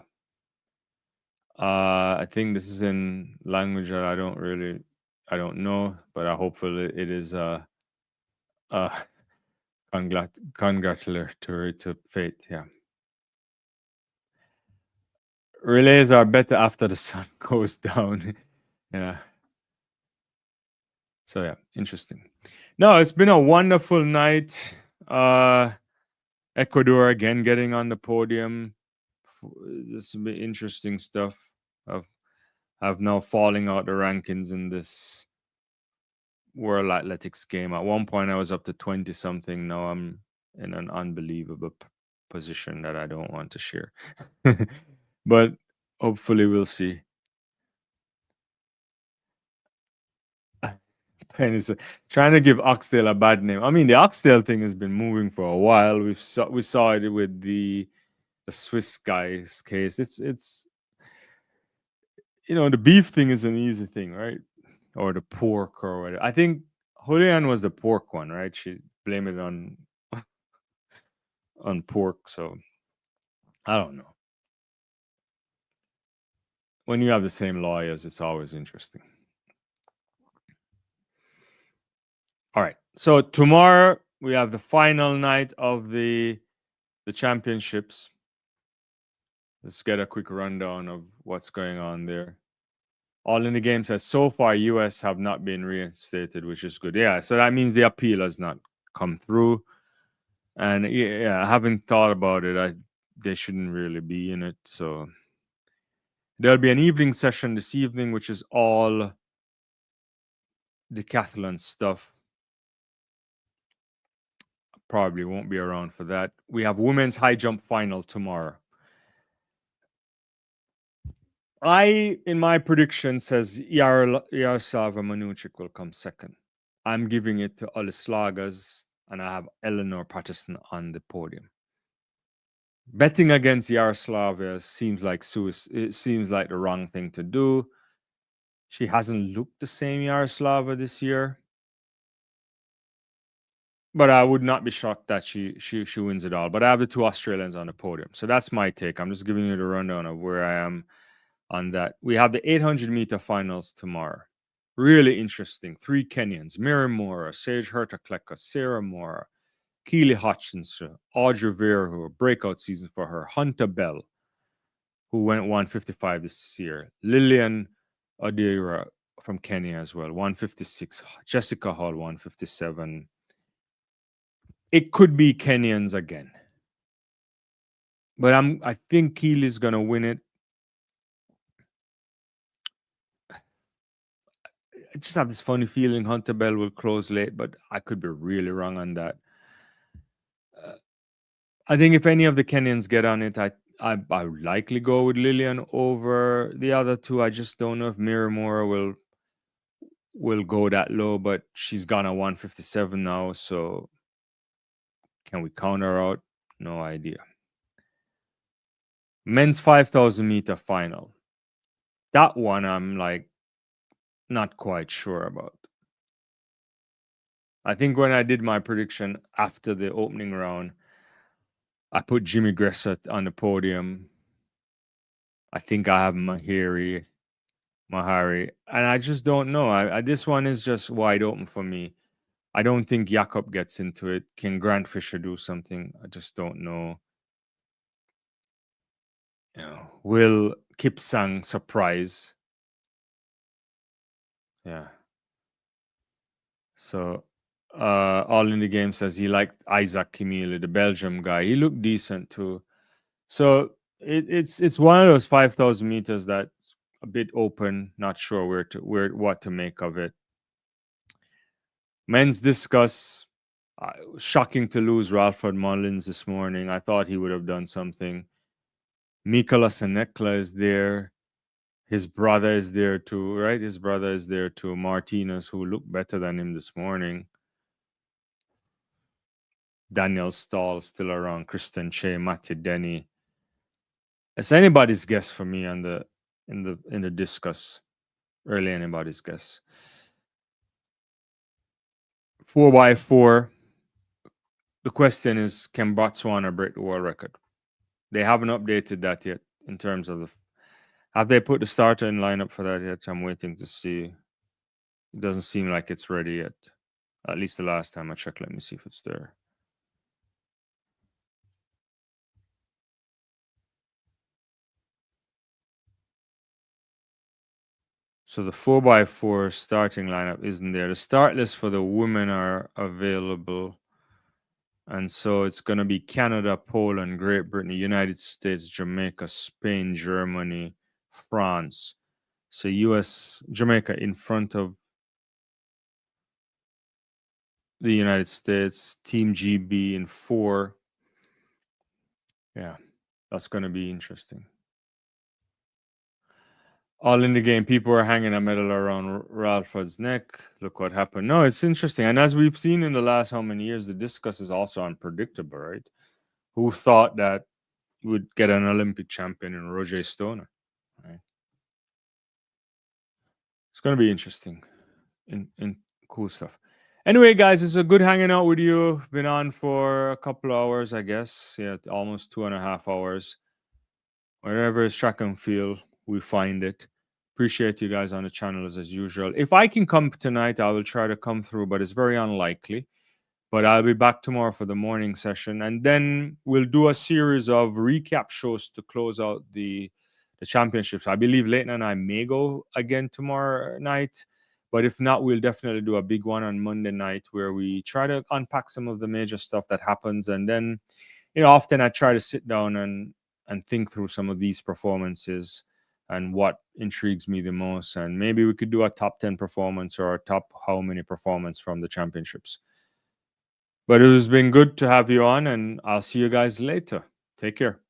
I think this is in language that I don't know, but hopefully it is congratulatory to fate. Yeah. Relays are better after the sun goes down. Yeah. So yeah, interesting. No, it's been a wonderful night. Ecuador again getting on the podium. This will be interesting stuff. I've now falling out the rankings in this World Athletics game. At one point, I was up to 20 something. Now I'm in an unbelievable position that I don't want to share. But hopefully, we'll see. Penn is trying to give Oxtail a bad name. I mean, the Oxtail thing has been moving for a while. We saw it with the Swiss guy's case. It's the beef thing is an easy thing, right? Or the pork or whatever. I think Julian was the pork one, right? She blamed it on. on pork. So I don't know. When you have the same lawyers, it's always interesting. All right. So tomorrow we have the final night of the championships. Let's get a quick rundown of what's going on there. All in the game says so far US have not been reinstated, which is good. Yeah, so that means the appeal has not come through. And yeah, I haven't thought about it. They shouldn't really be in it. So there'll be an evening session this evening, which is all decathlon stuff. Probably won't be around for that. We have women's high jump final tomorrow. In my prediction, says Yaroslava Manuchik will come second. I'm giving it to Oleslagas, and I have Eleanor Patterson on the podium. Betting against Yaroslavia seems like it seems like the wrong thing to do. She hasn't looked the same Yaroslava this year. But I would not be shocked that she wins it all. But I have the two Australians on the podium. So that's my take. I'm just giving you the rundown of where I am on that. We have the 800-meter finals tomorrow. Really interesting. 3 Kenyans: Miriam Mora, Sage Hurtakleka, Sarah Mora, Keely Hutchinson, Audrey Vera, who a breakout season for her, Hunter Bell, who went 155 this year, Lillian Odira from Kenya as well, 156, Jessica Hall, 157. It could be Kenyans again. But I think Keely's gonna win it. I just have this funny feeling Hunter Bell will close late, but I could be really wrong on that. I think if any of the Kenyans get on it, I would likely go with Lillian over the other two. I just don't know if Miramora will go that low, but she's gone at 157 now, so can we count her out? No idea. Men's 5,000 meter final. That one I'm like not quite sure about. I think when I did my prediction after the opening round, I put Jimmy Gressett on the podium. I think I have Mahari, and I just don't know. This one is just wide open for me. I don't think Jakob gets into it. Can Grant Fisher do something? I just don't know. Will Kipsang surprise? Yeah. So, all in the game says he liked Isaac Kimili, the Belgium guy. He looked decent too. So it's one of those 5,000 meters that's a bit open. Not sure what to make of it. Men's discus. Shocking to lose Ralford Mullins this morning. I thought he would have done something. Mikola Senekla is there. His brother is there too, right? His brother is there too. Martinez, who looked better than him this morning. Daniel Stahl still around. Kristen Che, Matty Denny. It's anybody's guess for me on in the discus. Really anybody's guess. 4x4. The question is, can Botswana break the world record? They haven't updated that yet in terms of have they put the starter in lineup for that yet? I'm waiting to see. It doesn't seem like it's ready yet. At least the last time I checked. Let me see if it's there. So the 4x4 starting lineup isn't there. The start list for the women are available. And so it's going to be Canada, Poland, Great Britain, United States, Jamaica, Spain, Germany, France. So US, Jamaica in front of the United States, Team GB in 4. Yeah, that's going to be interesting. All in the game, people are hanging a medal around Ralford's neck. Look what happened. No, it's interesting. And as we've seen in the last how many years, the discus is also unpredictable, right? Who thought that you would get an Olympic champion in Roger Stoner, right? It's going to be interesting and cool stuff. Anyway, guys, it's a good hanging out with you. Been on for a couple of hours, I guess. Yeah, almost 2.5 hours. Wherever it's track and field, we find it. Appreciate you guys on the channel as usual. If I can come tonight, I will try to come through, but it's very unlikely. But I'll be back tomorrow for the morning session, and then we'll do a series of recap shows to close out the championships. I believe Leighton and I may go again tomorrow night, but if not, we'll definitely do a big one on Monday night where we try to unpack some of the major stuff that happens, and then often I try to sit down and think through some of these performances and what intrigues me the most, and maybe we could do a top 10 performance or a top how many performance from the championships. But it has been good to have you on, and I'll see you guys later. Take care.